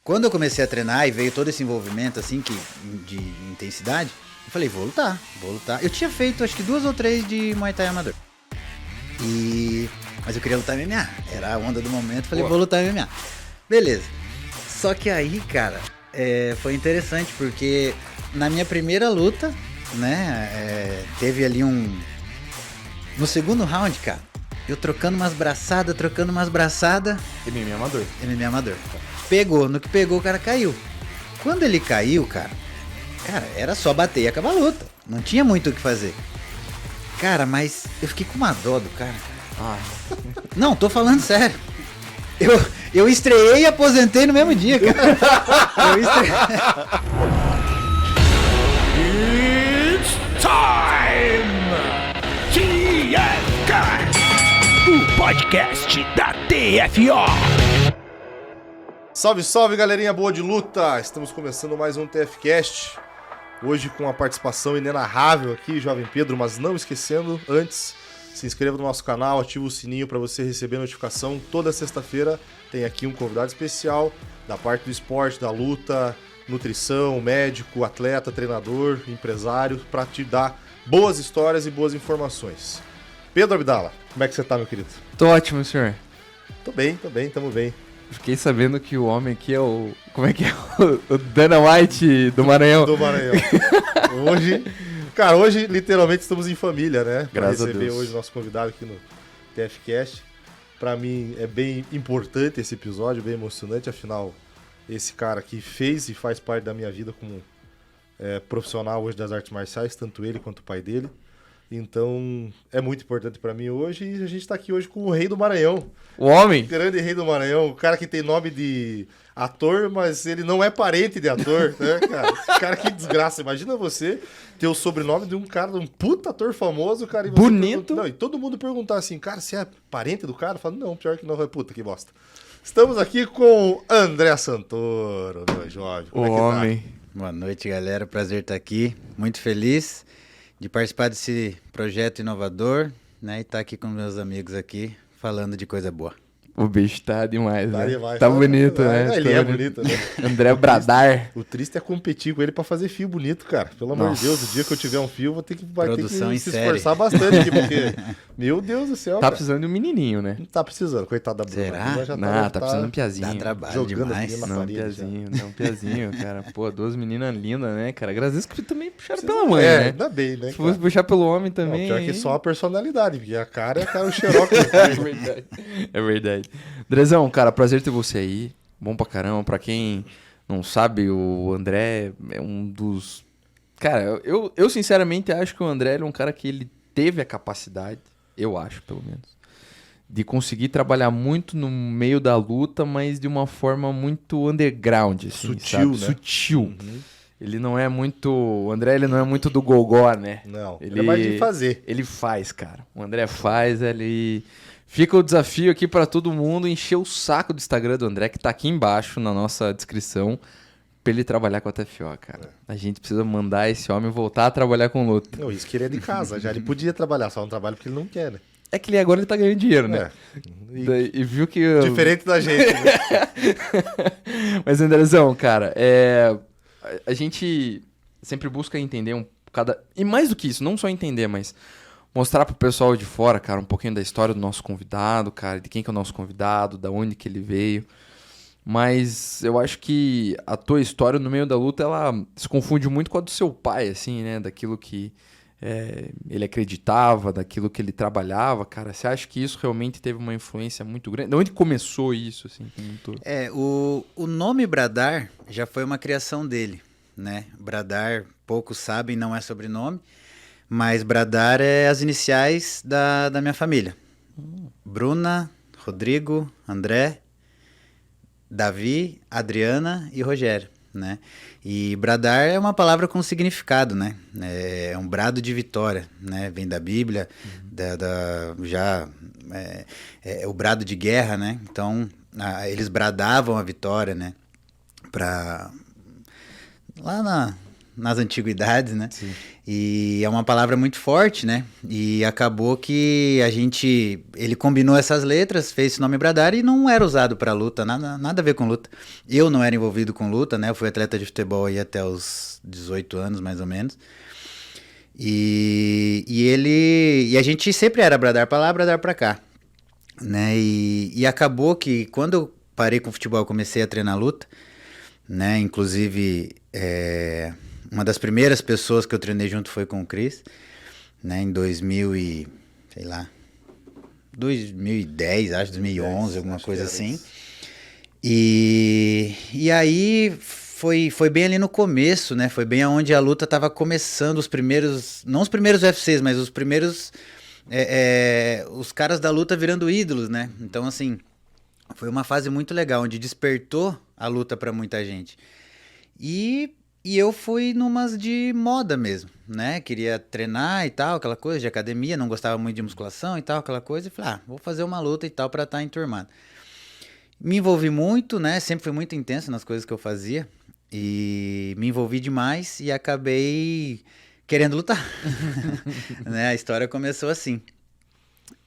Quando eu comecei a treinar e veio todo esse envolvimento, assim, de intensidade, eu falei, vou lutar. Eu tinha feito, acho que 2 ou 3 de Muay Thai amador. Mas eu queria lutar MMA, era a onda do momento, falei, vou lutar MMA. Beleza. Só que aí, cara, foi interessante, porque na minha primeira luta, né, teve ali no segundo round, cara, eu trocando umas braçadas. MMA amador. Pegou, no que pegou o cara caiu. Quando ele caiu, cara, era só bater e acabar a luta. Não tinha muito o que fazer. Cara, mas eu fiquei com uma dó do cara. Não, tô falando sério. Eu estreiei e aposentei no mesmo dia, cara. It's time! TFCast, o podcast da TFO. Salve, salve, galerinha boa de luta! Estamos começando mais um TFCast. Hoje com a participação inenarrável aqui, Jovem Pedro, mas não esquecendo, antes, se inscreva no nosso canal, ativa o sininho para você receber notificação. Toda sexta-feira tem aqui um convidado especial da parte do esporte, da luta, nutrição, médico, atleta, treinador, empresário, para te dar boas histórias e boas informações. Pedro Abdala, como é que você tá, meu querido? Tô ótimo, senhor. Tô bem, tamo bem. Fiquei sabendo que o homem aqui é o... Como é que é? O Dana White do Maranhão. Do Maranhão. Hoje literalmente estamos em família, né? Graças a receber Deus. hoje o nosso convidado aqui no TFCast. Pra mim é bem importante esse episódio, bem emocionante. Afinal, esse cara aqui fez e faz parte da minha vida como profissional hoje das artes marciais, tanto ele quanto o pai dele. Então, é muito importante pra mim hoje e a gente tá aqui hoje com o Rei do Maranhão. O homem? O grande Rei do Maranhão, o cara que tem nome de ator, mas ele não é parente de ator, né, cara? Esse cara, que desgraça. Imagina você ter o sobrenome de um cara, de um puta ator famoso, cara. E você bonito. Não, e todo mundo perguntar assim, cara, você é parente do cara? Fala, não, pior que não, é puta, que bosta. Estamos aqui com André Santoro, meu jovem. O homem. Boa noite, galera. Prazer estar aqui. Muito feliz de participar desse projeto inovador, né? E estar aqui com meus amigos aqui, falando de coisa boa. O bicho tá demais, Tá né? demais. Tá bonito, né? Ele Tá é bonito, né? André Bradar. O triste é competir com ele pra fazer fio bonito, cara. Pelo amor de Deus, o dia que eu tiver um fio, vai ter que Produção em se série. esforçar bastante aqui, porque, meu Deus do céu, Tá cara. precisando de um menininho, né? Não tá precisando, coitado da Bruna. Será? A Bruna já Não, tá precisando de um piazinho. Dá trabalho Jogando demais. aqui na Não, um parede, piazinho, não, um piazinho, cara. Pô, 2 meninas lindas, né, cara? Agradeço que também puxaram pela mãe, né? ainda bem, né? Se fosse puxar pelo homem também... Não, pior que só a personalidade, porque a cara é a cara, o xerox. É verdade. É verdade. Drezão, cara, prazer ter você aí. Bom pra caramba. Pra quem não sabe, o André é um dos... Cara, eu sinceramente acho que o André é um cara que ele teve a capacidade, eu acho, pelo menos, de conseguir trabalhar muito no meio da luta, mas de uma forma muito underground, assim, Sutil, sabe? né? Sutil. Uhum. Ele não é muito... O André, ele não é muito do gogó, né? Não, ele é mais de fazer. Ele faz, cara. O André faz, ele... Fica o desafio aqui pra todo mundo encher o saco do Instagram do André, que tá aqui embaixo na nossa descrição, pra ele trabalhar com a TFO, cara. A gente precisa mandar esse homem voltar a trabalhar com luta. Não, isso que ele é de casa, já ele podia trabalhar, só não trabalha porque ele não quer, né? É que agora ele tá ganhando dinheiro, né? E viu que... Diferente da gente, né? Mas, Andrezão, cara, a gente sempre busca entender E mais do que isso, não só entender, mas mostrar pro pessoal de fora, cara, um pouquinho da história do nosso convidado, cara, de quem que é o nosso convidado, da onde que ele veio. Mas eu acho que a tua história no meio da luta, ela se confunde muito com a do seu pai, assim, né? Daquilo que ele acreditava, daquilo que ele trabalhava, cara. Você acha que isso realmente teve uma influência muito grande? De onde começou isso, assim? O nome Bradar já foi uma criação dele, né? Bradar, poucos sabem, não é sobrenome, mas Bradar é as iniciais da minha família. Bruna, Rodrigo, André, Davi, Adriana e Rogério, né? E bradar é uma palavra com significado, né? É um brado de vitória, né? Vem da Bíblia, o brado de guerra, né? Então, eles bradavam a vitória, né? Lá nas antiguidades, né? Sim. E é uma palavra muito forte, né? E acabou que ele combinou essas letras, fez esse nome Bradar e não era usado para luta, nada a ver com luta. Eu não era envolvido com luta, né? Eu fui atleta de futebol aí até os 18 anos, mais ou menos. E a gente sempre era Bradar pra lá, Bradar pra cá, né? E acabou que quando eu parei com o futebol, eu comecei a treinar luta, né? Inclusive, uma das primeiras pessoas que eu treinei junto foi com o Cris, né? Em 2010, acho, 2011, alguma coisa assim. E aí foi bem ali no começo, né? Foi bem onde a luta tava começando, os primeiros, não os primeiros UFCs, mas os primeiros, os caras da luta virando ídolos, né? Então, assim, foi uma fase muito legal, onde despertou a luta pra muita gente. E eu fui numas de moda mesmo, né? Queria treinar e tal, aquela coisa de academia, não gostava muito de musculação e tal, aquela coisa. E falei, vou fazer uma luta e tal pra estar enturmado. Me envolvi muito, né? Sempre fui muito intenso nas coisas que eu fazia. E me envolvi demais e acabei querendo lutar. Né? A história começou assim.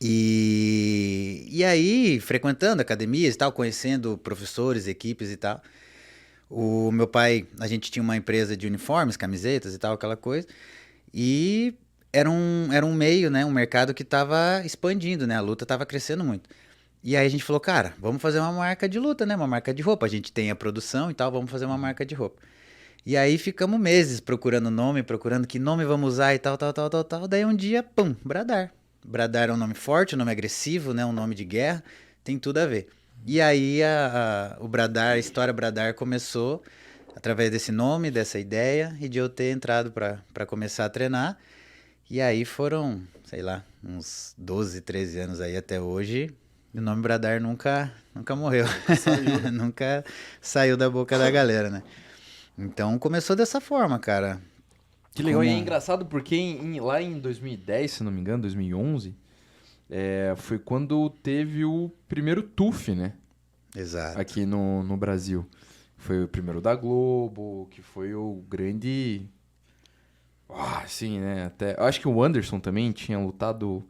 E aí, frequentando academias e tal, conhecendo professores, equipes e tal. O meu pai, a gente tinha uma empresa de uniformes, camisetas e tal, aquela coisa. E era um meio, né? Um mercado que estava expandindo, né? A luta estava crescendo muito. E aí a gente falou, cara, vamos fazer uma marca de luta, né? Uma marca de roupa. A gente tem a produção e tal, vamos fazer uma marca de roupa. E aí ficamos meses procurando nome, procurando que nome vamos usar e tal. Daí um dia, pum, Bradar. Bradar é um nome forte, um nome agressivo, né? Um nome de guerra, tem tudo a ver. E aí o Bradar, a história Bradar começou através desse nome, dessa ideia e de eu ter entrado para começar a treinar. E aí foram, sei lá, uns 12, 13 anos aí até hoje. E o nome Bradar nunca morreu. Nunca saiu da boca da galera, né? Então começou dessa forma, cara. Que legal, e é engraçado porque lá em 2010, se não me engano, 2011, foi quando teve o primeiro TUF, né? Exato. Aqui no Brasil. Foi o primeiro da Globo, que foi o grande... sim, né? Até, eu acho que o Anderson também tinha lutado...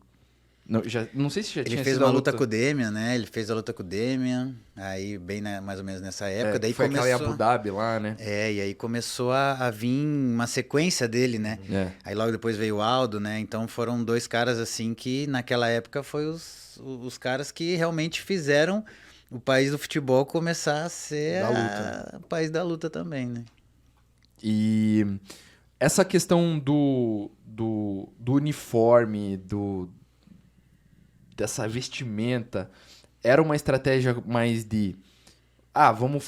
Não sei se já tinha Ele fez sido uma luta com o Demian, né? Ele fez a luta com o Demian, aí bem mais ou menos nessa época. Daí foi começou... aquela em Abu Dhabi lá, né? E aí começou a vir uma sequência dele, né? Aí logo depois veio o Aldo, né? Então foram dois caras assim que naquela época foi os caras que realmente fizeram o país do futebol começar a ser o país da luta também, né? E essa questão do uniforme, dessa vestimenta, era uma estratégia mais de vamos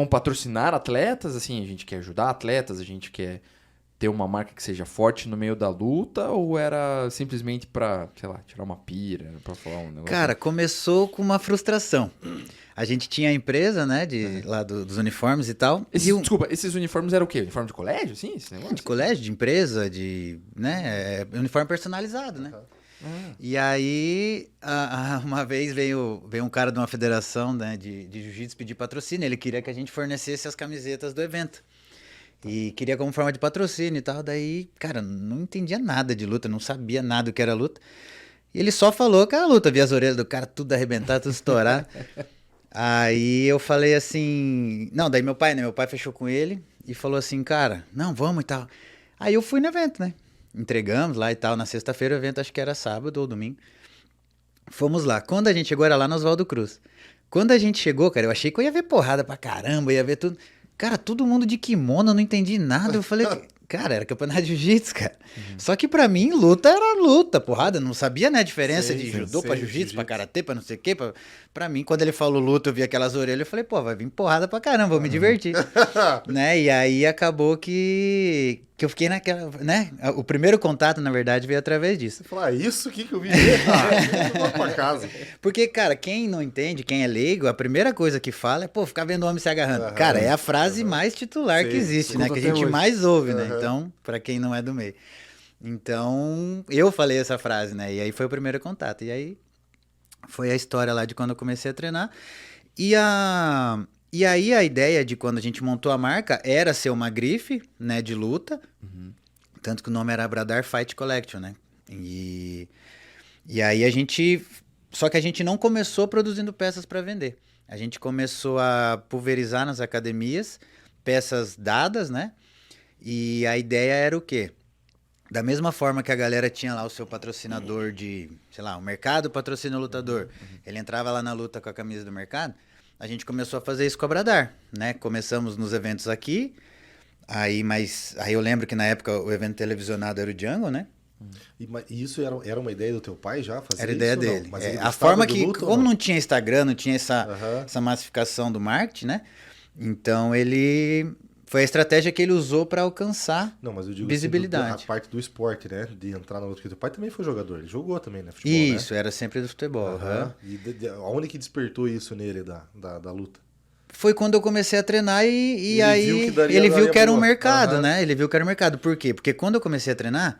patrocinar atletas, assim, a gente quer ajudar atletas, a gente quer ter uma marca que seja forte no meio da luta, ou era simplesmente pra, sei lá, tirar uma pira, pra falar um negócio? Cara, começou com uma frustração. A gente tinha a empresa, né, lá dos uniformes e tal. Desculpa, esses uniformes eram o quê? Uniforme de colégio, assim? Esse negócio? De colégio, de empresa, né, uniforme personalizado, né? E aí, uma vez veio um cara de uma federação, né, de jiu-jitsu pedir patrocínio. Ele queria que a gente fornecesse as camisetas do evento. E queria como forma de patrocínio e tal. Daí, cara, não entendia nada de luta, não sabia nada do que era luta. E ele só falou que era luta. Via as orelhas do cara tudo arrebentado, tudo estourado. Aí eu falei assim... Não, daí meu pai fechou com ele e falou assim, cara, não, vamos e tal. Aí eu fui no evento, né? Entregamos lá e tal, na sexta-feira o evento acho que era sábado ou domingo. Fomos lá. Quando a gente chegou, era lá no Oswaldo Cruz. Quando a gente chegou, cara, eu achei que eu ia ver porrada pra caramba, ia ver tudo. Cara, todo mundo de kimono, eu não entendi nada. Eu falei, cara, era campeonato de jiu-jitsu, cara. Só que pra mim, luta era luta, porrada. Eu não sabia, né, a diferença de judô pra jiu-jitsu, pra karatê, pra não sei o quê. Pra mim, quando ele falou luta, eu vi aquelas orelhas, eu falei, pô, vai vir porrada pra caramba, vou me divertir. Né? E aí acabou que eu fiquei naquela, né? O primeiro contato, na verdade, veio através disso. Você falou, isso aqui que eu vi ver? Eu vou pra casa. Porque, cara, quem não entende, quem é leigo, a primeira coisa que fala é, pô, ficar vendo homem se agarrando. Cara, é a frase mais titular que existe, né? Que a gente mais ouve, né? Então, pra quem não é do meio. Então, eu falei essa frase, né? E aí foi o primeiro contato. E aí foi a história lá de quando eu comecei a treinar. E E aí a ideia de quando a gente montou a marca era ser uma grife, né, de luta. Tanto que o nome era Bradar Fight Collection, né? E aí a gente... Só que a gente não começou produzindo peças para vender. A gente começou a pulverizar nas academias, peças dadas, né? E a ideia era o quê? Da mesma forma que a galera tinha lá o seu patrocinador de, sei lá, o mercado patrocina o lutador. Ele entrava lá na luta com a camisa do mercado. A gente começou a fazer isso com a Bradar, né? Começamos nos eventos aqui. Aí eu lembro que na época o evento televisionado era o Jungle, né? E isso era uma ideia do teu pai já? Fazer Era ideia isso, ou não? dele. Mas ele A gostava forma de que, luta, ou como não? não tinha Instagram, não tinha Aham. essa massificação do marketing, né? Então foi a estratégia que ele usou para alcançar Não, mas eu digo visibilidade. assim, a parte do esporte, né? De entrar na luta. Porque teu pai também foi jogador. Ele jogou também, né? Futebol, Isso, era sempre do futebol. né? aham. E aonde que despertou isso nele da luta? Foi quando eu comecei a treinar e Ele aí viu que daria- ele viu daria que era um boa. mercado, Aham. né? Ele viu que era um mercado. Por quê? Porque quando eu comecei a treinar,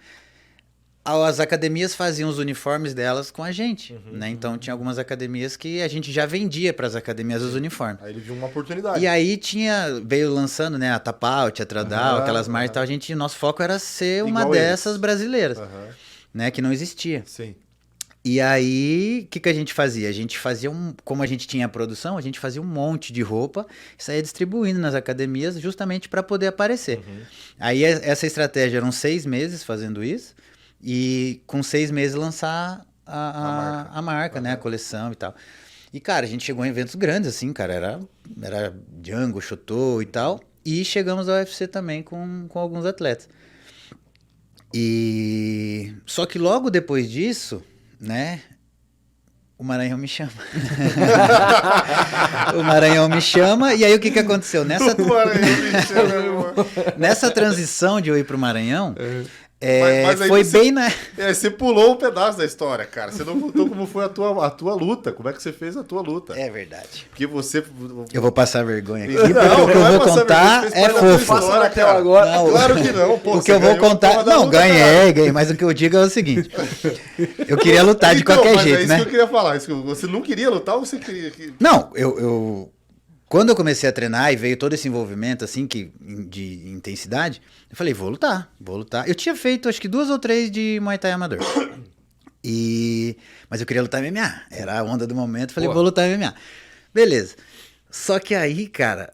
as academias faziam os uniformes delas com a gente, né? Então tinha algumas academias que a gente já vendia para as academias os uniformes. Aí ele viu uma oportunidade. E aí veio lançando, né, a Tapaut, a Tradal, Aham, aquelas marcas e aham. tal. Nosso foco era ser uma Igual dessas eles. brasileiras, Aham. né, que não existia. Sim. E aí, o que a gente fazia? A gente fazia como a gente tinha a produção, a gente fazia um monte de roupa e saía distribuindo nas academias justamente para poder aparecer. Aí essa estratégia eram 6 meses fazendo isso e com 6 meses lançar a marca, né, a coleção e tal. E, cara, a gente chegou em eventos grandes, assim, cara, era Django, Chotô e tal, e chegamos ao UFC também com alguns atletas. E só que logo depois disso, né, o Maranhão me chama. O Maranhão me chama, e aí o que aconteceu? Nessa transição de eu ir pro Maranhão, Mas aí foi você- bem na... Você pulou um pedaço da história, cara. Você não contou como foi a tua luta. Como é que você fez a tua luta? É verdade. Porque você... Eu vou passar vergonha aqui, Não, porque o que eu vai vou passar contar vergonha, você é fez parte da tua fofo. história, Passa na tela cara. agora. Não, Claro que não. Pô, o que você eu vou ganhou a contar... porra da Não, luta, cara. ganhei, mas o que eu digo é o seguinte. Eu queria lutar de Então, qualquer mas é jeito, isso né? que eu queria falar. Isso que você não queria lutar ou você queria... Não, quando eu comecei a treinar e veio todo esse envolvimento, assim, de intensidade, eu falei, vou lutar. Eu tinha feito, acho que 2 ou 3 de Muay Thai amador. Mas eu queria lutar MMA. Era a onda do momento, falei, Pô. vou lutar MMA. Beleza. Só que aí, cara,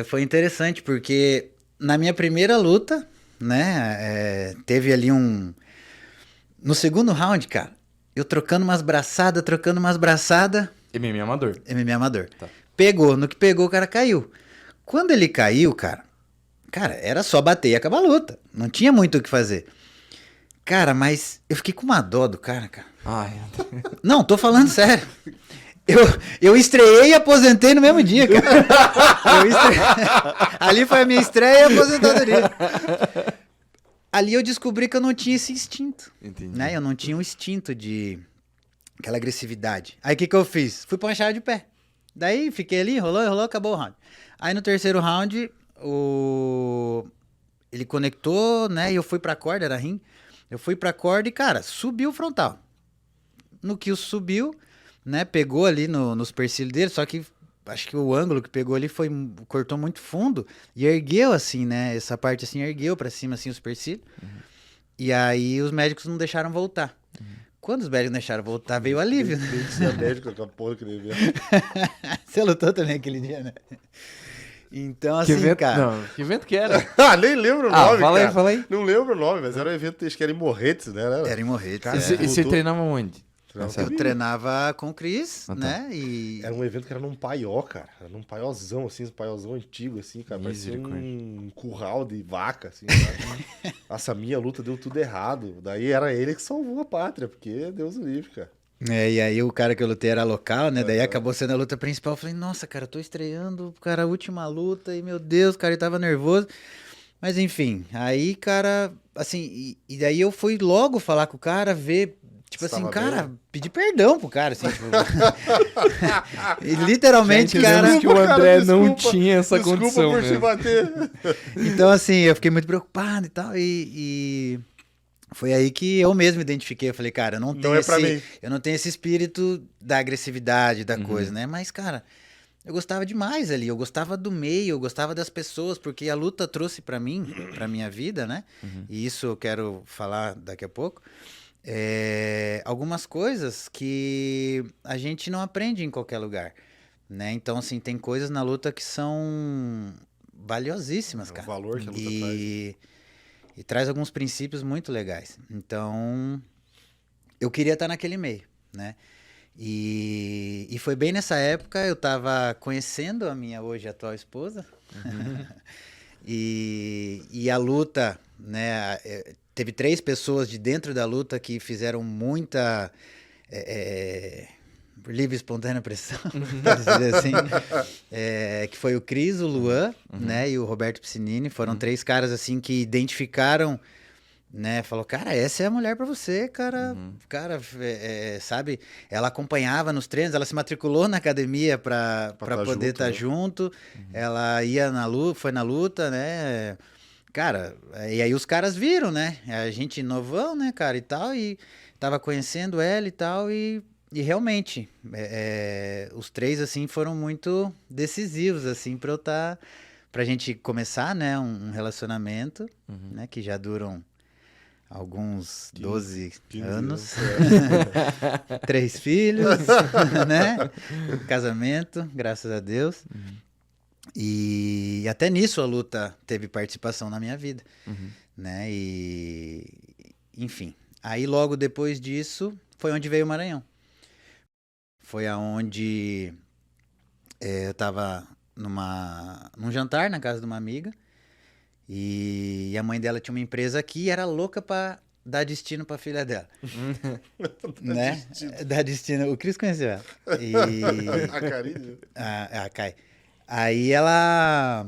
foi interessante, porque na minha primeira luta, né, teve ali no segundo round, cara, eu trocando umas braçadas, MMA amador. MMA amador. Tá. Pegou. No que pegou, o cara caiu. Quando ele caiu, cara, era só bater e acabar a luta. Não tinha muito o que fazer. Cara, mas eu fiquei com uma dó do cara. Ai, Não, tô falando sério. Eu estreiei e aposentei no mesmo dia, cara. Ali foi a minha estreia e aposentadoria. Ali eu descobri que eu não tinha esse instinto. entendi. Né? Eu não tinha um instinto de... aquela agressividade. Aí o que eu fiz? Fui pra uma chave de pé. Daí fiquei ali, rolou, acabou o round. Aí no terceiro round, ele conectou, né? E eu fui pra corda, era rim. Eu fui pra corda e, cara, subiu o frontal. No que subiu, né? Pegou ali nos supercílios dele, só que acho que o ângulo que pegou ali cortou muito fundo e ergueu assim, né? Essa parte assim, ergueu pra cima assim o supercílio. E aí os médicos não deixaram voltar. Quando os médicos deixaram voltar, veio o alívio, né? Tem que ser médico com a porra que ele vê. Você lutou também aquele dia, né? Então, Que assim, evento, cara... não, que evento que era? Ah, nem lembro o nome, fala cara. aí, fala aí. Não lembro o nome, mas era um evento, acho que era em Morretes, né? Era em Morretes. Cara, E você voltou. treinava onde? Treinava Eu comigo. treinava com o Cris, Ah, tá. né? E... Era um evento que era num paió, cara. Era num paiózão, assim, um paiózão antigo, assim, cara. Parecia um curral de vaca, assim. Sabe? Nossa, a minha luta deu tudo errado. Daí era ele que salvou a pátria, porque Deus o livre, cara. e aí o cara que eu lutei era local, né? Daí acabou sendo a luta principal. Eu falei, nossa, cara, eu tô estreando, cara, a última luta. E, meu Deus, cara, ele tava nervoso. Mas, enfim, aí, cara, assim... E daí eu fui logo falar com o cara, ver... Tipo Você assim, tava cara, bem? pedir perdão pro cara, assim, tipo... e literalmente, Gente, cara... que o André não desculpa, tinha essa desculpa condição por te mesmo. bater. Então, assim, eu fiquei muito preocupado e tal, e foi aí que eu mesmo identifiquei, eu falei, cara, eu não tenho é pra mim. eu não tenho esse espírito da agressividade, da coisa, né? Mas, cara, eu gostava demais ali, eu gostava do meio, eu gostava das pessoas, porque a luta trouxe pra mim, pra minha vida, né? E isso eu quero falar daqui a pouco. Algumas coisas que a gente não aprende em qualquer lugar, né? Então, assim, tem coisas na luta que são valiosíssimas, O cara. valor que a luta E traz alguns princípios muito legais. Então, eu queria estar naquele meio, né? E foi bem nessa época, eu estava conhecendo a minha hoje atual esposa. E a luta, né? Teve 3 pessoas de dentro da luta que fizeram muita por livre e espontânea pressão, pode dizer assim, que foi o Cris, o Luan, né? E o Roberto Piscinini. Foram 3 caras assim que identificaram, né? Falou, cara, essa é a mulher pra você, cara. Cara, sabe? Ela acompanhava nos treinos, ela se matriculou na academia pra tá poder junto, estar né? junto. Ela ia na luta, foi na luta, né? Cara, e aí os caras viram, né? A gente novão, né, cara, e tal, e tava conhecendo ela e tal, e realmente, os 3, assim, foram muito decisivos, assim, pra gente começar, né, um relacionamento, né, que já duram alguns 12 15 anos, 3 filhos, né, casamento, graças a Deus. E até nisso a luta teve participação na minha vida, né, e enfim. Aí logo depois disso foi onde veio o Maranhão. Foi aonde eu tava num jantar na casa de uma amiga e a mãe dela tinha uma empresa aqui e era louca pra dar destino pra filha dela. Né? Dar destino. O Cris conheceu ela. A Karine. A Kai. Aí ela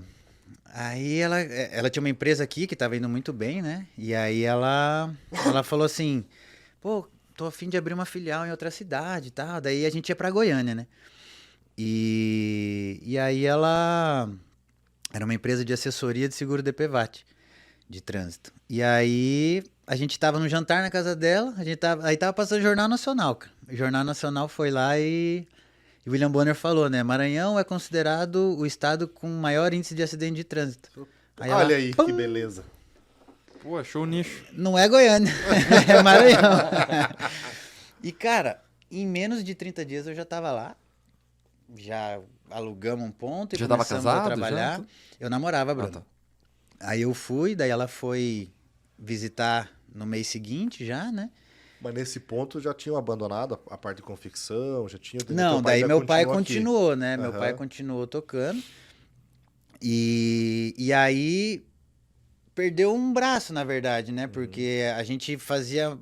tinha uma empresa aqui que tava indo muito bem, né? E aí ela falou assim, pô, tô a fim de abrir uma filial em outra cidade e tal. Daí a gente ia pra Goiânia, né? E aí ela era uma empresa de assessoria de seguro DPVAT, de trânsito. E aí a gente tava no jantar na casa dela, aí tava passando o Jornal Nacional, cara. O Jornal Nacional foi lá e o William Bonner falou, né? Maranhão é considerado o estado com maior índice de acidente de trânsito. Olha ela, aí, pum, que beleza. Pô, achou o nicho. não é Goiânia, é Maranhão. E, cara, em menos de 30 dias eu já tava lá. Já alugamos um ponto e Já tava começamos casado, a trabalhar. já? Eu namorava, Bruno. tá. Aí eu fui, daí ela foi visitar no mês seguinte já, né? Mas nesse ponto já tinham abandonado a parte de confecção, já tinha... Não, teu pai daí ainda meu pai continuou aqui. continuou, né? Meu Aham. pai continuou tocando. E aí perdeu um braço, na verdade, né? Porque a gente fazia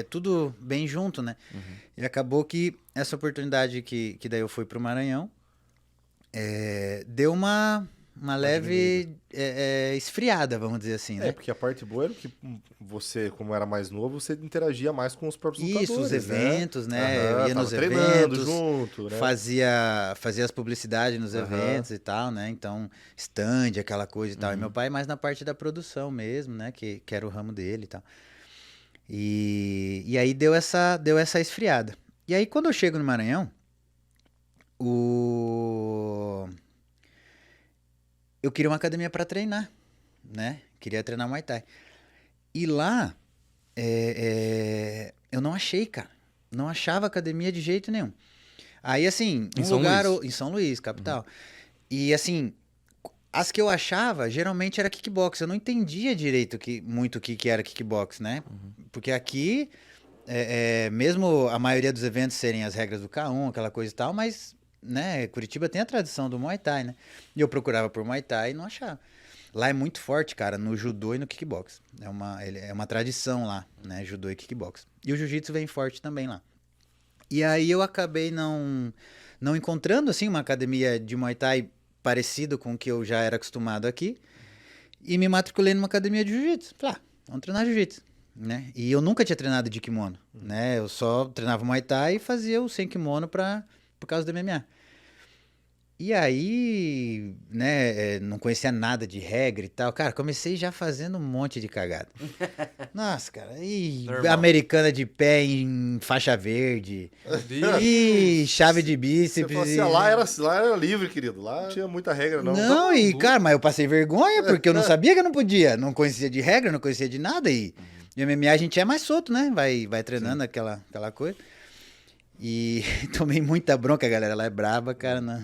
tudo bem junto, né? E acabou que essa oportunidade que daí eu fui pro Maranhão deu uma leve esfriada, vamos dizer assim, né? Porque a parte boa era que você, como era mais novo, você interagia mais com os próprios Isso, os lutadores, eventos, né? Aham, Eu ia tava nos treinando eventos, junto, né? fazia as publicidades nos Aham. eventos e tal, né? Então, stand, aquela coisa e tal. E meu pai mais na parte da produção mesmo, né? Que era o ramo dele e tal. E aí deu essa esfriada. E aí, quando eu chego no Maranhão, eu queria uma academia para treinar, né? Queria treinar Muay Thai. E lá, eu não achei, cara. Não achava academia de jeito nenhum. Aí, assim, Em São Luís? em São Luís, capital. E, assim, as que eu achava, geralmente era kickbox. Eu não entendia direito muito o que era kickbox, né? Porque aqui, mesmo a maioria dos eventos serem as regras do K1, aquela coisa e tal, mas, né, Curitiba tem a tradição do Muay Thai, né? E eu procurava por Muay Thai e não achava. Lá é muito forte, cara, no judô e no kickbox. É uma tradição lá, né? Judô e kickbox. E o jiu-jitsu vem forte também lá. E aí eu acabei não encontrando, assim, uma academia de Muay Thai parecido com o que eu já era acostumado aqui. E me matriculei numa academia de jiu-jitsu. Falei, vamos treinar jiu-jitsu, né? E eu nunca tinha treinado de kimono, né? Eu só treinava Muay Thai e fazia o sem kimono por causa do MMA. E aí, né, não conhecia nada de regra e tal. Cara, comecei já fazendo um monte de cagada. Nossa, cara, e Normal. americana de pé em faixa verde. Deus. E chave de Você bíceps. falou assim, lá era livre, querido. Lá não tinha muita regra, não. Não, e cara, mas eu passei vergonha porque eu não sabia que eu não podia. Não conhecia de regra, não conhecia de nada. E de MMA a gente é mais solto, né? Vai treinando aquela coisa. E tomei muita bronca, a galera lá é braba, cara. Não.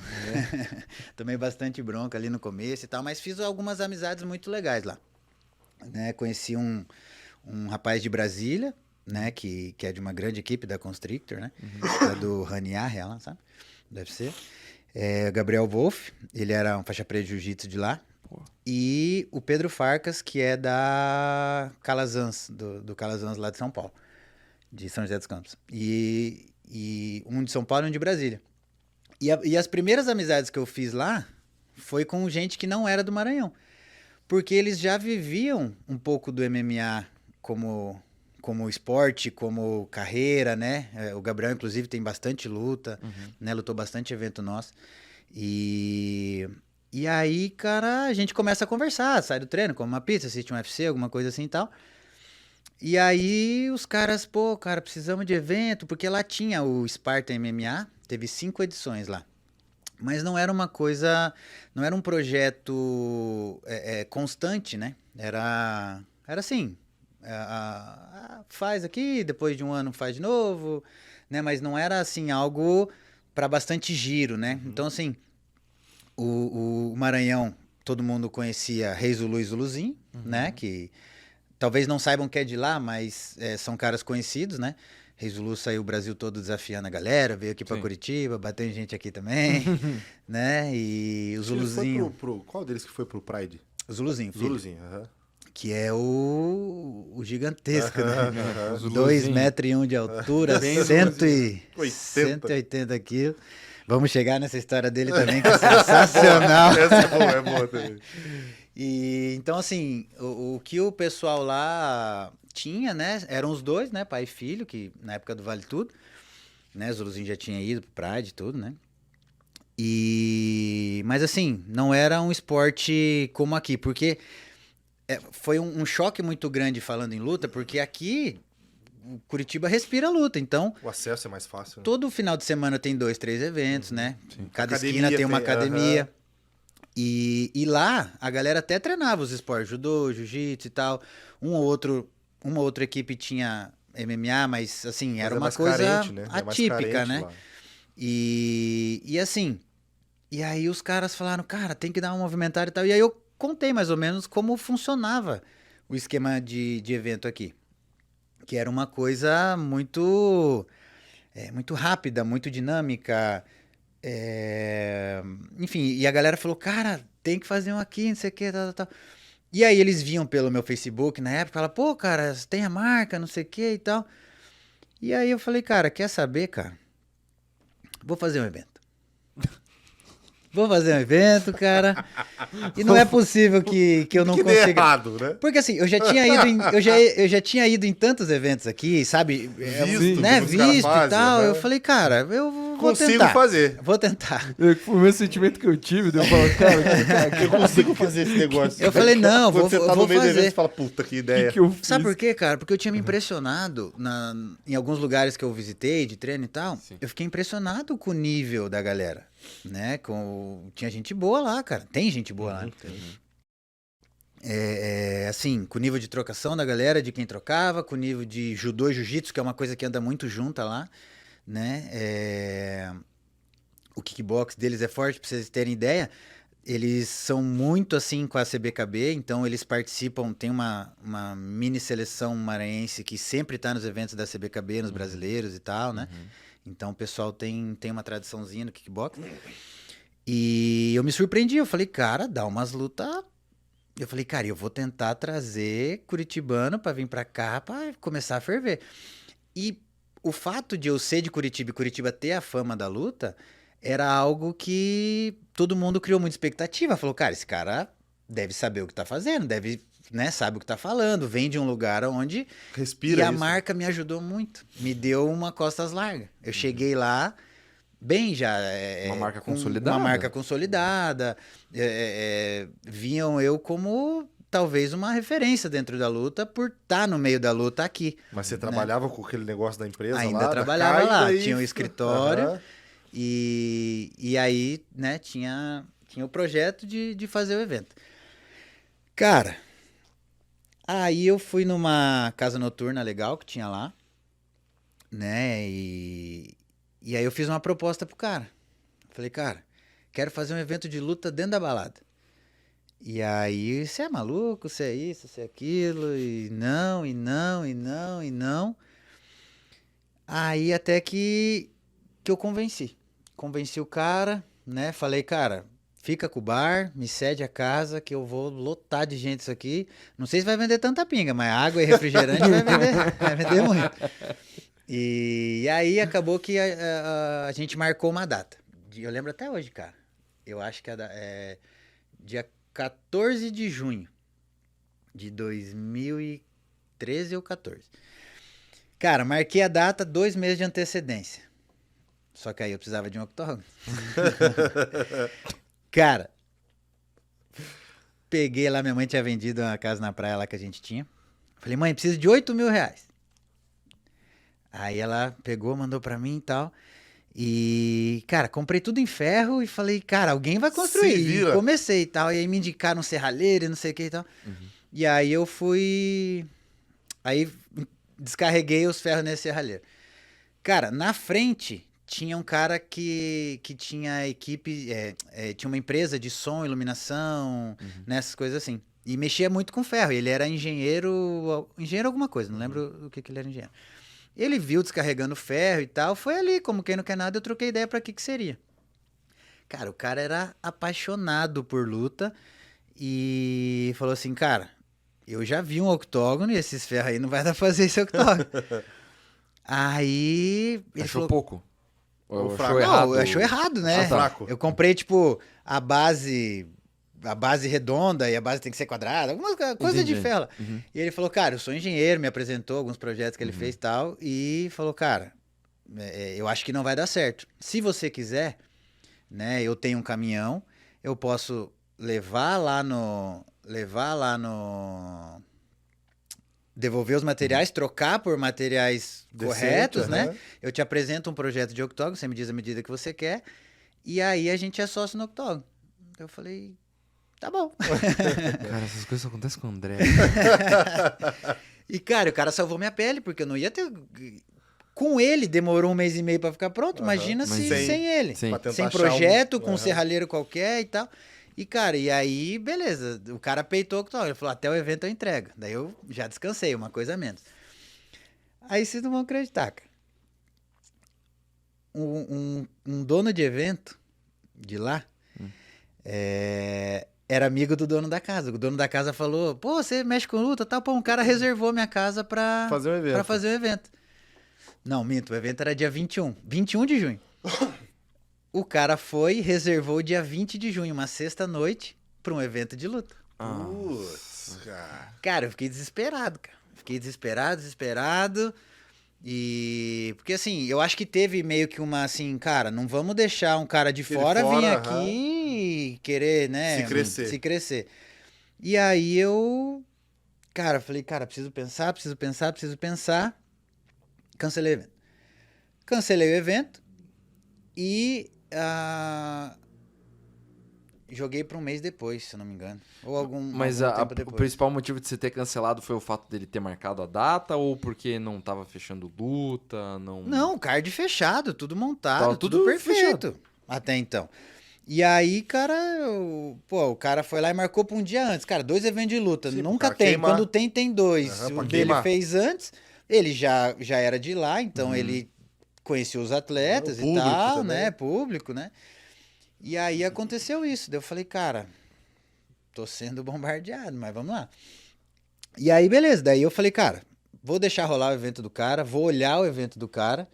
Tomei bastante bronca ali no começo e tal, mas fiz algumas amizades muito legais lá. Né? Conheci um rapaz de Brasília, né? Que é de uma grande equipe da Constrictor, né? É do Raniar, lá, sabe? Deve ser. Gabriel Wolff, ele era um faixa preta de jiu-jitsu de lá. Pô. E o Pedro Farcas, que é da Calazans, do Calazans lá de São Paulo, de São José dos Campos. E um de São Paulo e um de Brasília. E as primeiras amizades que eu fiz lá foi com gente que não era do Maranhão. Porque eles já viviam um pouco do MMA como esporte, como carreira, né? O Gabriel, inclusive, tem bastante luta, né? Lutou bastante evento nosso. E aí, cara, a gente começa a conversar, sai do treino, come uma pizza, assiste um UFC, alguma coisa assim e tal. E aí os caras, pô, cara, precisamos de evento, porque lá tinha o Sparta MMA, teve 5 edições lá. Mas não era uma coisa, não era um projeto constante, né? Era assim, faz aqui, depois de um ano faz de novo, né? Mas não era assim algo para bastante giro, né? Então assim, o Maranhão, todo mundo conhecia Rei Zulu e Zuluzinho, né? Que talvez não saibam que é de lá, mas são caras conhecidos, né? Rei Zulu saiu o Brasil todo desafiando a galera, veio aqui pra Sim. Curitiba, bateu em gente aqui também, né? E o Ele Zuluzinho... foi qual deles que foi pro Pride? O Zuluzinho, filho, Zuluzinho, aham. que é o gigantesco, né? Zuluzinho. 2,1 metros de altura, Bem 180 quilos. Vamos chegar nessa história dele também, que é sensacional. Essa é boa também. E então, assim, o que o pessoal lá tinha, né? Eram os dois, né? Pai e filho, que na época do Vale Tudo, né? Zuluzinho já tinha ido pro Pride e tudo, né? Mas assim, não era um esporte como aqui, porque foi um choque muito grande falando em luta, porque aqui o Curitiba respira luta, então O acesso é mais fácil. Né? todo final de semana tem 2, 3 eventos, né? Cada Academia esquina tem uma academia. aham. E lá a galera até treinava os esportes, judô, jiu-jitsu e tal. Uma outra equipe tinha MMA, mas assim, Mas era é uma mais coisa carente, né? É mais atípica, carente né? lá. E assim, e aí os caras falaram, cara, tem que dar uma movimentada e tal. E aí eu contei mais ou menos como funcionava o esquema de evento aqui. Que era uma coisa muito rápida, muito dinâmica. Enfim, e a galera falou, cara, tem que fazer um aqui, não sei o que, tal. E aí eles viam pelo meu Facebook na época, falaram, pô, cara, você tem a marca, não sei o que e tal. E aí eu falei, cara, quer saber, cara? Vou fazer um evento. Vou fazer um evento, cara. E não é possível que eu não Que dê consiga. errado, né? Porque assim, eu já tinha ido em tantos eventos aqui, sabe? Visto, Né? como os caras Visto e fazem, tal. aham. Eu falei, cara, eu vou Consigo tentar. fazer. Vou tentar. Foi o mesmo sentimento que eu tive, eu falo, cara, Eu consigo fazer esse negócio. Eu falei, não, Quando você tá vou no meio do evento, fazer. você fala, puta, que o ideia. que eu fiz? Sabe por quê, cara? Porque eu tinha me impressionado em alguns lugares que eu visitei, de treino e tal. Sim. Eu fiquei impressionado com o nível da galera, né? Tinha gente boa lá, cara. Tem gente boa lá. Assim, com o nível de trocação da galera, de quem trocava, com o nível de judô e jiu-jitsu, que é uma coisa que anda muito junta lá, né? O kickbox deles é forte, pra vocês terem ideia. Eles são muito assim com a CBKB, então eles participam, tem uma mini seleção maranhense que sempre tá nos eventos da CBKB, nos brasileiros e tal, né? Então o pessoal tem uma tradiçãozinha no kickbox. E eu me surpreendi, eu falei, cara, dá umas lutas. Eu falei, cara, eu vou tentar trazer curitibano pra vir pra cá pra começar a ferver. E o fato de eu ser de Curitiba e Curitiba ter a fama da luta era algo que todo mundo criou muita expectativa. Falou, cara, esse cara deve saber o que tá fazendo, deve, né, sabe o que tá falando, vem de um lugar onde... Respira E a isso. marca me ajudou muito, me deu uma costas largas. Eu cheguei lá, bem já. Uma marca com consolidada. Uma marca consolidada. Viam eu como talvez uma referência dentro da luta por estar no meio da luta aqui. Mas você trabalhava com aquele negócio da empresa Ainda lá? trabalhava da lá, Kai, tinha um escritório. Aham. E aí, né, tinha o projeto de fazer o evento. Cara, aí eu fui numa casa noturna legal que tinha lá, né, e aí eu fiz uma proposta pro cara. Falei, cara, quero fazer um evento de luta dentro da balada. E aí, você é maluco, você é isso, você é aquilo, e não, e não, e não, e não. Aí até que eu convenci. Convenci o cara, né? Falei, cara, fica com o bar, me cede a casa que eu vou lotar de gente isso aqui. Não sei se vai vender tanta pinga, mas água e refrigerante vai vender muito. E aí acabou que a gente marcou uma data. Eu lembro até hoje, cara. Eu acho que é dia 14 de junho de 2013 ou 14. Cara, marquei a data 2 meses de antecedência. Só que aí eu precisava de um octógono. Cara, peguei lá, minha mãe tinha vendido uma casa na praia lá que a gente tinha. Falei, mãe, preciso de 8 mil reais. Aí ela pegou, mandou pra mim e tal. E, cara, comprei tudo em ferro e falei, cara, alguém vai construir. Se vira. E comecei e tal. E aí me indicaram um serralheiro e não sei o que e tal. E aí eu fui... Aí descarreguei os ferros nesse serralheiro. Cara, na frente tinha um cara que tinha equipe... tinha uma empresa de som, iluminação, nessas coisas assim. E mexia muito com ferro. Ele era engenheiro... Engenheiro alguma coisa, não lembro o que ele era engenheiro. Ele viu descarregando ferro e tal, foi ali, como quem não quer nada, eu troquei ideia pra que seria. Cara, o cara era apaixonado por luta e falou assim, cara, eu já vi um octógono e esses ferros aí não vai dar pra fazer esse octógono. Aí ele Achou falou, pouco? Ou fraco. achou não, errado? achou errado, né? Achou fraco. Eu comprei, tipo, a base redonda e a base tem que ser quadrada, alguma coisa de Entendi. ferro. E ele falou, cara, eu sou engenheiro, me apresentou alguns projetos que ele fez e tal, e falou, cara, eu acho que não vai dar certo. Se você quiser, né, eu tenho um caminhão, eu posso levar lá no... devolver os materiais, trocar por materiais Decente, corretos, né? aham. Eu te apresento um projeto de octógono, você me diz a medida que você quer, e aí a gente é sócio no octógono. Eu falei, tá bom. Cara, essas coisas acontecem com o André. E, cara, o cara salvou minha pele, porque eu não ia ter... Com ele, demorou 1 mês e meio pra ficar pronto, imagina Mas se sem- sem ele. Sim. Pra tentar Sem achar projeto, com um aham. serralheiro qualquer e tal. E, cara, e aí, beleza, o cara peitou o octógono. Ele falou, até o evento eu entrego. Daí eu já descansei, uma coisa a menos. Aí vocês não vão acreditar, cara. Um dono de evento de lá era amigo do dono da casa. O dono da casa falou, pô, você mexe com luta, tal. Pô, um cara reservou minha casa pra Fazer um evento. pra fazer o evento. Não, minto, o evento era dia 21 de junho. O cara foi e reservou dia 20 de junho, uma sexta-noite, pra um evento de luta. Putz, cara. Cara, eu fiquei desesperado, cara. Fiquei desesperado. E... Porque, assim, eu acho que teve meio que uma, assim, cara, não vamos deixar um cara de fora vir fora, aqui e querer, né? Se crescer. Se crescer. E aí eu... Cara, falei, cara, preciso pensar. Cancelei o evento. E... joguei pra um mês depois, se eu não me engano. Ou Mas algum tempo o depois. principal motivo de você ter cancelado foi o fato dele ter marcado a data ou porque não tava fechando luta? Não, card fechado, tudo montado, Tava tudo tudo perfeito. Até então. E aí, cara, o cara foi lá e marcou pra um dia antes. Cara, 2 eventos de luta. Sim, pro Nunca cara tem. queimar. Quando tem 2. Aham, pra O dele queimar. fez antes. Ele já era de lá, então ele conhecia os atletas O e público tal, também. né? Público, né? E aí aconteceu isso. Daí eu falei, cara, tô sendo bombardeado, mas vamos lá. E aí, beleza. Daí eu falei, cara, vou deixar rolar o evento do cara, vou olhar o evento do cara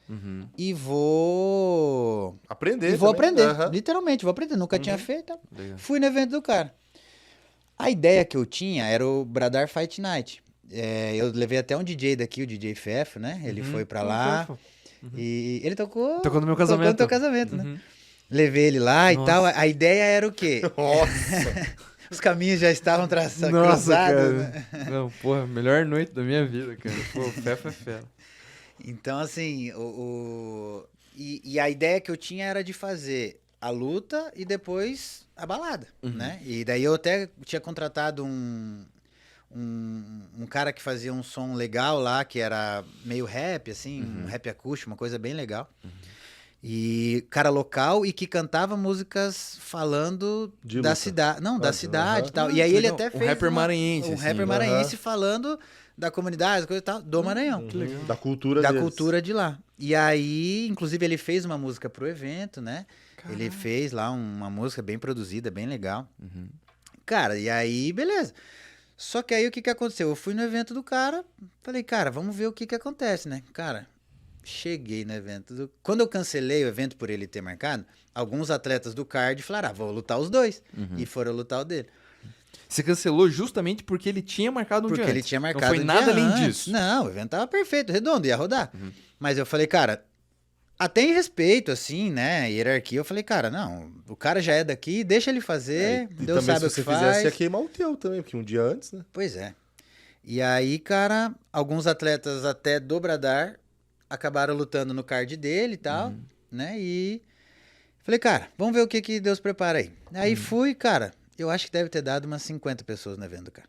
e vou... Aprender. E vou também. aprender, Aham. literalmente, vou aprender. Nunca tinha feito. Legal. Fui no evento do cara. A ideia que eu tinha era o Bradar Fight Night. Eu levei até um DJ daqui, o DJ Fefo, né? Ele foi pra lá. Fefo. E ele tocou... Tocou no meu Tocou no casamento. teu casamento, né? Uhum. Levei ele lá e Nossa. tal. A ideia era o quê? Nossa! Os caminhos já estavam traçados, Nossa, cruzados, cara. né? Não, porra, melhor noite da minha vida, cara. Pô, fé foi fé. Então, assim, e a ideia que eu tinha era de fazer a luta e depois a balada, né? E daí eu até tinha contratado um cara que fazia um som legal lá, que era meio rap, assim, um rap acústico, uma coisa bem legal. E cara local e que cantava músicas falando De da luta. cidade. Não, da Ah, cidade aham. e tal. Ah, E aí que ele legal. até Um fez rapper maranhense, um assim. rapper maranhense falando da comunidade, coisa e tal, do Maranhão. Da cultura Da deles. cultura de lá. E aí, inclusive, ele fez uma música pro evento, né? Ele fez lá uma música bem produzida, bem legal. Cara, e aí, beleza. Só que aí o que que aconteceu? Eu fui no evento do cara, falei, cara, vamos ver o que que acontece, né? Cara, cheguei no evento. Quando eu cancelei o evento por ele ter marcado, alguns atletas do card falaram, vou lutar os dois. E foram lutar o dele. Você cancelou justamente porque ele tinha marcado um Porque dia ele antes. tinha marcado Não foi um nada dia além antes. disso. Não, o evento tava perfeito, redondo, ia rodar. Mas eu falei, cara, até em respeito, assim, né, hierarquia, eu falei, cara, não, o cara já é daqui, deixa ele fazer, E Deus também sabe se o você que fizesse, faz. ia queimar o teu também, porque um dia antes, né? Pois é. E aí, cara, alguns atletas até do Bradar acabaram lutando no card dele e tal, né, e falei, cara, vamos ver o que que Deus prepara aí. Aí fui, cara, eu acho que deve ter dado umas 50 pessoas no evento, cara.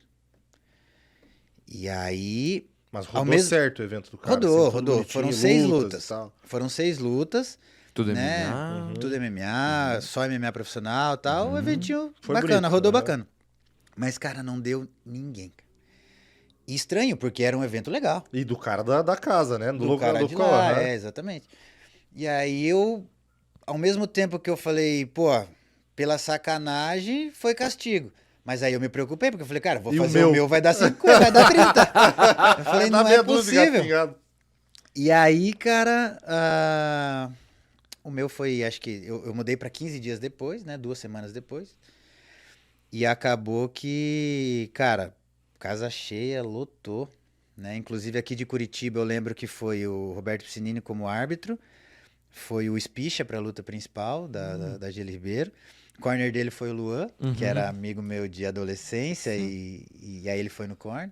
E aí, Mas Ao rodou mesmo- certo o evento do cara. rodou, assim, tudo rodou. bonitinho, Foram 6 lutas lutas. e tal. Foram 6 lutas, Tudo né? MMA. Tudo MMA, só MMA profissional e tal. Um eventinho Foi bacana, bonito, rodou aham. bacana. Mas, cara, não deu ninguém. Cara. E estranho, porque era um evento legal. E do cara da casa, né? Do cara de local, lá, aham. exatamente. E aí eu, ao mesmo tempo que eu falei, pô, pela sacanagem, foi castigo. Mas aí eu me preocupei, porque eu falei, cara, vou E o fazer meu? o meu, vai dar 50, vai dar 30. Eu falei, Dá não é meia dúzia de gato possível. pingado. E aí, cara, o meu foi, acho que eu mudei pra 15 dias depois, né? 2 semanas depois. E acabou que, cara, casa cheia, lotou, né? Inclusive aqui de Curitiba eu lembro que foi o Roberto Piscinini como árbitro, foi o Spicha pra luta principal da Geli Ribeiro. Corner dele foi o Luan, que era amigo meu de adolescência, e aí ele foi no corner.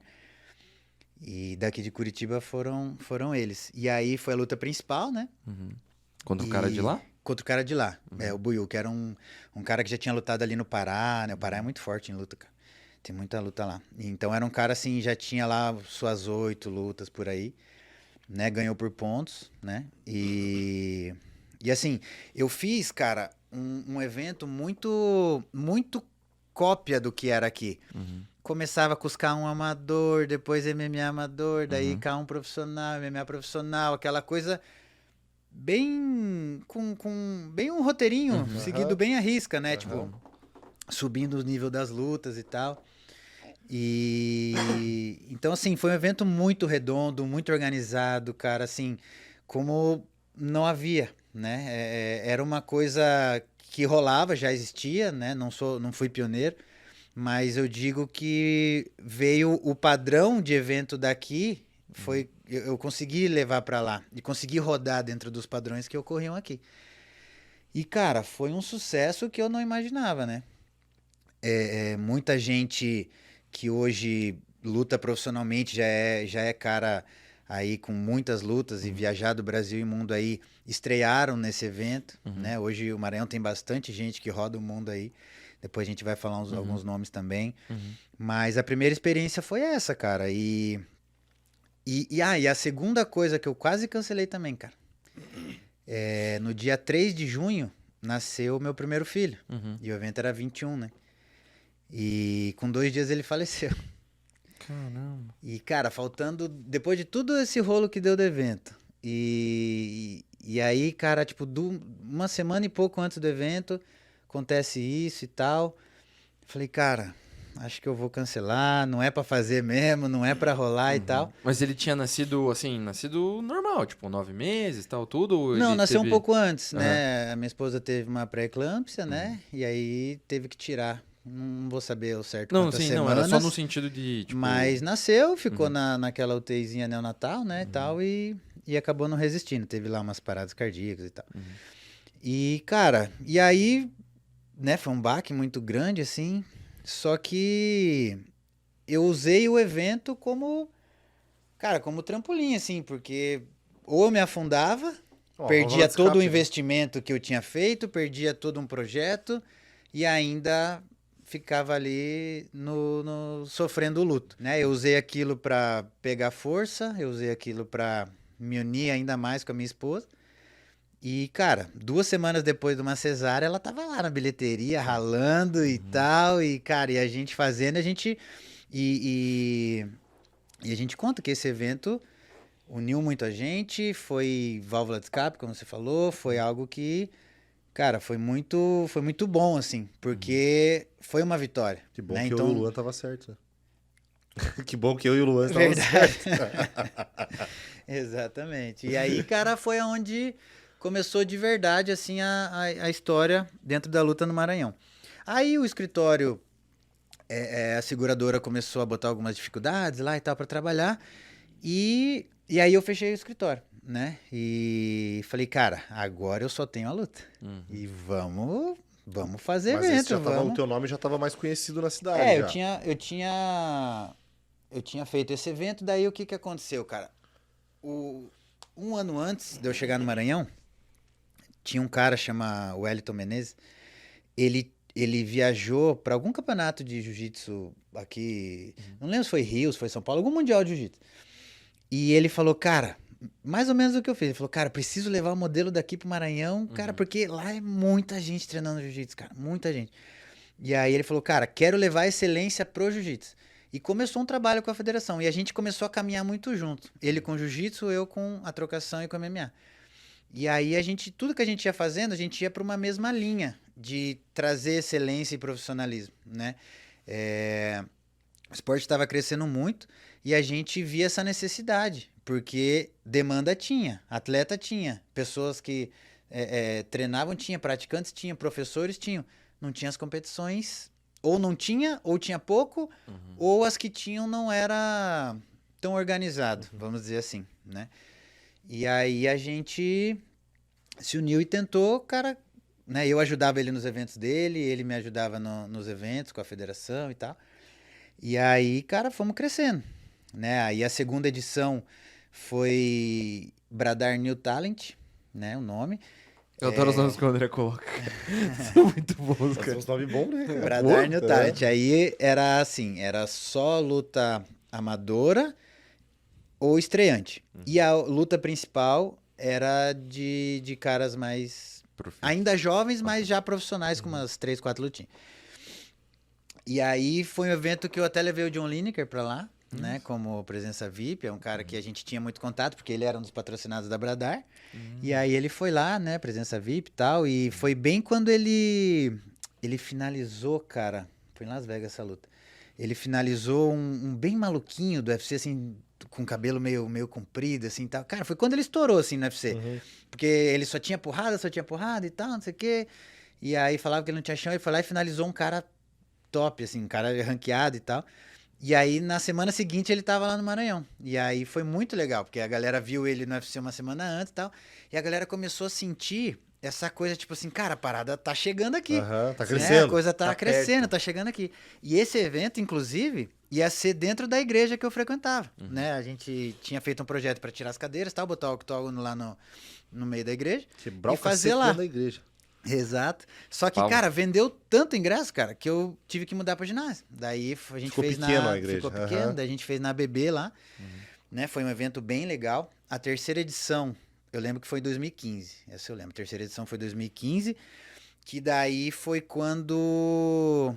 E daqui de Curitiba foram eles. E aí foi a luta principal, né? Contra o cara de lá? Contra o cara de lá. É, o Buiu, que era um cara que já tinha lutado ali no Pará, né? O Pará é muito forte em luta, cara. Tem muita luta lá. Então era um cara assim, já tinha lá suas 8 lutas por aí, né? Ganhou por pontos, né? E assim, eu fiz, cara, um evento muito cópia do que era aqui. Começava com os K1 amador, depois MMA amador, daí K1 profissional, MMA profissional, aquela coisa bem bem um roteirinho seguido bem à risca, né? Tipo, subindo o nível das lutas e tal. E então assim, foi um evento muito redondo, muito organizado, cara, assim, como não havia, né? Era uma coisa que rolava, já existia, né? Não fui pioneiro. Mas eu digo que veio o padrão de evento daqui, foi eu consegui levar para lá e consegui rodar dentro dos padrões que ocorriam aqui. E, cara, foi um sucesso que eu não imaginava, né? Muita gente que hoje luta profissionalmente, já é cara aí com muitas lutas e viajado o Brasil e mundo aí, estrearam nesse evento, né? Hoje o Maranhão tem bastante gente que roda o mundo aí. Depois a gente vai falar alguns nomes também. Mas a primeira experiência foi essa, cara. E a segunda coisa que eu quase cancelei também, cara. No dia 3 de junho, nasceu o meu primeiro filho. E o evento era 21, né? E com 2 dias ele faleceu. Caramba. E, cara, faltando... Depois de tudo esse rolo que deu do evento. E aí, cara, tipo, uma semana e pouco antes do evento... Acontece isso e tal. Falei, cara, acho que eu vou cancelar. Não é pra fazer mesmo, não é pra rolar e tal. Mas ele tinha nascido, assim, nascido normal, tipo, 9 meses e tal, tudo? Ou Não, ele nasceu teve... um pouco antes, né? A minha esposa teve uma pré-eclâmpsia, né? E aí teve que tirar. Não vou saber o certo Não, quantas sim, semanas. não, era só no sentido de, tipo... Mas nasceu, ficou naquela UTIzinha neonatal, né? E tal, e e acabou não resistindo. Teve lá umas paradas cardíacas e tal. E, cara, e aí, né, foi um baque muito grande, assim, só que eu usei o evento como, cara, como trampolim, assim, porque ou eu me afundava, Ó, perdia válvula de todo o escape, né? investimento que eu tinha feito, perdia todo um projeto e ainda ficava ali sofrendo o luto, né? Eu usei aquilo pra pegar força, eu usei aquilo pra me unir ainda mais com a minha esposa. E, cara, 2 semanas depois de uma cesárea, ela tava lá na bilheteria, ralando e tal. E, cara, e a gente fazendo, a gente. E, e a gente conta que esse evento uniu muito a gente, foi válvula de escape, como você falou, foi algo que, cara, foi muito bom, assim, porque foi uma vitória. Que bom né? que eu e o Luan tava certo, né? Que bom que eu e o Luan tava Verdade. certo. Exatamente. E aí, cara, foi onde começou de verdade, assim, a história dentro da luta no Maranhão. Aí o escritório, a seguradora começou a botar algumas dificuldades lá e tal para trabalhar. E aí eu fechei o escritório, né? E falei, cara, agora eu só tenho a luta. E vamos fazer Mas esse evento, já tava, o vamos. teu nome já tava mais conhecido na cidade. É, já. eu tinha feito esse evento, daí o que aconteceu, cara? Um ano antes de eu chegar no Maranhão, tinha um cara chama Wellington Menezes, ele viajou para algum campeonato de jiu-jitsu aqui, não lembro se foi Rio, se foi São Paulo, algum mundial de jiu-jitsu. E ele falou, cara, mais ou menos o que eu fiz. Ele falou, cara, preciso levar o modelo daqui pro Maranhão, cara, porque lá é muita gente treinando jiu-jitsu, cara, muita gente. E aí ele falou, cara, quero levar a excelência pro jiu-jitsu. E começou um trabalho com a federação. E a gente começou a caminhar muito junto. Ele com jiu-jitsu, eu com a trocação e com a MMA. E aí tudo que a gente ia fazendo, a gente ia para uma mesma linha de trazer excelência e profissionalismo, né? O esporte estava crescendo muito e a gente via essa necessidade, porque demanda tinha, atleta tinha, pessoas que treinavam tinha, praticantes tinha, professores tinham, não tinha as competições, ou não tinha, ou tinha pouco, ou as que tinham não era tão organizado, vamos dizer assim, né? E aí a gente se uniu e tentou, cara, né? Eu ajudava ele nos eventos dele, ele me ajudava nos eventos com a federação e tal. E aí, cara, fomos crescendo, né? Aí a segunda edição foi Bradar New Talent, né? O nome. Eu adoro os nomes que o André coloca. São muito bons, Mas cara. uns nomes bons, né? cara? Bradar Pô, New Talent. Aí era assim, era só luta amadora ou estreante. E a luta principal era de caras mais... ainda jovens, mas já profissionais, com umas 3, 4 lutinhas. E aí foi um evento que eu até levei o John Lineker pra lá, né? Como presença VIP. É um cara que a gente tinha muito contato, porque ele era um dos patrocinados da Bradar. E aí ele foi lá, né? Presença VIP e tal. E foi bem quando ele finalizou, cara. Foi em Las Vegas essa luta. Ele finalizou um bem maluquinho do UFC, assim, com cabelo meio comprido, assim, tal. Cara, foi quando ele estourou, assim, no UFC. Porque ele só tinha porrada e tal, não sei o quê. E aí falava que ele não tinha chão, ele foi lá e finalizou um cara top, assim, um cara ranqueado e tal. E aí, na semana seguinte, ele tava lá no Maranhão. E aí foi muito legal, porque a galera viu ele no UFC uma semana antes e tal. E a galera começou a sentir essa coisa, tipo assim, cara, a parada tá chegando aqui. Tá Né? crescendo. A coisa tá crescendo, perto. tá chegando aqui. E esse evento, inclusive, ia ser dentro da igreja que eu frequentava, né? A gente tinha feito um projeto para tirar as cadeiras, tal, botar o octógono lá no meio da igreja Quebrar e o fazer cacete lá. dentro da igreja. Exato. Só que, Palmas. cara, vendeu tanto ingresso, cara, que eu tive que mudar pra ginásio. Daí a gente Ficou fez pequeno a igreja. Ficou pequeno, daí a gente fez na ABB lá, né? Foi um evento bem legal. A terceira edição, eu lembro que foi em 2015. Essa eu lembro. A terceira edição foi em 2015, que daí foi quando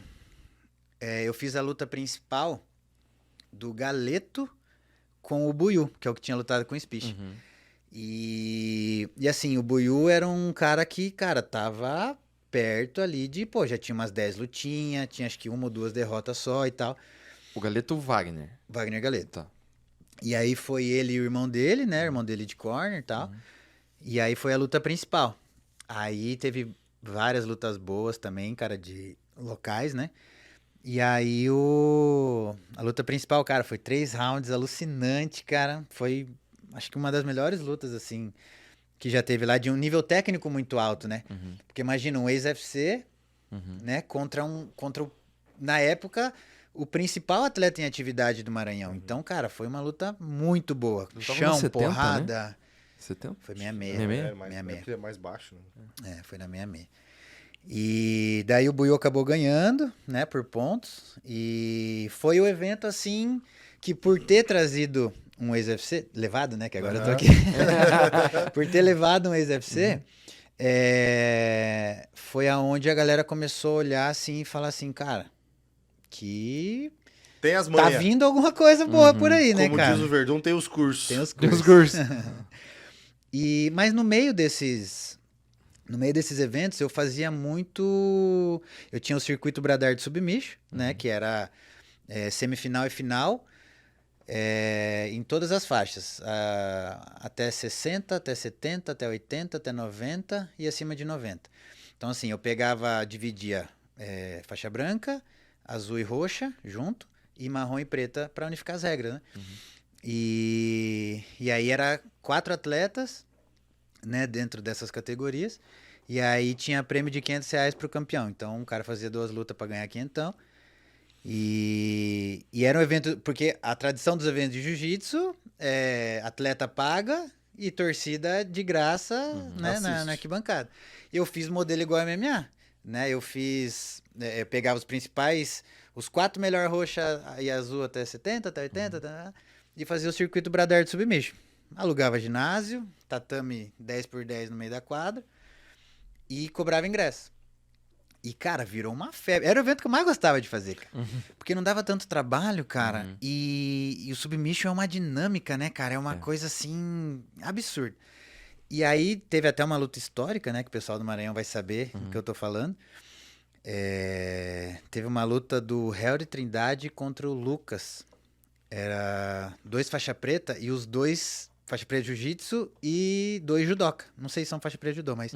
eu fiz a luta principal do Galeto com o Buiu, que é o que tinha lutado com o Spish. E assim, o Buiu era um cara que, cara, tava perto ali de, pô, já tinha umas 10 lutinhas, tinha acho que 1 ou 2 derrotas só e tal. O Galeto Wagner. Wagner Galeto. Tá. E aí foi ele e o irmão dele, né? O irmão dele de corner e tal. E aí foi a luta principal. Aí teve várias lutas boas também, cara, de locais, né? E aí a luta principal, cara, foi 3 rounds, alucinante, cara. Foi acho que uma das melhores lutas, assim, que já teve lá, de um nível técnico muito alto, né? Porque imagina um ex-UFC, né, na época, o principal atleta em atividade do Maranhão. Então, cara, foi uma luta muito boa. Tava Chão, no 70, porrada. né? 70? Foi 66. 66? É, mais, 66. porque é mais baixo, né? É, foi na 66. E daí o Buiú acabou ganhando, né, por pontos. E foi o evento, assim, que por ter trazido um ex-UFC, levado, né, que agora eu tô aqui. Por ter levado um ex-UFC, foi aonde a galera começou a olhar, assim, e falar assim, cara, que Tem as tá manhas. vindo alguma coisa boa por aí, né, Como cara? diz o Verdun, tem os cursos. Tem os Tem os cursos. cursos. Mas no meio desses eventos, eu fazia muito. Eu tinha o circuito Bradar de Submission, né? Que era semifinal e final em todas as faixas. Até 60, até 70, até 80, até 90 e acima de 90. Então, assim, eu dividia faixa branca, azul e roxa junto, e marrom e preta para unificar as regras, né? E aí era 4 atletas, né, dentro dessas categorias, e aí tinha prêmio de R$ 500 pro campeão. Então o cara fazia 2 lutas para ganhar quinhentão. E era um evento, porque a tradição dos eventos de jiu-jitsu é atleta paga e torcida de graça, né, na arquibancada. Eu fiz modelo igual a MMA, né? Eu pegava os principais, os 4 melhores roxa e azul até 70, até 80, e fazia o circuito Bradar de Submission. Alugava ginásio, tatame 10x10 no meio da quadra e cobrava ingresso. E, cara, virou uma febre. Era o evento que eu mais gostava de fazer, cara. Porque não dava tanto trabalho, cara. E o Submission é uma dinâmica, né, cara? É uma coisa, assim, absurda. E aí teve até uma luta histórica, né? Que o pessoal do Maranhão vai saber o que eu tô falando. Teve uma luta do Helder Trindade contra o Lucas. Era 2 faixa preta e os 2 faixa preta de jiu-jitsu e 2 judoca. Não sei se são faixa preta de judô, mas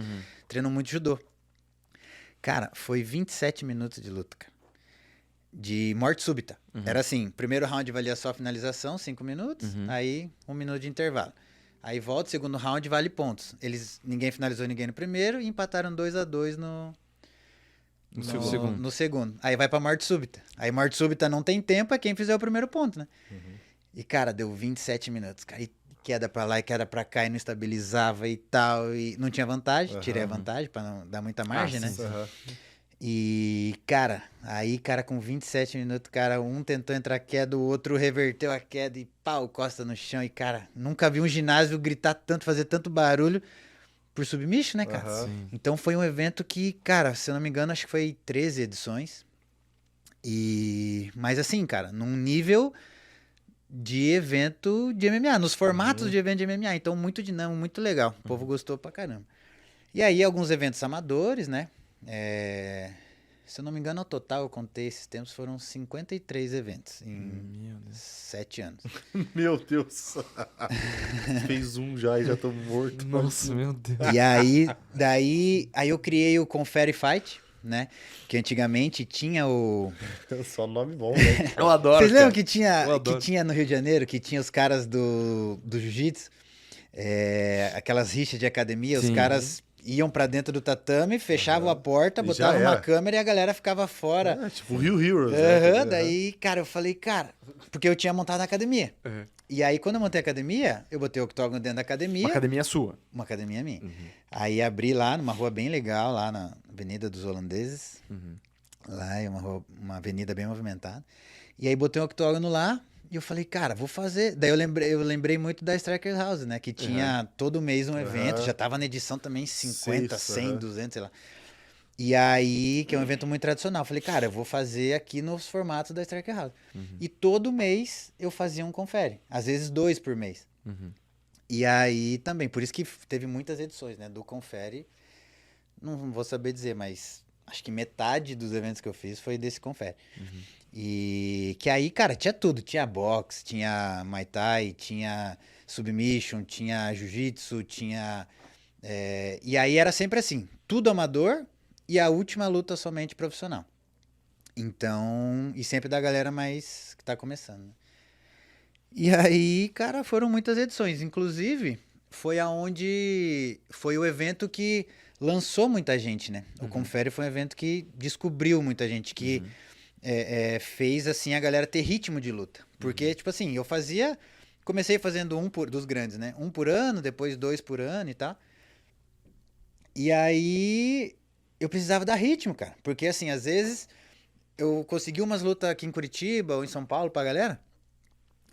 treinam muito judô. Cara, foi 27 minutos de luta, cara. De morte súbita. Era assim, primeiro round valia só a finalização, 5 minutos, aí 1 minuto de intervalo. Aí volta, segundo round vale pontos. Ninguém finalizou ninguém no primeiro e empataram 2-2 no segundo. Aí vai pra morte súbita. Aí morte súbita não tem tempo, é quem fizer o primeiro ponto, né? E, cara, deu 27 minutos, cara. E queda pra lá e queda pra cá e não estabilizava e tal. E não tinha vantagem, tirei a vantagem pra não dar muita margem, né? E, cara, com 27 minutos, cara, um tentou entrar queda, o outro reverteu a queda e pau, costa no chão. E, cara, nunca vi um ginásio gritar tanto, fazer tanto barulho por submission, né, cara? Então foi um evento que, cara, se eu não me engano, acho que foi 13 edições. Mas assim, cara, num nível de evento de MMA, nos formatos de evento de MMA. Então, muito dinâmico, muito legal. O povo gostou pra caramba. E aí, alguns eventos amadores, né? Se eu não me engano, ao total, eu contei esses tempos, foram 53 eventos em 7 anos. Meu Deus. Fez um já e já tô morto. Nossa, meu Deus. E aí eu criei o Confere Fight, né? Que antigamente tinha o... Só nome bom, né? Eu adoro, Vocês lembram cara. que tinha no Rio de Janeiro, que tinha os caras do jiu-jitsu, aquelas rixas de academia, os caras iam pra dentro do tatame, fechavam a porta, E botavam já uma era. câmera e a galera ficava fora. Tipo Rio Heroes. né? Daí, cara, eu falei, cara, porque eu tinha montado a academia. E aí, quando eu montei a academia, eu botei o octógono dentro da academia. Uma academia sua. Uma academia minha. Aí abri lá numa rua bem legal, lá na Avenida dos Holandeses. Lá é uma avenida bem movimentada. E aí botei um octógono lá e eu falei, cara, vou fazer. Daí eu lembrei muito da Striker House, né? Que tinha todo mês um evento, já tava na edição também 50, 100, 200, sei lá. E aí, que é um evento muito tradicional. Falei, cara, eu vou fazer aqui nos formatos da Striker House. E todo mês eu fazia um confere. Às vezes 2 por mês. E aí também, por isso que teve muitas edições, né? Do confere, não vou saber dizer, mas acho que metade dos eventos que eu fiz foi desse confere. E que aí, cara, tinha tudo. Tinha boxe, tinha Muay Thai, tinha submission, tinha jiu-jitsu, tinha... e aí era sempre assim, tudo amador e a última luta somente profissional. Então, e sempre da galera mais que tá começando, né? E aí, cara, foram muitas edições. Inclusive, foi o evento que lançou muita gente, né? O Confere foi um evento que descobriu muita gente, que fez, assim, a galera ter ritmo de luta. Porque, tipo assim, comecei fazendo dos grandes, né? Um por ano, depois 2 por ano e tal. E aí, eu precisava dar ritmo, cara. Porque, assim, às vezes, eu consegui umas lutas aqui em Curitiba ou em São Paulo pra galera.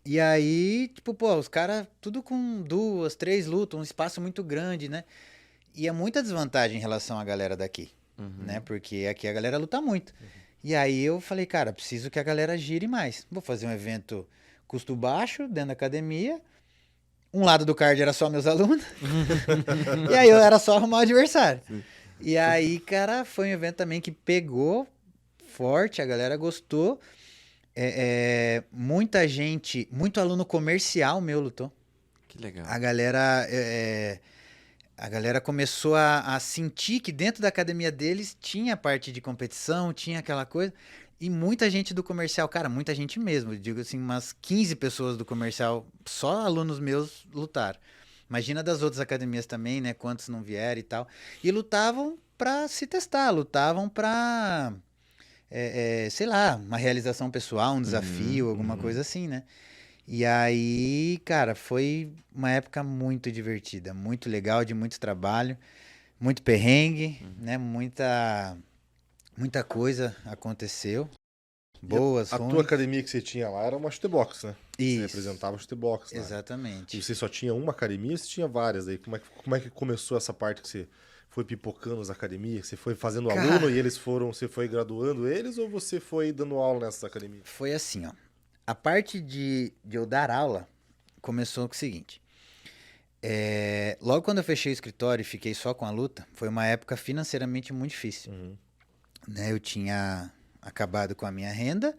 E aí, tipo, pô, os caras tudo com 2, 3 lutas, um espaço muito grande, né? E é muita desvantagem em relação à galera daqui, né? Porque aqui a galera luta muito. E aí eu falei, cara, preciso que a galera gire mais. Vou fazer um evento custo baixo, dentro da academia. Um lado do card era só meus alunos. E aí eu era só arrumar o adversário. E aí, cara, foi um evento também que pegou forte, a galera gostou. Muita gente, muito aluno comercial meu lutou. Que legal. A galera começou a sentir que dentro da academia deles tinha parte de competição, tinha aquela coisa. E muita gente do comercial, cara, muita gente mesmo. Eu digo assim, umas 15 pessoas do comercial, só alunos meus lutaram. Imagina das outras academias também, né? Quantos não vieram e tal. E lutavam pra se testar, lutavam pra... sei lá, uma realização pessoal, um desafio, alguma coisa assim, né? E aí, cara, foi uma época muito divertida, muito legal, de muito trabalho, muito perrengue, né? Muita coisa aconteceu. Boas, A tua ruins. academia que você tinha lá era uma chutebox, né? Você Isso. representava chutebox, né? Exatamente. E você só tinha uma academia ou você tinha várias aí? Como é que começou essa parte que você foi pipocando as academias? Você foi fazendo Cara. aluno e você foi graduando eles ou você foi dando aula nessas academias? Foi assim, ó. A parte de eu dar aula começou com o seguinte. Logo quando eu fechei o escritório e fiquei só com a luta, foi uma época financeiramente muito difícil. Né? Eu tinha acabado com a minha renda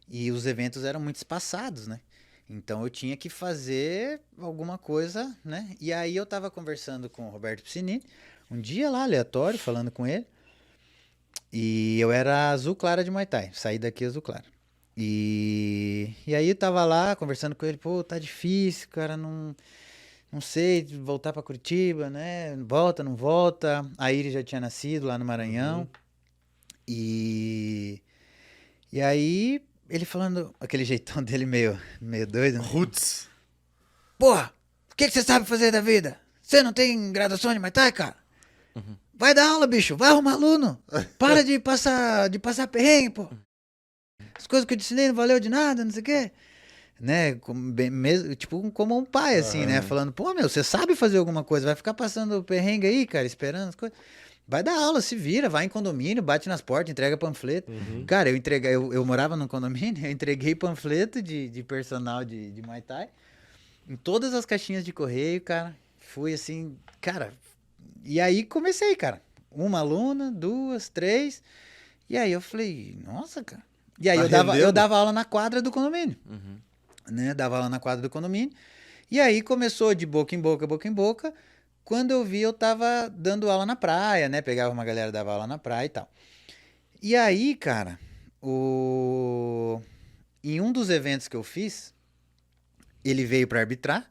e os eventos eram muito espaçados, né? Então eu tinha que fazer alguma coisa, né? E aí eu tava conversando com o Roberto Piscinini, um dia lá, aleatório, falando com ele. E eu era azul clara de Muay Thai, saí daqui azul clara. E aí eu tava lá conversando com ele, pô, tá difícil, cara, não sei, voltar pra Curitiba, né? Volta, não volta. A Iris já tinha nascido lá no Maranhão. E aí ele falando, aquele jeitão dele meio doido. Né? Roots. Porra, o que você sabe fazer da vida? Você não tem graduação de Muay Thai, cara? Vai dar aula, bicho, vai arrumar aluno. Para de passar perrengue, pô. As coisas que eu te ensinei não valeu de nada, não sei o quê. Né? Tipo, como um pai, assim, né? Falando, pô, meu, você sabe fazer alguma coisa, vai ficar passando perrengue aí, cara, esperando as coisas. Vai dar aula, se vira, vai em condomínio, bate nas portas, entrega panfleto. Cara, eu morava num condomínio, eu entreguei panfleto de personal de Muay Thai em todas as caixinhas de correio, cara. Fui assim, cara. E aí comecei, cara. Uma aluna, 2, 3. E aí eu falei, nossa, cara. E aí eu dava aula na quadra do condomínio. Né? Dava aula na quadra do condomínio. E aí começou de boca em boca, boca em boca. Quando eu vi, eu tava dando aula na praia, né? Pegava uma galera, dava aula na praia e tal. E aí, cara, em um dos eventos que eu fiz, ele veio para arbitrar,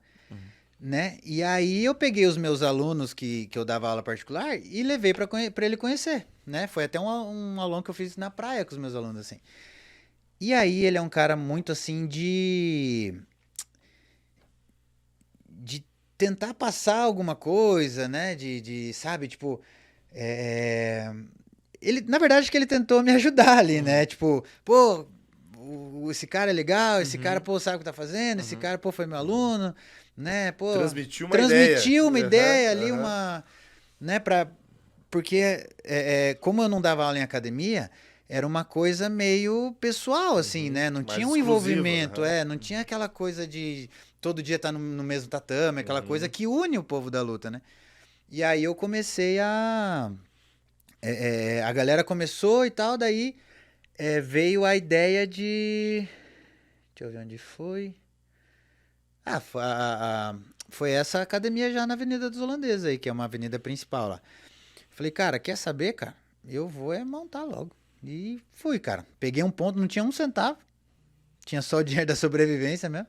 né? E aí eu peguei os meus alunos que eu dava aula particular e levei para ele conhecer, né? Foi até um aulão que eu fiz na praia com os meus alunos, assim. E aí ele é um cara muito, assim, de tentar passar alguma coisa, né? Sabe, tipo... Ele, na verdade, acho que ele tentou me ajudar ali, né? Tipo, pô, esse cara é legal, esse cara, pô, sabe o que tá fazendo, esse cara, pô, foi meu aluno, né? Pô, transmitiu uma ideia ali, né? Porque, como eu não dava aula em academia, era uma coisa meio pessoal, assim, né? Não tinha um envolvimento, não tinha aquela coisa de todo dia estar no mesmo tatame, aquela coisa que une o povo da luta, né? E aí eu comecei a galera começou e tal, daí veio a ideia de... Deixa eu ver onde foi. Foi essa academia já na Avenida dos Holandeses aí, que é uma avenida principal lá. Falei, cara, quer saber, cara? Eu vou montar logo. E fui, cara. Peguei um ponto, não tinha um centavo. Tinha só o dinheiro da sobrevivência mesmo.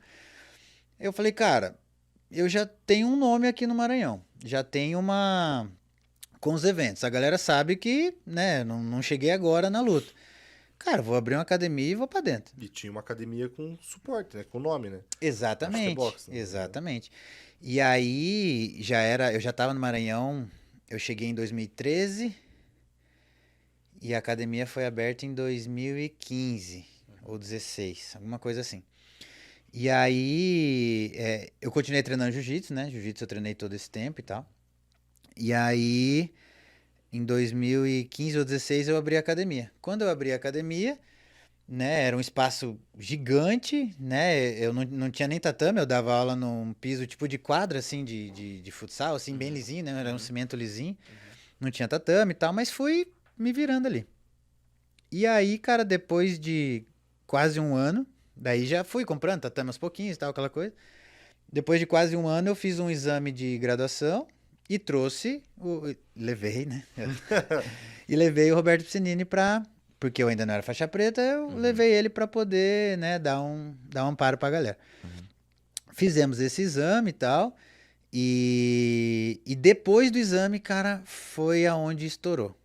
Eu falei, cara, eu já tenho um nome aqui no Maranhão. Já tenho uma... Com os eventos. A galera sabe que, né, não cheguei agora na luta. Cara, vou abrir uma academia e vou pra dentro. E tinha uma academia com suporte, né? Com nome, né? Exatamente. Box, né? Exatamente. E aí, eu já tava no Maranhão, eu cheguei em 2013 e a academia foi aberta em 2015 ou 16, alguma coisa assim. E aí, eu continuei treinando jiu-jitsu, né? Jiu-jitsu eu treinei todo esse tempo e tal. E aí, em 2015 ou 16 eu abri a academia. Quando eu abri a academia, né, era um espaço gigante, né? Eu não tinha nem tatame, eu dava aula num piso tipo de quadra, assim, de futsal, assim, bem lisinho, né? Era um cimento lisinho. Não tinha tatame e tal, mas fui me virando ali. E aí, cara, depois de quase um ano, daí já fui comprando tatame aos pouquinhos e tal, aquela coisa. Depois de quase um ano, eu fiz um exame de graduação e trouxe levei, né? E levei o Roberto Piscinini porque eu ainda não era faixa preta, eu levei ele pra poder, né, dar um amparo pra galera. Fizemos esse exame e tal, e depois do exame, cara, foi aonde estourou,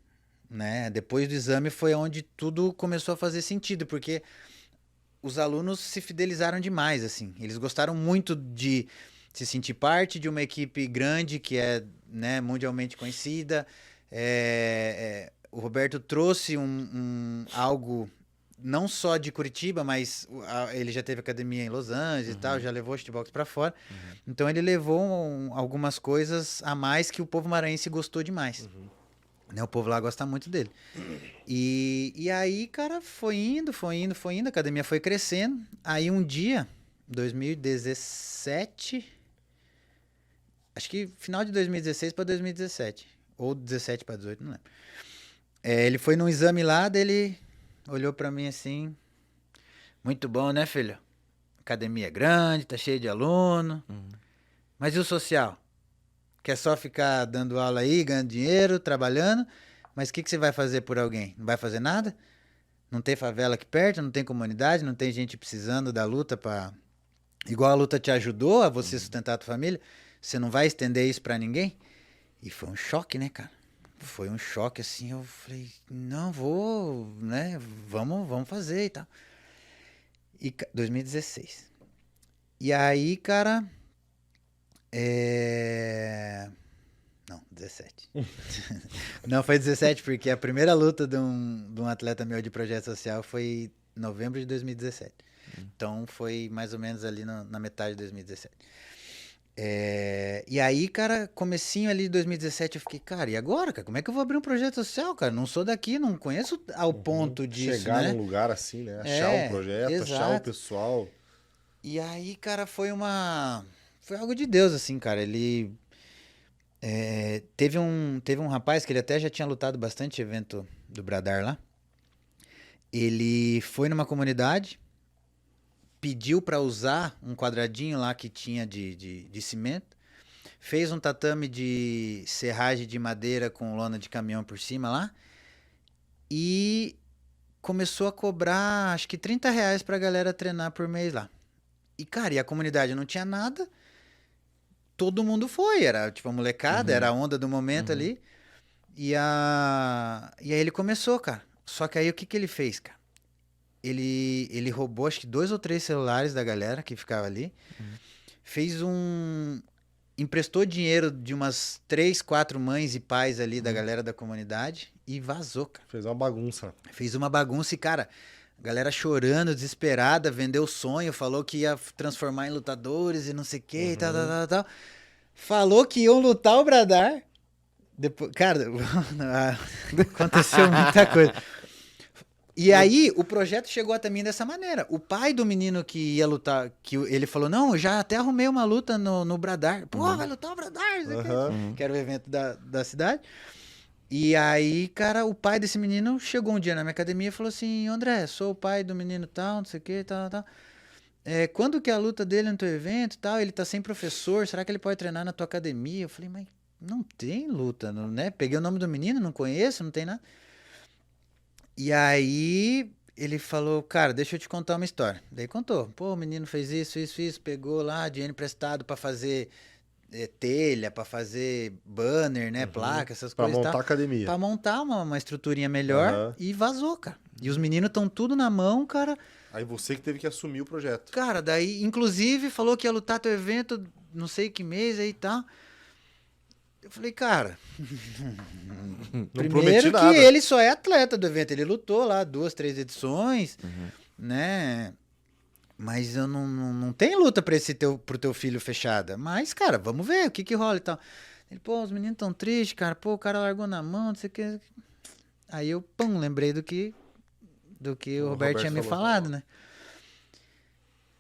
né? Depois do exame foi aonde tudo começou a fazer sentido, porque os alunos se fidelizaram demais, assim. Eles gostaram muito de se sentir parte de uma equipe grande que é, né, mundialmente conhecida. O Roberto trouxe algo não só de Curitiba, mas ele já teve academia em Los Angeles e tal, já levou o shootbox para fora. Então ele levou algumas coisas a mais que o povo maranhense gostou demais. Né, o povo lá gosta muito dele. E aí, cara, foi indo, a academia foi crescendo. Aí um dia, 2017, acho que final de 2016 para 2017, ou 17 para 18, não lembro. Ele foi num exame lá, dele olhou para mim assim, muito bom, né, filho? Academia grande, tá cheio de aluno, mas e o social? Quer só ficar dando aula aí, ganhando dinheiro, trabalhando, mas o que você vai fazer por alguém? Não vai fazer nada? Não tem favela aqui perto, não tem comunidade, não tem gente precisando da luta para... Igual a luta te ajudou a você sustentar a tua família, você não vai estender isso para ninguém? E foi um choque, né, cara? Foi um choque, assim, eu falei, não, vou, né, vamos fazer e tal. 2016. E aí, cara... Não, 17. Não, foi 17, porque a primeira luta de um atleta meu de projeto social foi em novembro de 2017. Então foi mais ou menos ali na metade de 2017. E aí, cara, comecinho ali de 2017, eu fiquei, cara, e agora, cara? Como é que eu vou abrir um projeto social, cara? Não sou daqui, não conheço ao ponto disso, Chegar né? num lugar assim, né? Achar um projeto, achar o pessoal. E aí, cara, foi algo de Deus, assim, cara. Ele... teve um rapaz que ele até já tinha lutado bastante evento do Bradar lá. Ele foi numa comunidade, pediu para usar um quadradinho lá que tinha de cimento, fez um tatame de serragem de madeira com lona de caminhão por cima lá e começou a cobrar, acho que R$30 pra galera treinar por mês lá. E, cara, a comunidade não tinha nada, todo mundo foi, era tipo a molecada, era a onda do momento ali. E aí ele começou, cara. Só que aí o que ele fez, cara? Ele roubou acho que 2 ou 3 celulares da galera que ficava ali. Emprestou dinheiro de umas 3, 4 mães e pais ali da galera da comunidade e vazou, cara. Fez uma bagunça. Fez uma bagunça e, cara, a galera chorando, desesperada, vendeu o sonho, falou que ia transformar em lutadores e não sei o que, e tal. Falou que iam lutar o Bradar. Depois, cara, aconteceu muita coisa. E aí, o projeto chegou até mim dessa maneira. O pai do menino que ia lutar, que ele falou, não, eu já até arrumei uma luta no Bradar. Pô, vai lutar o Bradar, isso aqui. Que era o evento da cidade. E aí, cara, o pai desse menino chegou um dia na minha academia e falou assim, André, sou o pai do menino tal, não sei o que, tal. Quando que é a luta dele no teu evento e tal? Ele tá sem professor, será que ele pode treinar na tua academia? Eu falei, mas não tem luta, né? Peguei o nome do menino, não conheço, não tem nada. E aí, ele falou, cara, deixa eu te contar uma história. Daí contou. Pô, o menino fez isso, pegou lá dinheiro emprestado pra fazer telha, pra fazer banner, né, placa, essas Pra coisas e montar a tal. academia. Pra montar uma estruturinha melhor Aham. e vazou, cara. E os meninos estão tudo na mão, cara. Aí você que teve que assumir o projeto. Cara, daí, inclusive, falou que ia lutar teu evento, não sei que mês aí e tal. Eu falei, cara, Não prometi primeiro que nada. ele só é atleta do evento. Ele lutou lá 2, 3 edições, né? Mas eu não tenho luta pra pro teu filho fechada. Mas, cara, vamos ver o que rola e tal. Ele, pô, os meninos tão tristes, cara. Pô, o cara largou na mão, não sei o que. Aí eu, pum, lembrei do que o Roberto tinha me falou. falado, né?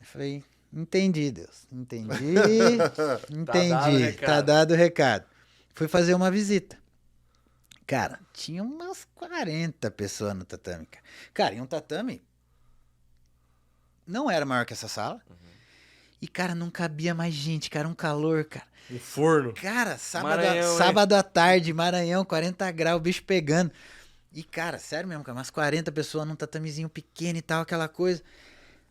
Eu falei, entendi, Deus. Entendi. dado o recado. Tá dado o recado. Fui fazer uma visita. Cara, tinha umas 40 pessoas no tatame, cara. Cara, e um tatame não era maior que essa sala. E, cara, não cabia mais gente, cara. Um calor, cara. Um forno. Cara, Maranhão, sábado à tarde, Maranhão, 40 graus, o bicho pegando. E, cara, sério mesmo, cara, umas 40 pessoas num tatamezinho pequeno e tal, aquela coisa.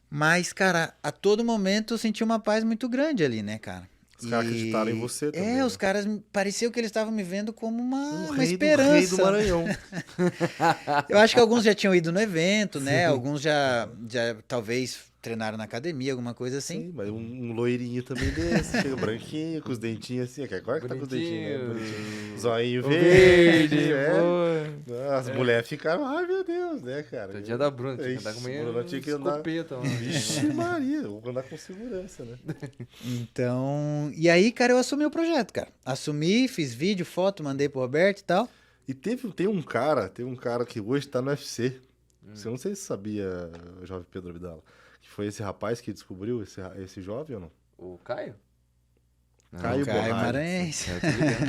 Mas, cara, a todo momento eu senti uma paz muito grande ali, né, cara? Os caras acreditaram em você também. Os caras, parecia que eles estavam me vendo como uma rei esperança. do Maranhão. Eu acho que alguns já tinham ido no evento, né? Alguns já talvez treinaram na academia, alguma coisa assim. Sim, mas um loirinho também desse, chega branquinho, com os dentinhos assim, agora que tá com os dentinhos, né? Bonitinho. Zoinho verde, pô. As mulheres ficaram, ai meu Deus, né, cara? É o dia da Bruna, tinha que Ixi, andar com meio Bruna tinha que andar- escopeta, mano. Vixe Maria, eu vou andar com segurança, né? Então, e aí, cara, eu assumi o projeto, cara. Assumi, fiz vídeo, foto, mandei pro Roberto e tal. E tem um cara que hoje tá no UFC. Você não sei se sabia, jovem Pedro Abdala, que foi esse rapaz que descobriu esse jovem ou não? O Caio? Caio Borralho. Maranhense.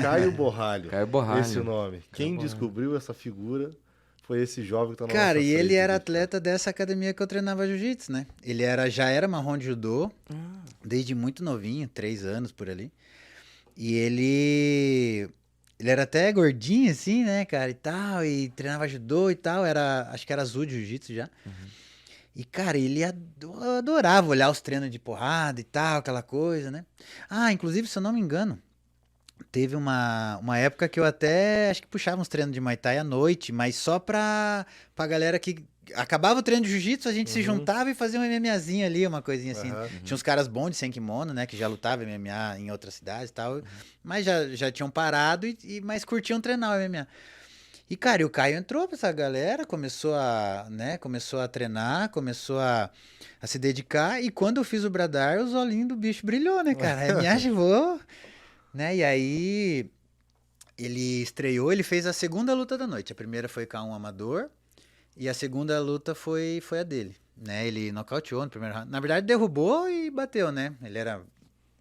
Caio Borralho. Caio Borralho. Esse é o nome. Quem Borralho. descobriu essa figura foi esse jovem que tá na Cara, nossa e ele frente era aqui. atleta dessa academia que eu treinava jiu-jitsu, né? Ele já era marrom de judô, desde muito novinho, 3 anos por ali. E ele era até gordinho, assim, né, cara, e tal, e treinava judô e tal, acho que era azul de jiu-jitsu já. E, cara, ele adorava olhar os treinos de porrada e tal, aquela coisa, né? Ah, inclusive, se eu não me engano, teve uma época que eu até acho que puxava uns treinos de Muay Thai à noite, mas só pra galera que acabava o treino de jiu-jitsu, a gente se juntava e fazia um MMAzinho ali, uma coisinha assim. Tinha uns caras bons de sem kimono, né, que já lutavam MMA em outras cidades e tal, mas já tinham parado mas curtiam treinar o MMA. E, cara, e o Caio entrou pra essa galera, começou a treinar, começou a se dedicar, e quando eu fiz o Bradar, os olhinhos do bicho brilhou, né, cara? Aí me ajudou, né, e aí ele estreou, ele fez a segunda luta da noite. A primeira foi com um amador, e a segunda luta foi a dele, né? Ele nocauteou no primeiro round. Na verdade, derrubou e bateu, né? Ele era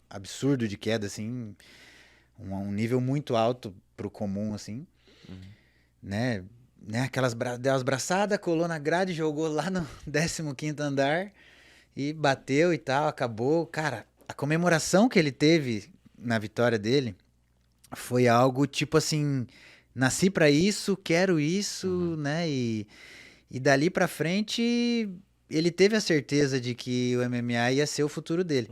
absurdo de queda, assim, um nível muito alto pro comum, assim. Né? Deu as braçadas, colou na grade, jogou lá no 15º andar e bateu e tal, acabou. Cara, a comemoração que ele teve na vitória dele foi algo tipo assim, nasci pra isso, quero isso, né? E dali pra frente ele teve a certeza de que o MMA ia ser o futuro dele.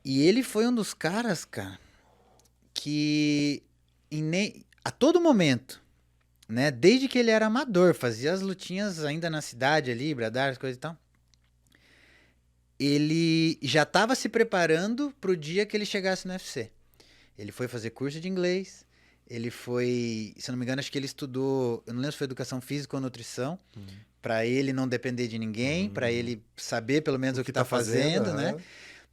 E ele foi um dos caras, cara, que a todo momento, né, desde que ele era amador, fazia as lutinhas ainda na cidade ali, Bradar, as coisas e tal, ele já estava se preparando pro dia que ele chegasse no UFC. Ele foi fazer curso de inglês, ele foi, se eu não me engano, acho que ele estudou, eu não lembro se foi educação física ou nutrição, para ele não depender de ninguém, para ele saber pelo menos o que tá fazendo, né?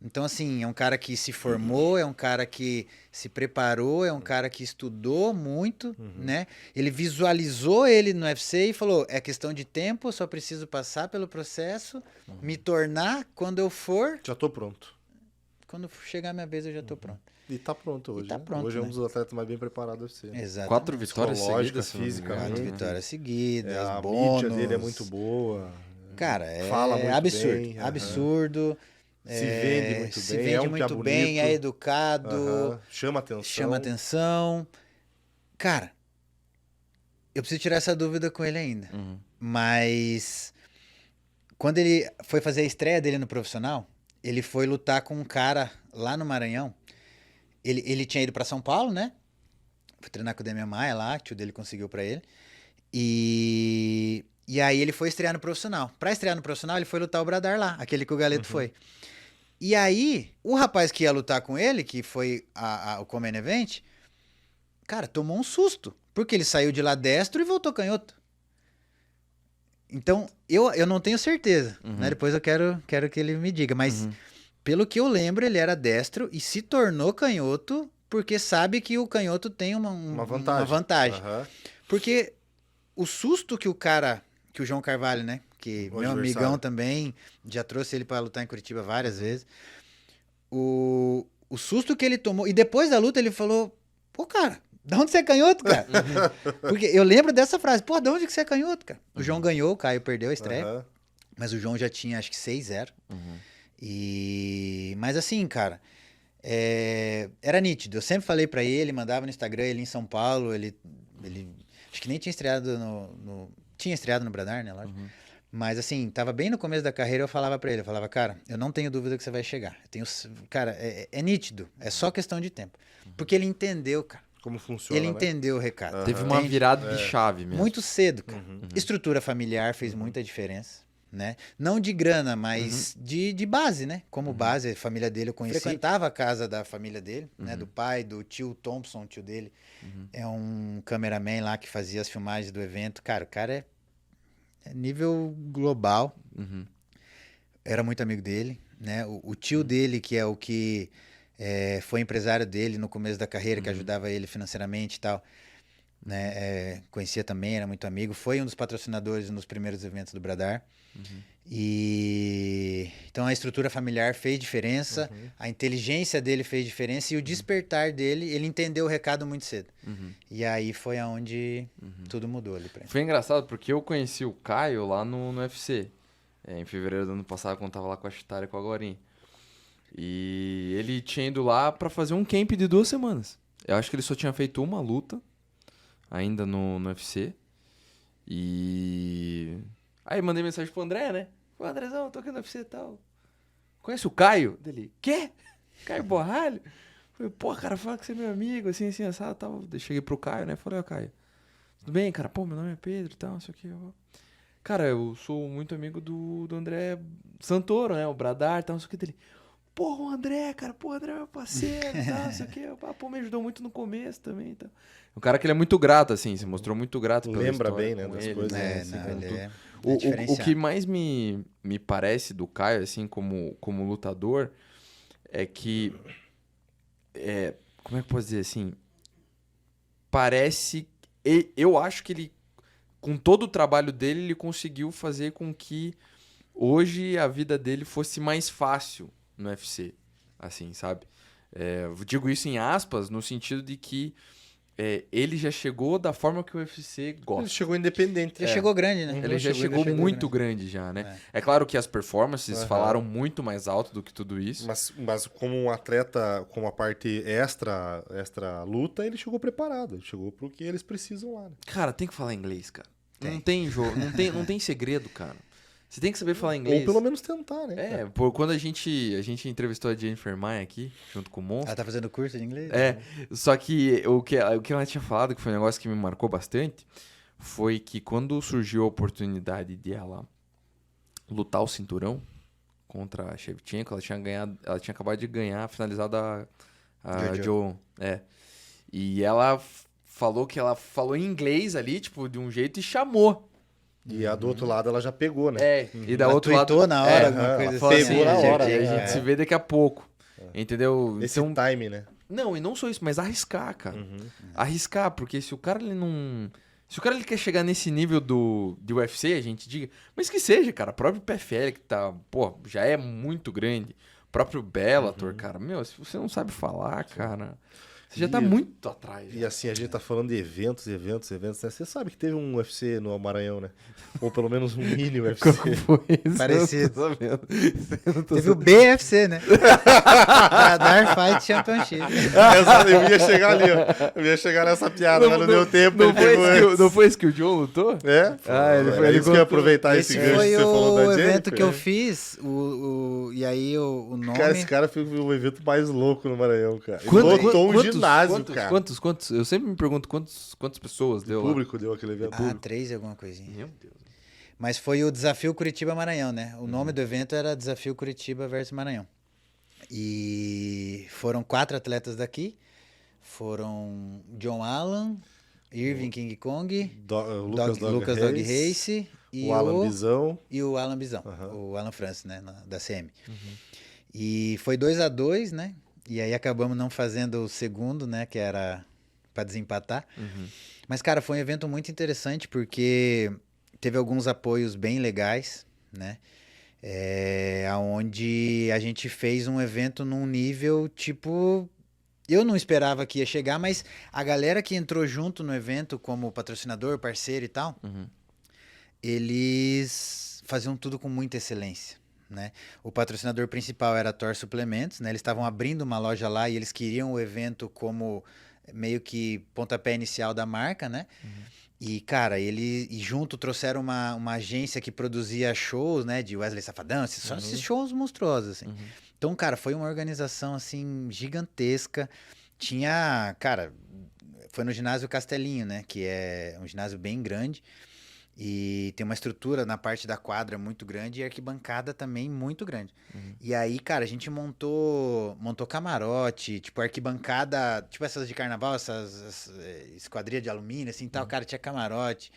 Então, assim, é um cara que se formou, é um cara que se preparou, é um cara que estudou muito, né? Ele visualizou ele no UFC e falou, é questão de tempo, eu só preciso passar pelo processo, me tornar, quando eu for... Já tô pronto. Quando chegar a minha vez, eu já tô pronto. E tá pronto hoje. tá né? pronto, Hoje é um né? dos atletas mais bem preparados do UFC. Exato. 4 vitórias Psicológica, seguidas, se não me engano. física, 4 né? vitórias seguidas, A bônus. mídia dele é muito boa. Cara, Fala muito absurdo, bem, absurdo. Se vende muito se bem, vende é um muito piá bem, bonito. é educado, Chama atenção. chama atenção. Cara, eu preciso tirar essa dúvida com ele ainda. Mas quando ele foi fazer a estreia dele no profissional, ele foi lutar com um cara lá no Maranhão. Ele tinha ido pra São Paulo, né? Foi treinar com o Demian Maia lá, que o tio dele conseguiu pra ele. E aí ele foi estrear no profissional. Pra estrear no profissional, ele foi lutar o Bradar lá, aquele que o Galeto foi. E aí, o rapaz que ia lutar com ele, que foi o Common Event, cara, tomou um susto. Porque ele saiu de lá destro e voltou canhoto. Então, eu não tenho certeza, né? Depois eu quero que ele me diga. Mas, pelo que eu lembro, ele era destro e se tornou canhoto porque sabe que o canhoto tem uma vantagem. Aham. Porque o susto que que o João Carvalho, né? Que O meu adversário. amigão também, já trouxe ele pra lutar em Curitiba várias vezes. O susto que ele tomou. E depois da luta ele falou: pô, cara, de onde você é canhoto, cara? Porque eu lembro dessa frase: pô, de onde que você é canhoto, cara? O João ganhou, o Caio perdeu a estreia. Aham. Mas o João já tinha, acho que 6-0. Mas assim, cara, era nítido. Eu sempre falei pra ele, mandava no Instagram, ele em São Paulo, ele acho que nem tinha estreado tinha estreado no Bradar, né, lógico. Mas assim, tava bem no começo da carreira, eu falava pra ele, cara, eu não tenho dúvida que você vai chegar. Cara, é nítido, é só questão de tempo. Porque ele entendeu, cara. Como funciona, Ele né? entendeu o recado. Teve uma Entende? virada de chave mesmo. Muito cedo, cara. Estrutura familiar fez muita diferença, né? Não de grana, mas de base, né? Como base, a família dele eu conheci. Frequentava a casa da família dele, né? Do pai, do tio Thompson, tio dele. É um cameraman lá que fazia as filmagens do evento. Cara, o cara é nível global. Era muito amigo dele, né? O tio dele, que é o que foi empresário dele no começo da carreira, que ajudava ele financeiramente e tal, né? Conhecia também, era muito amigo. Foi um dos patrocinadores nos primeiros eventos do Bradar. E então a estrutura familiar fez diferença, a inteligência dele fez diferença e o despertar dele, ele entendeu o recado muito cedo. E aí foi aonde tudo mudou ali pra ele. Foi engraçado porque eu conheci o Caio lá no UFC. Em fevereiro do ano passado, quando tava lá com a Chitara e com a Gorinha. E ele tinha ido lá pra fazer um camp de 2 semanas. Eu acho que ele só tinha feito uma luta ainda no UFC. E aí mandei mensagem pro André, né? Pô, Andrezão, tô aqui no UFC e tal. Conhece o Caio? Dele, quê? Caio Borralho? Falei, pô, cara, fala que você é meu amigo, assim, assado, tal. Daí cheguei pro Caio, né? Falei, ó, Caio, tudo bem, cara? Pô, meu nome é Pedro e tal, não sei o que. Cara, eu sou muito amigo do André Santoro, né? O Bradar e tal, não sei o que dele. Porra, o André, cara, pô, o André é meu parceiro e tal, não sei o que. Pô, me ajudou muito no começo também e tal. O cara que ele é muito grato, assim, se mostrou muito grato pela Lembra história bem, né, com das ele, coisas, né, né, assim, não, com ele tudo. é O diferenciado. que mais me parece do Caio, assim, como lutador, é que... como é que eu posso dizer, assim? Parece... Eu acho que ele, com todo o trabalho dele, ele conseguiu fazer com que hoje a vida dele fosse mais fácil no UFC, assim, sabe? Eu digo isso em aspas, no sentido de que ele já chegou da forma que o UFC gosta. Ele chegou independente. Já chegou grande, né? Ele já chegou muito grande já, né? É claro que as performances falaram muito mais alto do que tudo isso. Mas como um atleta, com a parte extra luta, ele chegou preparado. Ele chegou pro que eles precisam lá, né? Cara, tem que falar inglês, cara. Não tem jogo, não tem segredo, cara. Você tem que saber falar inglês. Ou pelo menos tentar, né? cara? Quando a gente entrevistou a Jennifer Maia aqui, junto com o Monstro. Ela tá fazendo curso de inglês? Só que o que ela tinha falado, que foi um negócio que me marcou bastante, foi que quando surgiu a oportunidade de ela lutar o cinturão contra a Shevchenko, ela tinha acabado de ganhar, finalizado a Joe. E ela falou que ela falou em inglês ali, tipo, de um jeito e chamou. E a do outro lado ela já pegou, né? E da Ela outro lado... tweetou na hora, alguma alguma coisa coisa assim. assim. Pegou na hora, A né? gente se vê daqui a pouco. Entendeu? Esse Então, time, né? não, e não só isso, mas arriscar, cara. Arriscar, porque se o cara ele não... Se o cara ele quer chegar nesse nível de UFC, a gente diga... Mas que seja, cara. O próprio PFL, que tá... Pô, já é muito grande. O próprio Bellator, cara. Meu, se você não sabe falar, cara... Você já tá muito atrás. E já. assim, a gente tá falando de eventos, né? Você sabe que teve um UFC no Maranhão, né? Ou pelo menos um mini UFC. Como foi isso? Parecido. Eu não tô sabendo. Teve o BFC, né? Bradar Fight Championship. Exato, eu ia chegar ali, ó. Eu ia chegar nessa piada, mas não deu tempo. Não ele foi, pegou esse antes. não foi esse que o John lutou? É? Ah, ele foi- Era ele isso que eu ia contou. aproveitar Esse esse gancho que foi você falou da o Jennifer. evento que eu fiz. E aí o nome... Cara, esse cara foi o evento mais louco no Maranhão, cara. Ele Quantos- lotou um quantos- ginásio, quantos, cara. Quantos? Eu sempre me pergunto quantas pessoas O deu lá. público deu aquele evento. Ah, 3 e alguma coisinha. Meu Deus. Mas foi o Desafio Curitiba Maranhão, né? O nome do evento era Desafio Curitiba versus Maranhão. E foram 4 atletas daqui. Foram John Allan, Irving King Kong, Lucas Dog Race e o Alan Bizão. e o Alan Bizão, Aham. o Alan Francis, né, da CM. E foi 2-2, né? E aí acabamos não fazendo o segundo, né, que era para desempatar. Mas, cara, foi um evento muito interessante porque teve alguns apoios bem legais, né? Onde a gente fez um evento num nível, tipo... Eu não esperava que ia chegar, mas a galera que entrou junto no evento como patrocinador, parceiro e tal, eles faziam tudo com muita excelência, né? O patrocinador principal era a Thor Suplementos, né? Eles estavam abrindo uma loja lá e eles queriam o evento como meio que pontapé inicial da marca, né? E, cara, e junto trouxeram uma agência que produzia shows, né? De Wesley Safadão, só esses shows monstruosos, assim. Então, cara, foi uma organização, assim, gigantesca. Tinha, cara, foi no ginásio Castelinho, né? Que é um ginásio bem grande. E tem uma estrutura na parte da quadra muito grande e arquibancada também muito grande. E aí, cara, a gente montou camarote, tipo, arquibancada, tipo essas de carnaval, essas esquadria de alumínio, assim, tal. Cara, tinha camarote.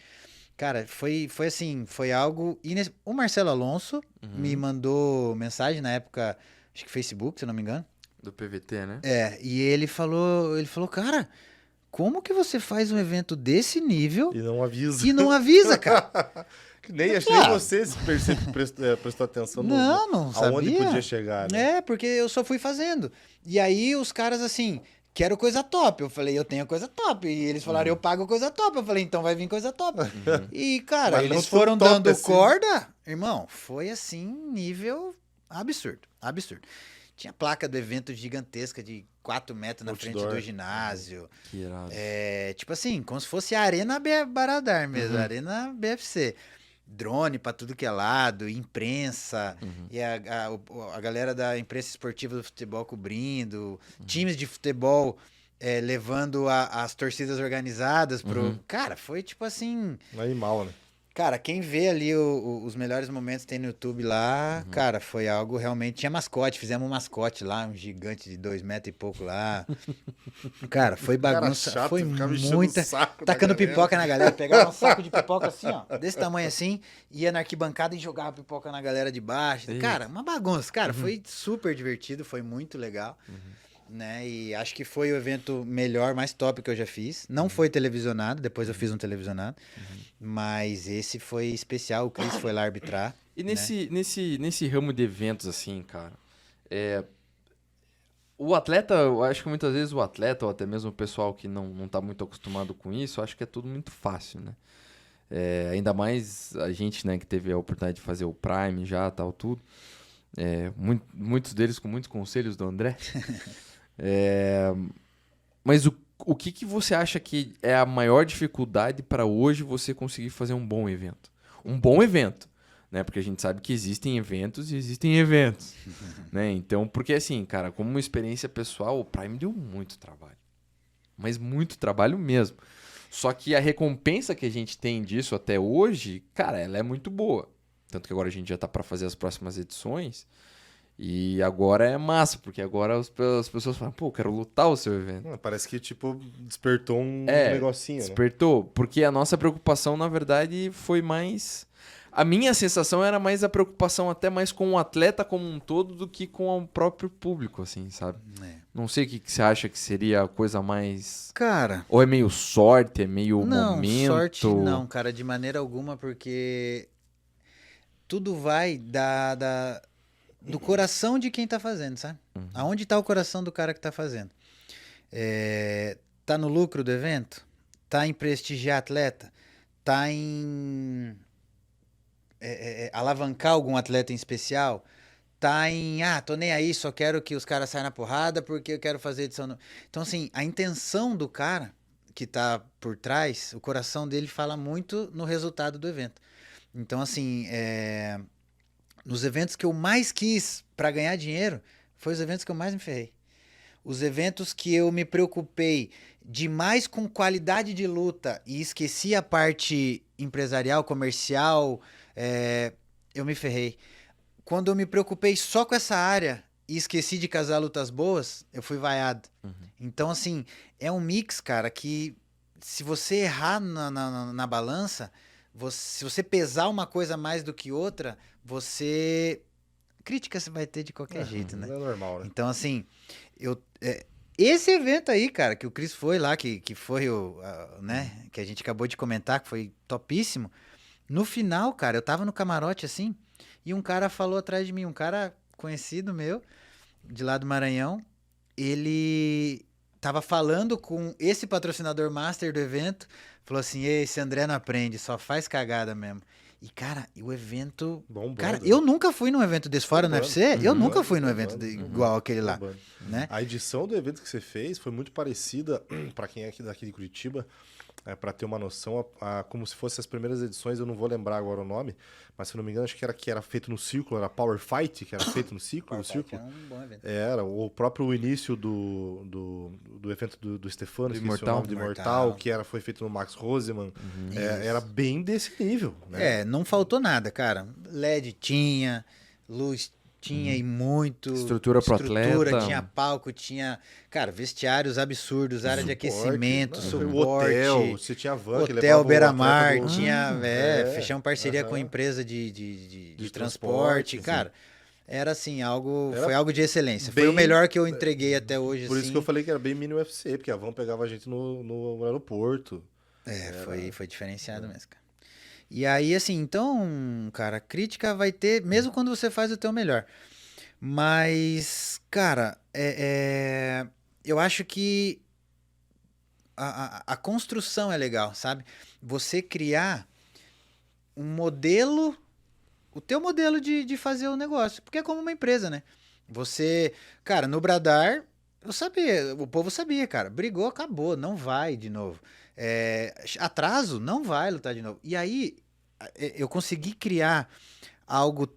Cara, foi assim, foi algo... O Marcelo Alonso me mandou mensagem na época, acho que Facebook, se eu não me engano. Do PVT, né? E ele falou, cara, como que você faz um evento desse nível E não avisa. e não avisa, cara? Acho que nem você prestou atenção Não aonde sabia. podia chegar, né? Porque eu só fui fazendo. E aí os caras assim, quero coisa top. Eu falei, eu tenho coisa top. E eles falaram, eu pago coisa top. Eu falei, então vai vir coisa top. E, cara, Mas não eles foi foram top dando assim. corda. Irmão, foi assim, nível absurdo. Tinha placa do evento gigantesca de 4 metros na frente Outdoor. do ginásio. Que irado. Tipo assim, como se fosse a Arena Baradar mesmo, a Arena BFC. Drone pra tudo que é lado, imprensa, e a galera da imprensa esportiva do futebol cobrindo, times de futebol levando as torcidas organizadas pro... Cara, foi tipo assim... Animal, né? Cara, quem vê ali os melhores momentos tem no YouTube lá, cara, foi algo realmente... Tinha mascote, fizemos um mascote lá, um gigante de 2 metros e pouco lá. Cara, foi bagunça, Cara chato, foi ficava enchendo muita... o saco da Tacando galera. pipoca na galera, pegava um saco de pipoca assim, ó, desse tamanho assim, ia na arquibancada e jogava pipoca na galera de baixo. Cara, uma bagunça. Cara, foi super divertido, foi muito legal. Né? E acho que foi o evento melhor, mais top que eu já fiz. Não foi televisionado, depois eu fiz um televisionado. Mas esse foi especial, o Chris foi lá arbitrar. E nesse ramo de eventos, assim, cara, o atleta, eu acho que muitas vezes o atleta, ou até mesmo o pessoal que não tá muito acostumado com isso, acho que é tudo muito fácil, né? Ainda mais a gente, né, que teve a oportunidade de fazer o Prime já, tal, tudo. Muitos deles com muitos conselhos do André. Mas o que você acha que é a maior dificuldade para hoje você conseguir fazer um bom evento? Um bom evento, né? Porque a gente sabe que existem eventos e existem eventos, né? Então, porque assim, cara, como uma experiência pessoal, o Prime deu muito trabalho. Mas muito trabalho mesmo. Só que a recompensa que a gente tem disso até hoje, cara, ela é muito boa. Tanto que agora a gente já tá para fazer as próximas edições. E agora é massa, porque agora as pessoas falam, pô, eu quero lutar o seu evento. Parece que, tipo, despertou um negocinho, né? Despertou, porque a nossa preocupação, na verdade, foi mais... A minha sensação era mais a preocupação até mais com o atleta como um todo do que com o próprio público, assim, sabe? Não sei o que você acha que seria a coisa mais... Cara... Ou é meio sorte, é meio não, momento? Sorte não, cara, de maneira alguma, porque tudo vai do coração de quem tá fazendo, sabe? Aonde tá o coração do cara que tá fazendo. Tá no lucro do evento? Tá em prestigiar atleta? Tá em alavancar algum atleta em especial? Tá em, tô nem aí, só quero que os caras saiam na porrada porque eu quero fazer edição. Então, assim, a intenção do cara que tá por trás, o coração dele fala muito no resultado do evento. Então, assim, nos eventos que eu mais quis para ganhar dinheiro, foi os eventos que eu mais me ferrei. Os eventos que eu me preocupei demais com qualidade de luta e esqueci a parte empresarial, comercial, eu me ferrei. Quando eu me preocupei só com essa área e esqueci de casar lutas boas, eu fui vaiado. Então, assim, é um mix, cara, que se você errar na balança, se você pesar uma coisa mais do que outra, crítica você vai ter de qualquer jeito, né? É normal, né? Então, assim, esse evento aí, cara, que o Chris foi lá, que foi né, que a gente acabou de comentar, que foi topíssimo. No final, cara, eu tava no camarote, assim, e um cara falou atrás de mim, um cara conhecido meu, de lá do Maranhão, ele tava falando com esse patrocinador master do evento, falou assim, esse André não aprende, só faz cagada mesmo. E, cara, o evento... Bombando. Cara, eu nunca fui num evento desse fora no UFC, eu nunca fui num evento igual aquele lá, Bombando. né? A edição do evento que você fez foi muito parecida, pra quem é daqui de Curitiba, pra ter uma noção, como se fossem as primeiras edições, eu não vou lembrar agora o nome, mas se eu não me engano, acho que era feito no Círculo, era Power Fight, que era feito no Círculo. Era um bom evento. Era, o próprio início do evento do Stefano, Do esqueci Imortal. o nome, do Imortal, que foi feito no Max Roseman. Era bem desse nível, né? Não faltou nada, cara. LED tinha, luz tinha e muito. Estrutura pro atleta. Tinha palco, tinha, cara, vestiários absurdos, área de aquecimento, O suporte. hotel, você tinha van que levava Hotel o Beira-Mar, atleta do- tinha, fechamos parceria com empresa de transporte, transporte, cara. Era assim, Era foi algo de excelência. Foi bem- o melhor que eu entreguei até hoje, Por assim. isso que eu falei que era bem mini UFC, porque a van pegava a gente no aeroporto. Foi diferenciado mesmo, cara. E aí, assim, então, cara, crítica vai ter, mesmo quando você faz o teu melhor. Mas, cara, eu acho que a construção é legal, sabe? Você criar um modelo, o teu modelo de fazer o negócio. Porque é como uma empresa, né? Você, cara, no Bradar, eu sabia, o povo sabia, cara. Brigou, acabou, não vai de novo. Atraso, não vai lutar de novo. E aí, eu consegui criar algo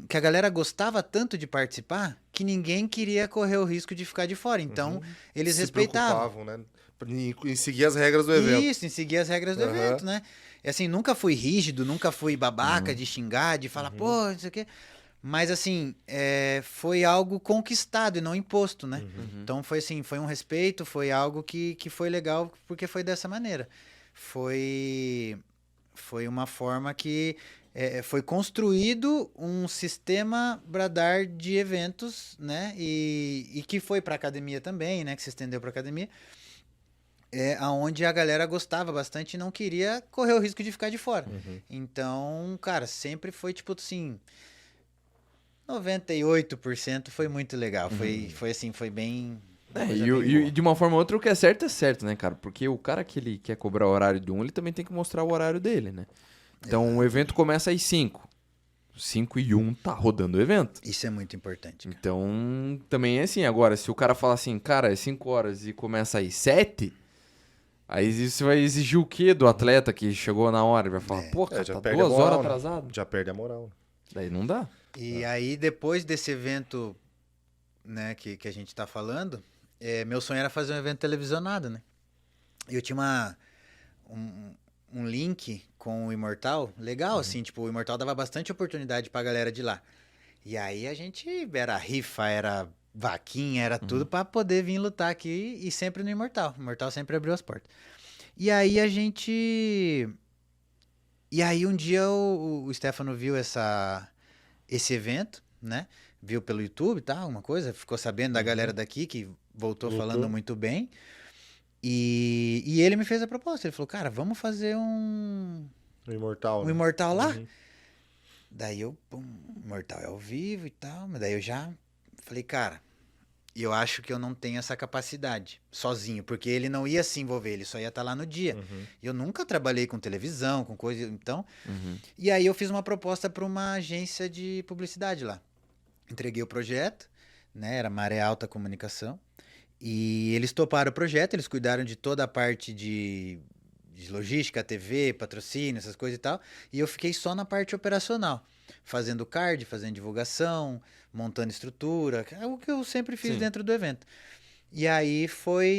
que a galera gostava tanto de participar que ninguém queria correr o risco de ficar de fora. Então, eles Se respeitavam. preocupavam, né? Em seguir as regras do evento. Isso, em seguir as regras do Aham. evento, né? E assim, nunca fui rígido, nunca fui babaca de xingar, de falar, pô, não sei o quê. Mas assim, foi algo conquistado e não imposto, né? Então foi assim, foi um respeito, foi algo que foi legal porque foi dessa maneira. Foi uma forma que foi construído um sistema Bradar de eventos, né? E que foi para academia também, né? Que se estendeu para academia. Aonde a galera gostava bastante e não queria correr o risco de ficar de fora. Então, cara, sempre foi tipo assim, 98% foi muito legal. Foi assim, foi bem... E de uma forma ou outra, o que é certo, né, cara? Porque o cara que ele quer cobrar o horário de um, ele também tem que mostrar o horário dele, né? Então, o evento começa às 5. 5 e 1 tá rodando o evento. Isso é muito importante. Cara. Então, também é assim. Agora, se o cara fala assim, cara, é 5 horas e começa às 7, aí você vai exigir o quê do atleta que chegou na hora? Ele vai falar, pô, cara, já tá perde a 2 moral, horas né? atrasado. Já perde a moral. Daí não dá. E aí, depois desse evento, né, que a gente tá falando, meu sonho era fazer um evento televisionado, né? E eu tinha um link com o Imortal, legal, assim, tipo, o Imortal dava bastante oportunidade pra galera de lá. E aí a gente era rifa, era vaquinha, era tudo pra poder vir lutar aqui e sempre no Imortal. O Imortal sempre abriu as portas. E aí um dia o Stefano viu esse evento, né? Viu pelo YouTube e tal, uma coisa, ficou sabendo da galera daqui que voltou falando muito bem. E ele me fez a proposta. Ele falou, cara, vamos fazer um O Imortal, né? Imortal lá? Daí Imortal é ao vivo e tal, mas daí eu já falei, cara, E eu acho que eu não tenho essa capacidade sozinho, porque ele não ia se envolver, ele só ia estar lá no dia. E eu nunca trabalhei com televisão, com coisa, então... E aí eu fiz uma proposta para uma agência de publicidade lá. Entreguei o projeto, né? Era Maré Alta Comunicação. E eles toparam o projeto, eles cuidaram de toda a parte de logística, TV, patrocínio, essas coisas e tal. E eu fiquei só na parte operacional, fazendo card, fazendo divulgação, montando estrutura, é o que eu sempre fiz dentro do evento. E aí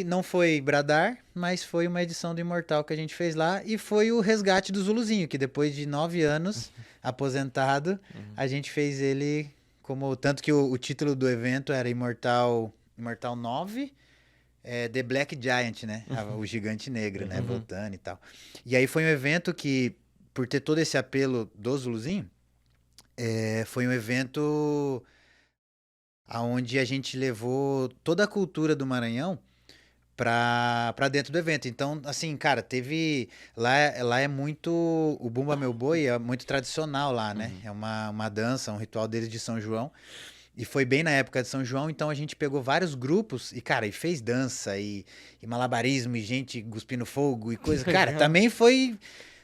não foi Bradar, mas foi uma edição do Imortal que a gente fez lá e foi o resgate do Zuluzinho, que depois de 9 anos, aposentado, a gente fez ele como... Tanto que o título do evento era Imortal 9... The Black Giant, né? O gigante negro, né? Voltando e tal. E aí foi um evento que, por ter todo esse apelo do Zuluzinho, foi um evento onde a gente levou toda a cultura do Maranhão pra dentro do evento. Então, assim, cara, teve... Lá é muito... O Bumba Meu Boi é muito tradicional lá, né? É uma dança, um ritual deles de São João. E foi bem na época de São João, então a gente pegou vários grupos e, cara, e fez dança e malabarismo e gente cuspindo fogo e coisa. Cara, também foi,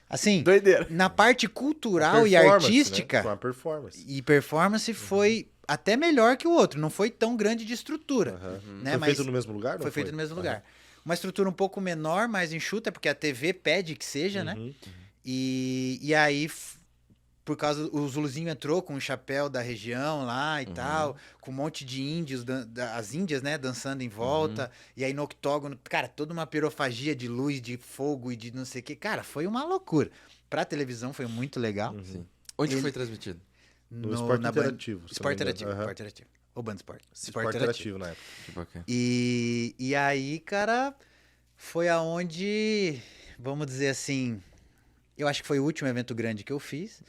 assim, Doideira. na parte cultural e Performance, artística. Né? Foi uma performance. E performance foi até melhor que o outro, não foi tão grande de estrutura. Né? Foi feito no mesmo lugar? Foi feito no mesmo lugar. Uma estrutura um pouco menor, mais enxuta, porque a TV pede que seja, né? E aí... Por causa, o Zuluzinho entrou com o chapéu da região lá e tal, com um monte de índios, as índias, né, dançando em volta, e aí no octógono, cara, toda uma pirofagia de luz, de fogo e de não sei o que, cara, foi uma loucura. Pra televisão foi muito legal. Onde foi transmitido? No Esporte Interativo. Esporte Interativo, Esporte Interativo. Ou Band Sport. Esporte Interativo na época. Que bacana. E aí, cara, foi aonde, vamos dizer assim... Eu acho que foi o último evento grande que eu fiz.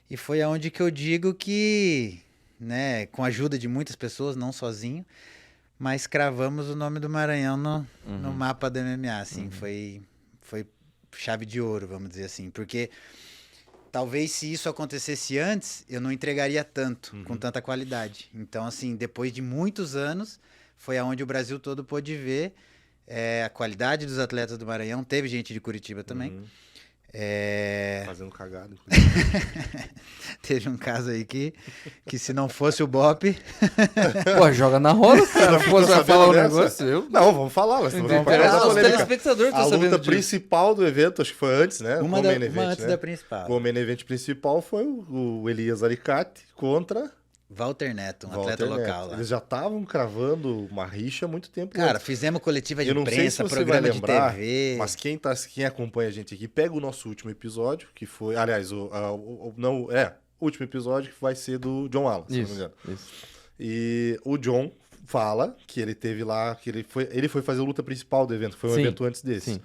E foi aonde que eu digo que, né, com a ajuda de muitas pessoas, não sozinho, mas cravamos o nome do Maranhão no mapa do MMA, assim. Foi chave de ouro, vamos dizer assim. Porque talvez se isso acontecesse antes, eu não entregaria tanto, com tanta qualidade. Então, assim, depois de muitos anos, foi aonde o Brasil todo pôde ver a qualidade dos atletas do Maranhão. Teve gente de Curitiba também. Fazendo cagada. Teve um caso aí que se não fosse o Bop... Pô, joga na roda, cara. Pô, você vai falar um dessa? negócio? Eu... Não, vamos falar. Nós estamos Então, indo pra essa os polêmica. telespectadores A estão sabendo luta disso. principal do evento, acho que foi antes, né? Uma O main event, antes né? da principal. O main event principal foi o Elias Alicate contra... Walter Neto, um Walter atleta Neto. local lá. Eles já estavam cravando uma rixa há muito tempo. Cara, antes. fizemos coletiva de Eu não sei se imprensa, você programa vai de lembrar, TV. mas quem acompanha a gente aqui, pega o nosso último episódio, que foi... Aliás, o último episódio que vai ser do John Allen, se não me engano. Isso. E o John fala que ele teve lá, que ele foi fazer a luta principal do evento, foi um Sim, evento antes desse. sim.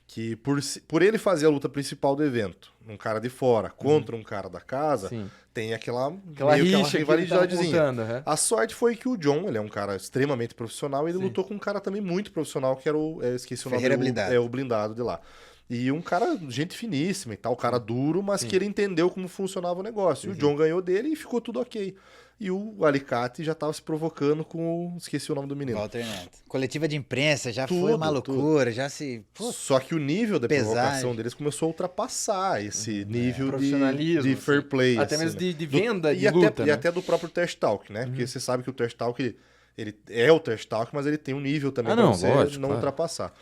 Que por ele fazer a luta principal do evento, um cara de fora contra um cara da casa, Sim. tem aquela rixa rivalidadezinha. rivalidadezinha. A sorte foi que o John, ele é um cara extremamente profissional, e ele Sim. lutou com um cara também muito profissional, que era esqueci o nome, Ferreira Blindado. o blindado de lá. E um cara, gente finíssima e tal, cara duro, mas que ele entendeu como funcionava o negócio. E o John ganhou dele e ficou tudo ok. E o Alicate já tava se provocando com esqueci o nome do menino. Walter Neto. Coletiva de imprensa, já foi Tudo, uma loucura, já se... Só que o nível da pesagem. provocação deles começou a ultrappassar esse nível Profissionalismo, de fair play. Até assim, mesmo né? de venda, e de até, luta, E né? até do próprio Trash Talk, né? Porque você sabe que o Trash Talk, ele é o Trash Talk, mas ele tem um nível também pra você lógico, não claro. ultrapassar.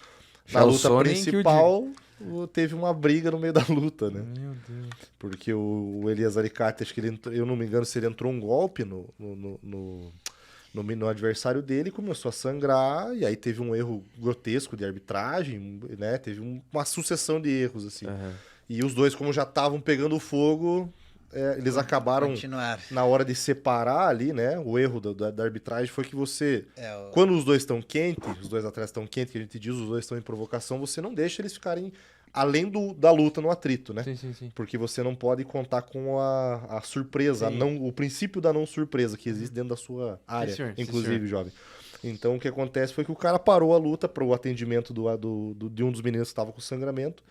Já Na o luta Sonic principal, teve uma briga no meio da luta, né? Meu Deus. Porque o Elias Alicate, acho que eu não me engano se ele entrou um golpe no adversário dele, começou a sangrar, e aí teve um erro grotesco de arbitragem, né? Teve uma sucessão de erros, assim. E os dois, como já estavam pegando fogo, eles acabaram, Continuaram. na hora de separar ali, né? O erro da arbitragem foi que você... o- Quando os dois estão quentes, os dois atletas estão quentes, que a gente diz, os dois estão em provocação, você não deixa eles ficarem além da luta no atrito, né? Sim, sim, sim. Porque você não pode contar com a surpresa, o princípio da não surpresa que existe dentro da sua área, senhor, sim, inclusive, senhor. jovem. Então, o que acontece foi que o cara parou a luta para o atendimento de um dos meninos que estava com sangramento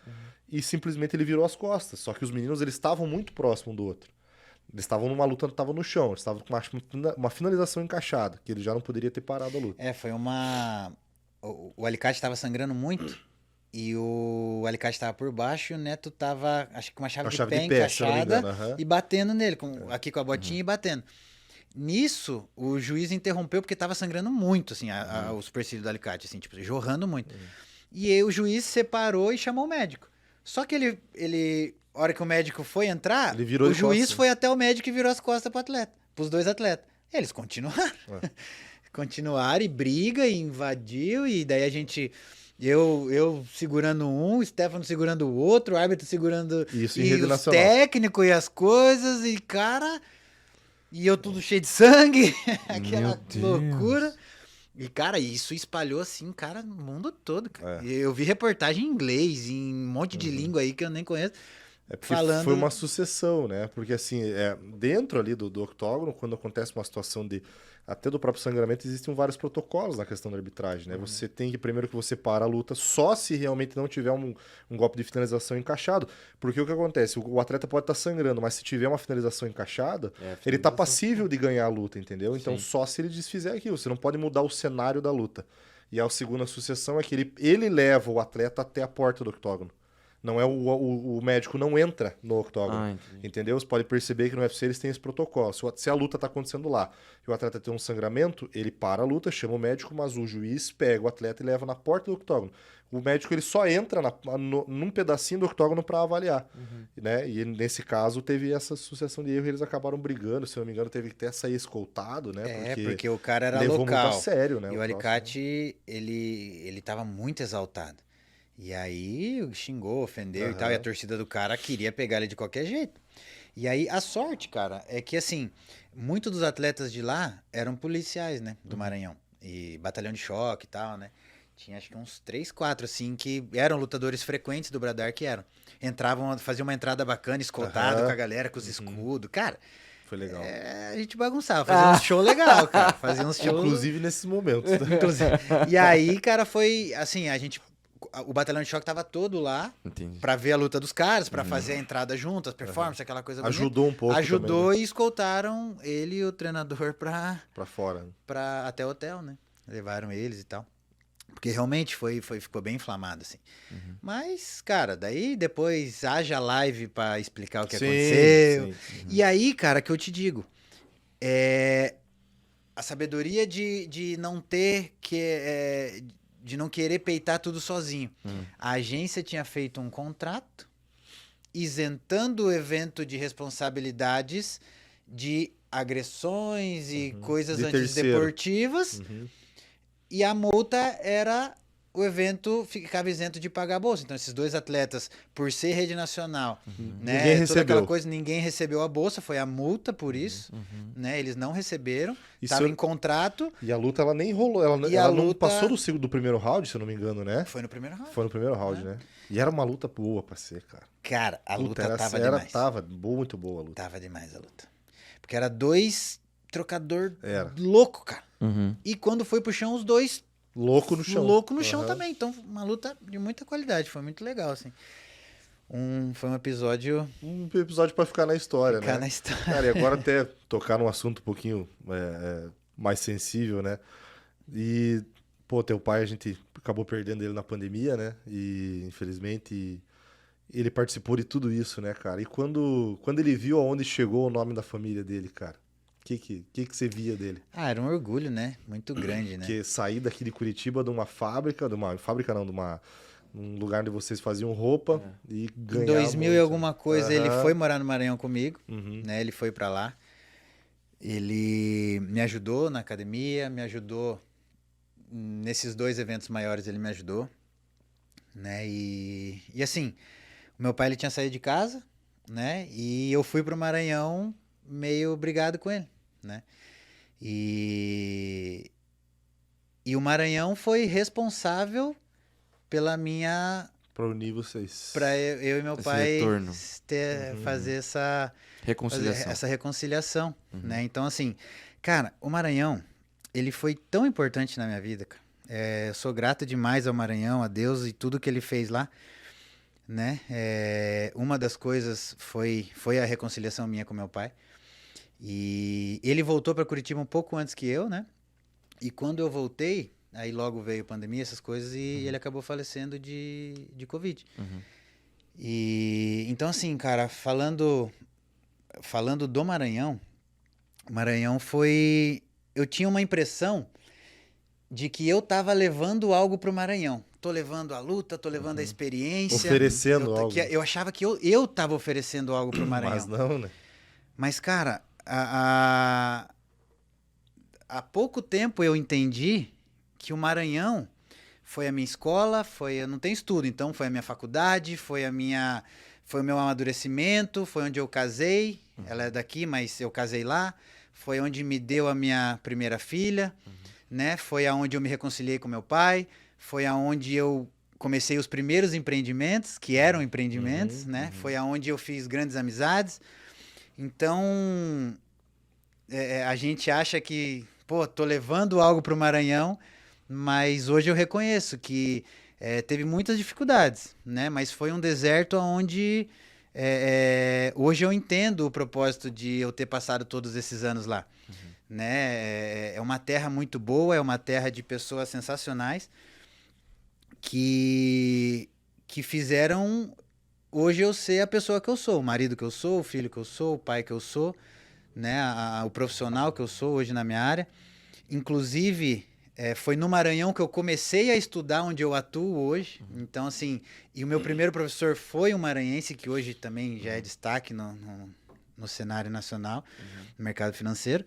e simplesmente ele virou as costas. Só que os meninos eles estavam muito próximos um do outro. Eles estavam numa luta, estavam no chão, eles estavam com uma finalização encaixada, que ele já não poderia ter parado a luta. Foi uma. O alicate estava sangrando muito e o alicate estava por baixo e o Neto tava, acho que com uma chave, A chave de de pé pé, se eu não me encaixada engano, aham. e batendo nele, aqui com a botinha e batendo. Nisso, o juiz interrompeu porque estava sangrando muito, assim, o supercílio do alicate, assim, tipo, jorrando muito. E aí o juiz separou e chamou o médico. Só que a hora que o médico foi entrar, Ele virou o de juiz costas. foi até o médico e virou as costas pro atleta, pros dois atletas. Eles continuaram. É. Continuaram e briga e invadiu e daí a gente... Eu segurando um, o Stefano segurando o outro, o árbitro segurando Isso em e rede os nacional. técnicos e as coisas e cara... E eu tudo cheio de sangue, aquela Deus. loucura. E, cara, isso espalhou assim, cara, no mundo todo, cara. É. E eu vi reportagem em inglês, em um monte de língua aí que eu nem conheço. É porque Falando- foi uma sucessão, né? Porque assim, dentro ali do octógono, quando acontece uma situação de até do próprio sangramento, existem vários protocolos na questão da arbitragem, né? Você tem que, primeiro que você para a luta, só se realmente não tiver um golpe de finalização encaixado. Porque o que acontece? O atleta pode estar sangrando, mas se tiver uma finalização encaixada, ele tá passível de ganhar a luta, entendeu? Então Sim. só se ele desfizer aquilo, você não pode mudar o cenário da luta. E a segunda sucessão é que ele leva o atleta até a porta do octógono. Não é o médico não entra no octógono. Ah, entendi. Entendeu? Você pode perceber que no UFC eles têm esse protocolo. Se a luta está acontecendo lá e o atleta tem um sangramento, ele para a luta, chama o médico, mas o juiz pega o atleta e leva na porta do octógono. O médico ele só entra num pedacinho do octógono para avaliar. Né? E nesse caso teve essa sucessão de erros e eles acabaram brigando. Se eu não me engano, teve que até sair escoltado, né? Porque o cara era levou local. muito a sério, né? E o alicate, ele tava muito exaltado. E aí xingou, ofendeu e tal, e a torcida do cara queria pegar ele de qualquer jeito. E aí a sorte, cara, é que assim, muitos dos atletas de lá eram policiais, né, do Maranhão. E batalhão de choque e tal, né. Tinha acho que uns 3, 4, assim, que eram lutadores frequentes do Bradar, que eram. Entravam, faziam uma entrada bacana, escoltado com a galera, com os escudos. Cara, Foi legal. a gente bagunçava, fazia uns show legal, cara. Fazia uns show... Inclusive nesses momentos. Né? Inclusive. E aí, cara, foi assim, o batalhão de choque tava todo lá Entendi. pra ver a luta dos caras, pra fazer a entrada junto, as performances, aquela coisa bonita. Ajudou um pouco Ajudou também, e escoltaram ele e o treinador pra fora. até o hotel, né? Levaram eles e tal. Porque realmente ficou bem inflamado, assim. Mas, cara, daí depois haja live pra explicar o que aconteceu. sim. E aí, cara, que eu te digo, a sabedoria de não ter que... de não querer peitar tudo sozinho. A agência tinha feito um contrato isentando o evento de responsabilidades de agressões e coisas De antidesportivas. E a multa era... O evento ficava isento de pagar a bolsa. Então, esses dois atletas, por ser rede nacional, né, Ninguém toda recebeu. aquela coisa, ninguém recebeu a bolsa, foi a multa por isso, né? Eles não receberam, Isso estava eu- em contrato, E a luta, ela nem rolou. Ela E a não luta- passou do primeiro round, se eu não me engano, né? foi no primeiro round. Foi no primeiro round, né? E era uma luta boa pra ser, cara. Cara, a luta tava demais. Tava muito boa a luta. Tava demais a luta. Porque era dois trocador Era. louco, cara. Uhum. E quando foi pro chão, os dois Louco no chão. louco no chão Aham. também. Então, uma luta de muita qualidade. Foi muito legal, assim. Foi um episódio Um episódio pra ficar na história, ficar né? na história. Cara, e agora até tocar num assunto um pouquinho mais sensível, né? E, pô, teu pai, a gente acabou perdendo ele na pandemia, né? E, infelizmente, ele participou de tudo isso, né, cara? E quando ele viu aonde chegou o nome da família dele, cara, o que você via dele? Era um orgulho, né? Muito grande, né? Porque sair daqui de Curitiba de uma fábrica não, num lugar onde vocês faziam roupa e ganhar Em 2000 e muito. alguma coisa, ele Aham. foi morar no Maranhão comigo, Uhum. né? Ele foi pra lá. Ele me ajudou na academia, me ajudou nesses dois eventos maiores, ele me ajudou, né? E assim, o meu pai ele tinha saído de casa, né? E eu fui pro Maranhão meio brigado com ele, né? E o Maranhão foi responsável pela minha Pra unir vocês. para eu e meu Esse pai retorno. fazer essa Reconciliação. essa reconciliação, né? Então, assim, cara, o Maranhão, ele foi tão importante na minha vida, cara. Eu sou grato demais ao Maranhão, a Deus e tudo que ele fez lá, né? Uma das coisas foi a reconciliação minha com meu pai. E ele voltou para Curitiba um pouco antes que eu, né? E quando eu voltei, aí logo veio pandemia, essas coisas, e ele acabou falecendo de Covid. E então, assim, cara, falando do Maranhão, o Maranhão foi... Eu tinha uma impressão de que eu tava levando algo pro Maranhão. Tô levando a luta, tô levando a experiência. Oferecendo algo. Eu achava que eu tava oferecendo algo pro Maranhão. Mas não, né? Mas, cara, há pouco tempo eu entendi que o Maranhão foi a minha escola, eu não tenho estudo, então foi a minha faculdade, foi o meu amadurecimento, foi onde eu casei. Ela é daqui, mas eu casei lá. Foi onde me deu a minha primeira filha, né? Foi aonde eu me reconciliei com meu pai, foi aonde eu comecei os primeiros empreendimentos, que eram empreendimentos, né? Foi aonde eu fiz grandes amizades. Então, a gente acha que, pô, tô levando algo pro Maranhão, mas hoje eu reconheço que teve muitas dificuldades, né? Mas foi um deserto onde hoje eu entendo o propósito de eu ter passado todos esses anos lá, né? É uma terra muito boa, é uma terra de pessoas sensacionais que fizeram hoje eu ser a pessoa que eu sou, o marido que eu sou, o filho que eu sou, o pai que eu sou, né? O profissional que eu sou hoje na minha área. Inclusive, foi no Maranhão que eu comecei a estudar onde eu atuo hoje. Então, assim, e o meu primeiro professor foi um maranhense, que hoje também já é destaque no cenário nacional, no mercado financeiro.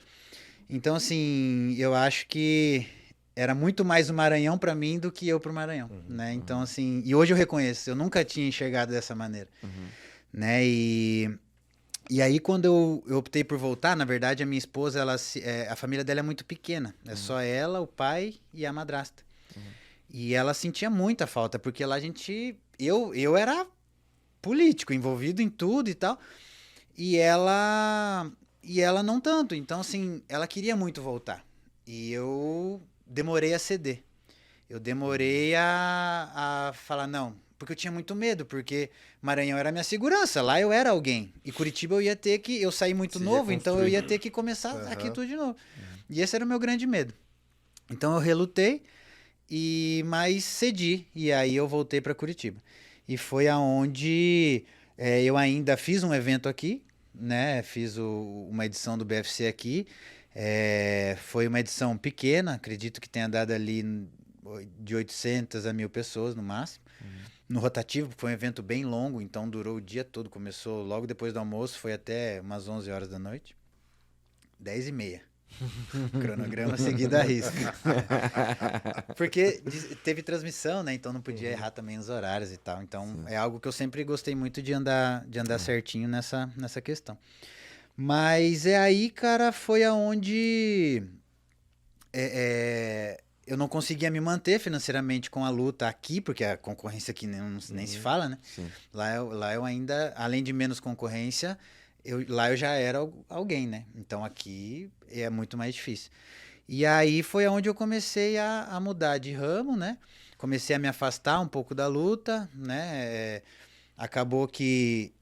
Então, assim, eu acho que era muito mais o Maranhão para mim do que eu pro Maranhão, né? Então, assim, e hoje eu reconheço, eu nunca tinha enxergado dessa maneira, né? E aí, quando eu optei por voltar, na verdade, a minha esposa, a família dela é muito pequena. É só ela, o pai e a madrasta. E ela sentia muita falta, porque lá eu era político, envolvido em tudo e tal. E ela não tanto. Então, assim, ela queria muito voltar. E eu demorei a ceder. Eu demorei a falar, não, porque eu tinha muito medo, porque Maranhão era a minha segurança, lá eu era alguém. E Curitiba eu saí muito novo, então eu ia ter que começar aqui tudo de novo. E esse era o meu grande medo. Então eu relutei, mas cedi, e aí eu voltei para Curitiba. E foi aonde eu ainda fiz um evento aqui, né? Fiz uma edição do BFC aqui. Foi uma edição pequena, acredito que tenha dado ali de 800 a 1.000 pessoas no máximo. No rotativo, foi um evento bem longo, então durou o dia todo. Começou logo depois do almoço, foi até umas 11 horas da noite. 10h30. Cronograma seguido à risca. Porque teve transmissão, né? Então não podia errar também os horários e tal. Então é algo que eu sempre gostei muito de andar certinho nessa questão. Mas aí, cara, foi aonde eu não conseguia me manter financeiramente com a luta aqui, porque a concorrência aqui nem se fala, né? Lá eu ainda, além de menos concorrência, lá eu já era alguém, né? Então aqui é muito mais difícil. E aí foi aonde eu comecei a mudar de ramo, né? Comecei a me afastar um pouco da luta, né? Acabou que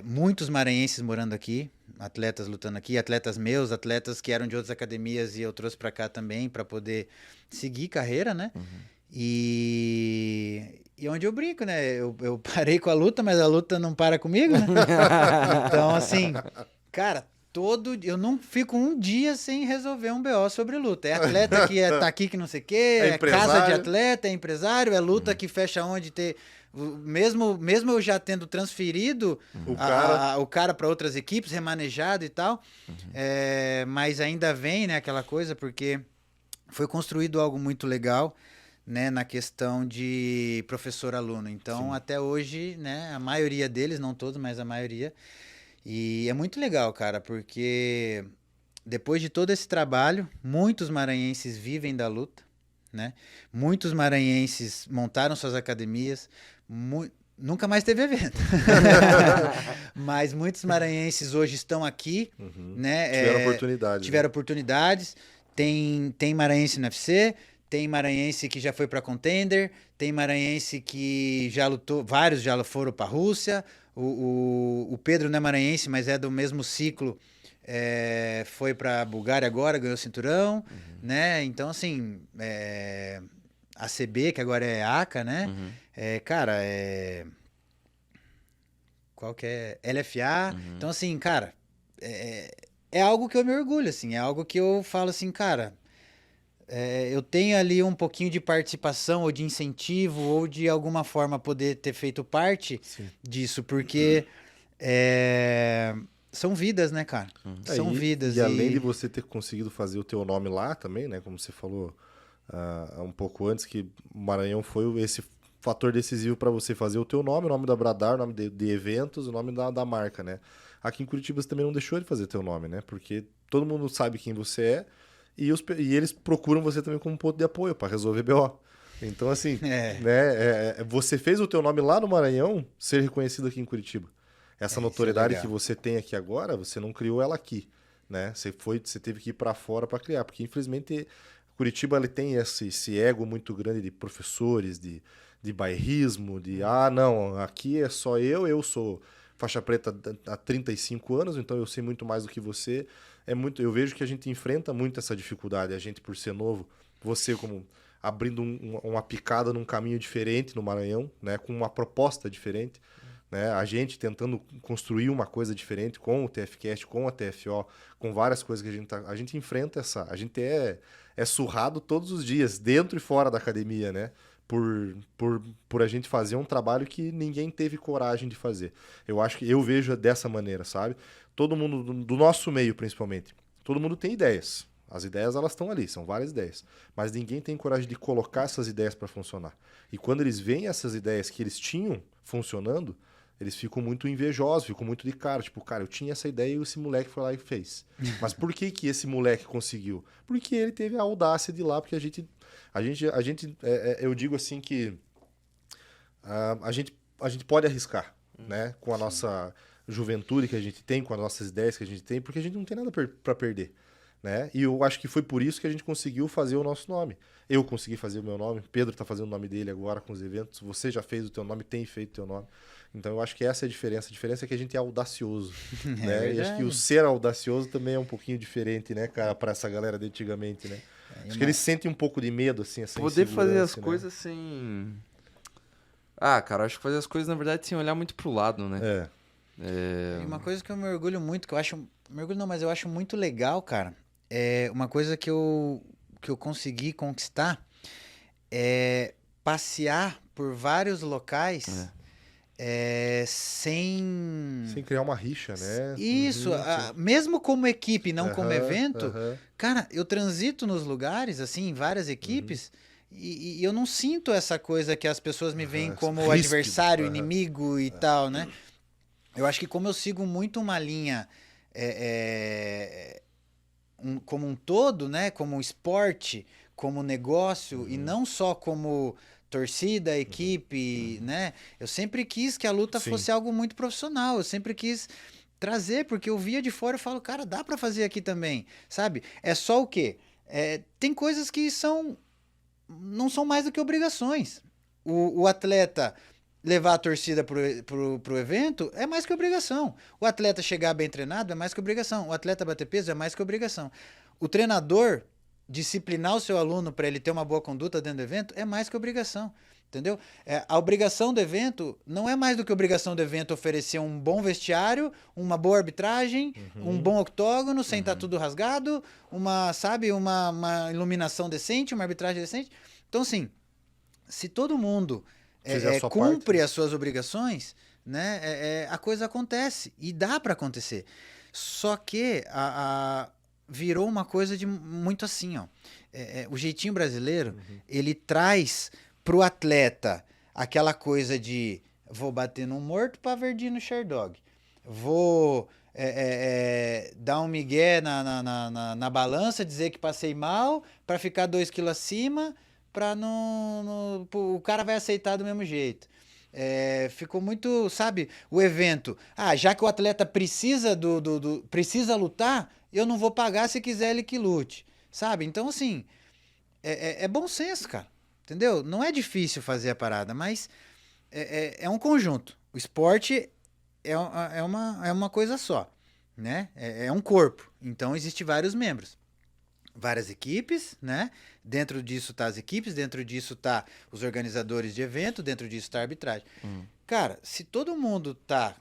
muitos maranhenses morando aqui, atletas lutando aqui, atletas meus, atletas que eram de outras academias e eu trouxe para cá também para poder seguir carreira, né? E onde eu brinco, né? Eu parei com a luta, mas a luta não para comigo, né? Então, assim, cara, eu não fico um dia sem resolver um BO sobre luta. É atleta que tá aqui que não sei o quê, é casa de atleta, é empresário, é luta que fecha onde ter... Mesmo eu já tendo transferido o cara para outras equipes, remanejado e tal, mas ainda vem, né, aquela coisa, porque foi construído algo muito legal, né, na questão de professor-aluno. Então, até hoje, né, a maioria deles, não todos, mas a maioria. E é muito legal, cara, porque depois de todo esse trabalho, muitos maranhenses vivem da luta, né? Muitos maranhenses montaram suas academias, nunca mais teve evento. Mas muitos maranhenses hoje estão aqui, né? Tiveram oportunidades. Tem maranhense no UFC, tem maranhense que já foi para Contender, tem maranhense que já lutou, vários já foram para a Rússia. O Pedro não é maranhense, mas é do mesmo ciclo foi pra Bulgária agora, ganhou o cinturão, né? Então, assim, ACB, que agora é ACA, né? Cara, qual que é? LFA. Então, assim, cara, é algo que eu me orgulho, assim, é algo que eu falo assim, cara, eu tenho ali um pouquinho de participação ou de incentivo ou de alguma forma poder ter feito parte disso, porque são vidas, né, cara? São vidas. E além de você ter conseguido fazer o teu nome lá também, né? Como você falou um pouco antes, que o Maranhão foi esse fator decisivo para você fazer o teu nome, o nome da Bradar, o nome de eventos, o nome da marca, né? Aqui em Curitiba você também não deixou de fazer teu nome, né? Porque todo mundo sabe quem você é e eles procuram você também como ponto de apoio para resolver BO. Então, assim, né? Você fez o teu nome lá no Maranhão ser reconhecido aqui em Curitiba. Essa notoriedade que você tem aqui agora, você não criou ela aqui, né? Você teve que ir para fora para criar, porque infelizmente Curitiba ele tem esse ego muito grande de professores, de bairrismo, não, aqui é só eu sou faixa preta há 35 anos, então eu sei muito mais do que você. Eu vejo que a gente enfrenta muito essa dificuldade, a gente por ser novo, você como abrindo uma picada num caminho diferente no Maranhão, né, com uma proposta diferente, né, a gente tentando construir uma coisa diferente com o TFCast, com a TFO, com várias coisas que a gente enfrenta a gente é surrado todos os dias, dentro e fora da academia, né? Por a gente fazer um trabalho que ninguém teve coragem de fazer. Eu vejo dessa maneira, sabe? Todo mundo, do nosso meio principalmente, todo mundo tem ideias. As ideias, elas estão ali, são várias ideias. Mas ninguém tem coragem de colocar essas ideias para funcionar. E quando eles veem essas ideias que eles tinham funcionando, eles ficam muito invejosos, ficam muito de cara. Tipo, cara, eu tinha essa ideia e esse moleque foi lá e fez. Mas por que esse moleque conseguiu? Porque ele teve a audácia de ir lá, porque a gente eu digo assim que a gente pode arriscar, né? Com a nossa juventude que a gente tem, com as nossas ideias que a gente tem, porque a gente não tem nada para perder, né? E eu acho que foi por isso que a gente conseguiu fazer o nosso nome. Eu consegui fazer o meu nome, Pedro está fazendo o nome dele agora com os eventos, você já fez o teu nome, tem feito o teu nome. Então eu acho que essa é a diferença. A diferença é que a gente é audacioso, né? E acho que o ser audacioso também é um pouquinho diferente, né, cara, para essa galera de antigamente, né? Acho que eles sentem um pouco de medo, assim, essa poder fazer as né? coisas sem... cara, acho que fazer as coisas, na verdade, sem olhar muito pro lado, né? E uma coisa que eu me orgulho muito, que eu acho... Me orgulho não, mas eu acho muito legal, cara. É uma coisa que eu consegui conquistar é passear por vários locais sem criar uma rixa, né? Isso, mesmo como equipe, não como evento. Cara, eu transito nos lugares, assim, em várias equipes, e eu não sinto essa coisa que as pessoas me veem como adversário, inimigo e tal, né? Eu acho que como eu sigo muito uma linha como um todo, né? Como um esporte, como negócio, e não só como torcida, equipe, né? Eu sempre quis que a luta fosse algo muito profissional, eu sempre quis trazer, porque eu via de fora e falo, cara, dá pra fazer aqui também, sabe? É só o quê? Tem coisas que não são mais do que obrigações. O atleta levar a torcida pro evento é mais que obrigação. O atleta chegar bem treinado é mais que obrigação. O atleta bater peso é mais que obrigação. O treinador disciplinar o seu aluno para ele ter uma boa conduta dentro do evento é mais que obrigação, entendeu? A obrigação do evento não é mais do que obrigação do evento oferecer um bom vestiário, uma boa arbitragem, um bom octógono, sem estar tudo rasgado, uma iluminação decente, uma arbitragem decente. Então, assim, se todo mundo cumpre as suas obrigações, né, a coisa acontece e dá para acontecer. Só que virou uma coisa de muito assim, ó. O jeitinho brasileiro, ele traz pro atleta aquela coisa de vou bater num morto pra verdinho no Sherdog. Vou dar um migué na balança, dizer que passei mal pra ficar 2 quilos acima, pra o cara vai aceitar do mesmo jeito. Ficou muito, sabe, o evento. Já que o atleta precisa precisa lutar, eu não vou pagar, se quiser ele que lute, sabe? Então, assim, é bom senso, cara, entendeu? Não é difícil fazer a parada, mas é um conjunto. O esporte é uma coisa só, né? É um corpo. Então, existem vários membros. Várias equipes, né? Dentro disso tá as equipes, dentro disso tá os organizadores de evento, dentro disso tá a arbitragem. Cara, se todo mundo tá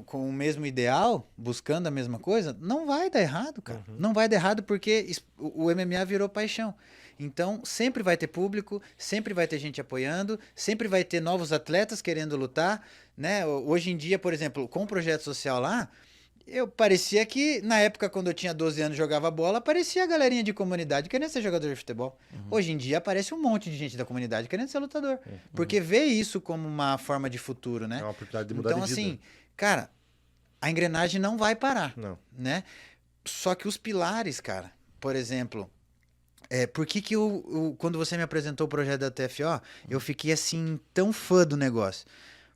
com o mesmo ideal, buscando a mesma coisa, não vai dar errado, cara. Não vai dar errado porque o MMA virou paixão. Então, sempre vai ter público, sempre vai ter gente apoiando, sempre vai ter novos atletas querendo lutar, né? Hoje em dia, por exemplo, com o projeto social lá, parecia que, na época, quando eu tinha 12 anos e jogava bola, parecia a galerinha de comunidade querendo ser jogador de futebol. Hoje em dia, aparece um monte de gente da comunidade querendo ser lutador. Porque vê isso como uma forma de futuro, né? É uma oportunidade de mudar Então, de vida. assim, cara, a engrenagem não vai parar, Não. né? Só que os pilares, cara, por exemplo... por que quando você me apresentou o projeto da TFO, eu fiquei, assim, tão fã do negócio?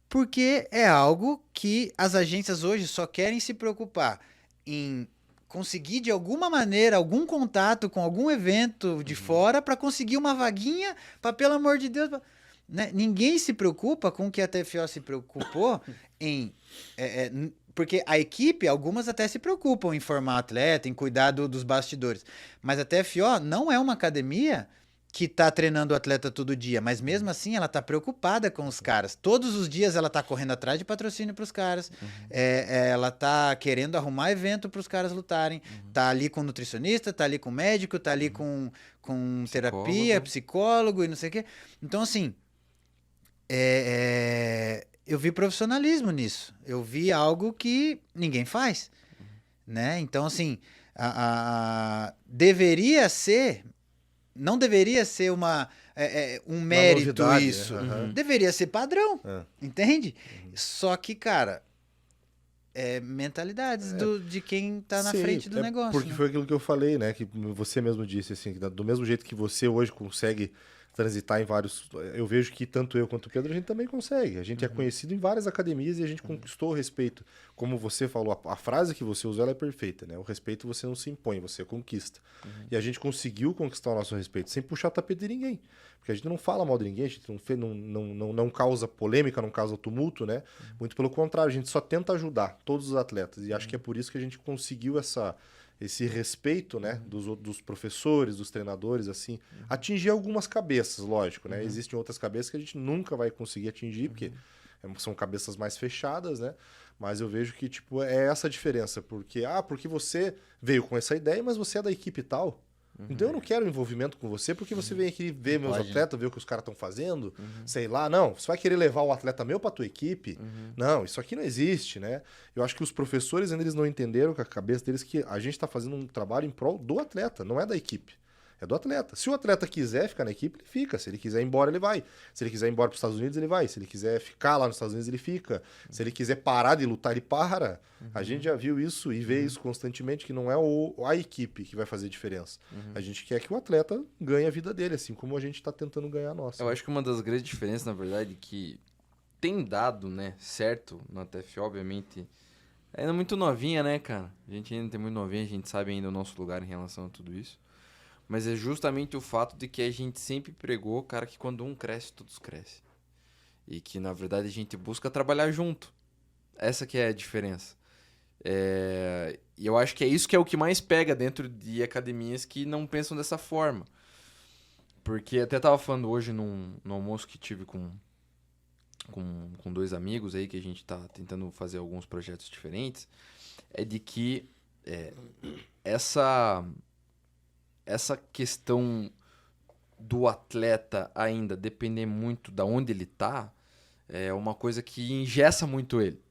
Porque é algo que as agências hoje só querem se preocupar em conseguir de alguma maneira algum contato com algum evento de fora para conseguir uma vaguinha para, pelo amor de Deus, né? Ninguém se preocupa com o que a TFO se preocupou em... porque a equipe, algumas até se preocupam em formar atleta, em cuidar dos bastidores. Mas a TFO não é uma academia que tá treinando o atleta todo dia, mas mesmo assim ela tá preocupada com os caras. Todos os dias ela tá correndo atrás de patrocínio pros caras, ela tá querendo arrumar evento pros caras lutarem, tá ali com nutricionista, tá ali com médico, tá ali com terapia, psicólogo e não sei o quê. Então, assim, eu vi profissionalismo nisso. Eu vi algo que ninguém faz, né? Então, assim, deveria ser... Não deveria ser um mérito novidade, isso. né? Deveria ser padrão, entende? Só que, cara, mentalidades de quem tá na Sim, frente do negócio. Porque né? foi aquilo que eu falei, né? Que você mesmo disse, assim, que do mesmo jeito que você hoje consegue transitar em vários... Eu vejo que tanto eu quanto o Pedro, a gente também consegue. A gente é conhecido em várias academias e a gente conquistou o respeito. Como você falou, a frase que você usou, ela é perfeita, né? O respeito você não se impõe, você conquista. E a gente conseguiu conquistar o nosso respeito sem puxar tapete de ninguém. Porque a gente não fala mal de ninguém, a gente não causa polêmica, não causa tumulto, né? Muito pelo contrário, a gente só tenta ajudar todos os atletas. E acho que é por isso que a gente conseguiu esse respeito, né, dos professores, dos treinadores, assim, atingir algumas cabeças, lógico, né? Existem outras cabeças que a gente nunca vai conseguir atingir, porque são cabeças mais fechadas, né? Mas eu vejo que, tipo, é essa a diferença, porque você veio com essa ideia, mas você é da equipe tal. Então eu não quero envolvimento com você porque você vem aqui ver meus atletas, ver o que os caras estão fazendo, sei lá, não, você vai querer levar o atleta meu pra tua equipe? Não, isso aqui não existe, né? Eu acho que os professores ainda eles não entenderam com a cabeça deles que a gente tá fazendo um trabalho em prol do atleta, não é da equipe. É do atleta. Se o atleta quiser ficar na equipe, ele fica. Se ele quiser ir embora, ele vai. Se ele quiser ir embora para os Estados Unidos, ele vai. Se ele quiser ficar lá nos Estados Unidos, ele fica. Se ele quiser parar de lutar, ele para. A gente já viu isso e vê isso constantemente, que não é a equipe que vai fazer diferença. A gente quer que o atleta ganhe a vida dele, assim como a gente está tentando ganhar a nossa. Eu acho que uma das grandes diferenças, na verdade, que tem dado, né, certo na TFO, obviamente, ainda muito novinha, né, cara? A gente ainda tem muito novinha, a gente sabe ainda o nosso lugar em relação a tudo isso. Mas é justamente o fato de que a gente sempre pregou, cara, que quando um cresce, todos crescem. E que, na verdade, a gente busca trabalhar junto. Essa que é a diferença. E eu acho que é isso que é o que mais pega dentro de academias que não pensam dessa forma. Porque até tava falando hoje no almoço que tive com dois amigos aí, que a gente tá tentando fazer alguns projetos diferentes, é de que essa questão do atleta ainda depender muito da onde ele tá é uma coisa que engessa muito ele.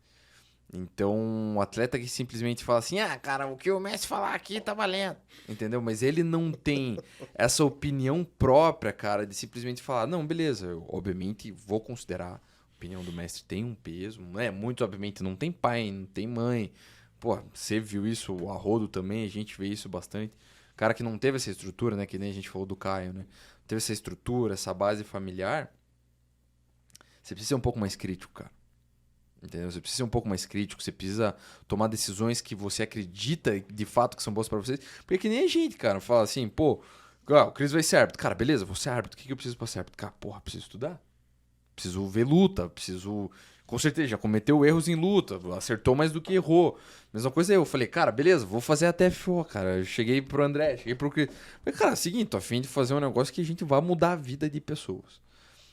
Então, o atleta que simplesmente fala assim, cara, o que o Messi falar aqui tá valendo, entendeu? Mas ele não tem essa opinião própria, cara, de simplesmente falar, não, beleza, eu obviamente vou considerar, a opinião do mestre tem um peso, né? Muitos, obviamente, não tem pai, não tem mãe. Pô, você viu isso, o Arrodo também, a gente vê isso bastante. Cara que não teve essa estrutura, né? Que nem a gente falou do Caio, né? Teve essa estrutura, essa base familiar. Você precisa ser um pouco mais crítico, cara. Entendeu? Você precisa ser um pouco mais crítico. Você precisa tomar decisões que você acredita de fato que são boas pra vocês. Porque que nem a gente, cara. Fala assim, pô, o Cris vai ser árbitro. Cara, beleza, vou ser árbitro. O que eu preciso pra ser árbitro? Cara, porra, preciso estudar. Preciso ver luta. Preciso Com certeza, já cometeu erros em luta, acertou mais do que errou. Mesma coisa eu falei, cara, beleza, vou fazer a TFO, cara. Eu cheguei pro André, cheguei pro Cris. Falei, cara, seguinte, tô a fim de fazer um negócio que a gente vai mudar a vida de pessoas.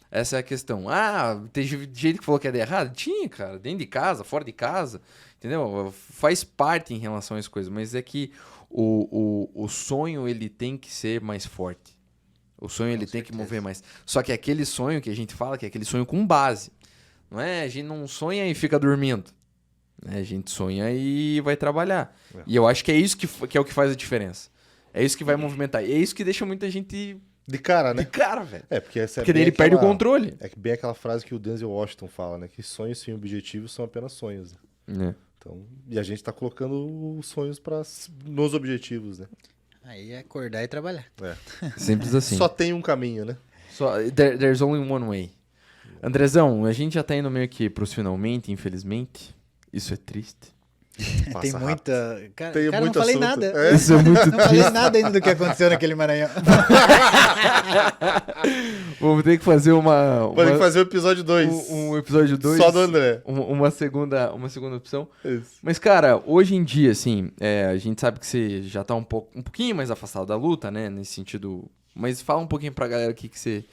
Essa é a questão. Ah, tem gente que falou que ia dar errado? Tinha, cara, dentro de casa, fora de casa, entendeu? Faz parte em relação às coisas, mas é que o sonho, ele tem que ser mais forte. O sonho, ele tem que mover mais. Só que aquele sonho que a gente fala, que é aquele sonho com base. Não é? A gente não sonha e fica dormindo. Né? A gente sonha e vai trabalhar. E eu acho que é isso que é o que faz a diferença. É isso que vai movimentar. E é isso que deixa muita gente De cara, né? de cara, velho. Porque essa é Porque bem daí ele perde o controle. É que bem aquela frase que o Denzel Washington fala, né? Que sonhos sem objetivos são apenas sonhos. Né? Então, e a gente tá colocando os sonhos nos objetivos, né? Aí é acordar e trabalhar. Simples assim. Só tem um caminho, né? There's only one way. Andrezão, a gente já tá indo meio que pros finalmente, infelizmente. Isso é triste. Tem Passa muita. Cara, Tem cara muito não falei assunto. nada. É. Isso é muito Não falei nada ainda do que aconteceu naquele Maranhão. Vamos ter que fazer Vamos ter que fazer o episódio 2. um episódio 2. Só do André. Uma segunda opção. Isso. Mas, cara, hoje em dia, assim, a gente sabe que você já tá um pouquinho mais afastado da luta, né? Nesse sentido. Mas fala um pouquinho pra galera o que você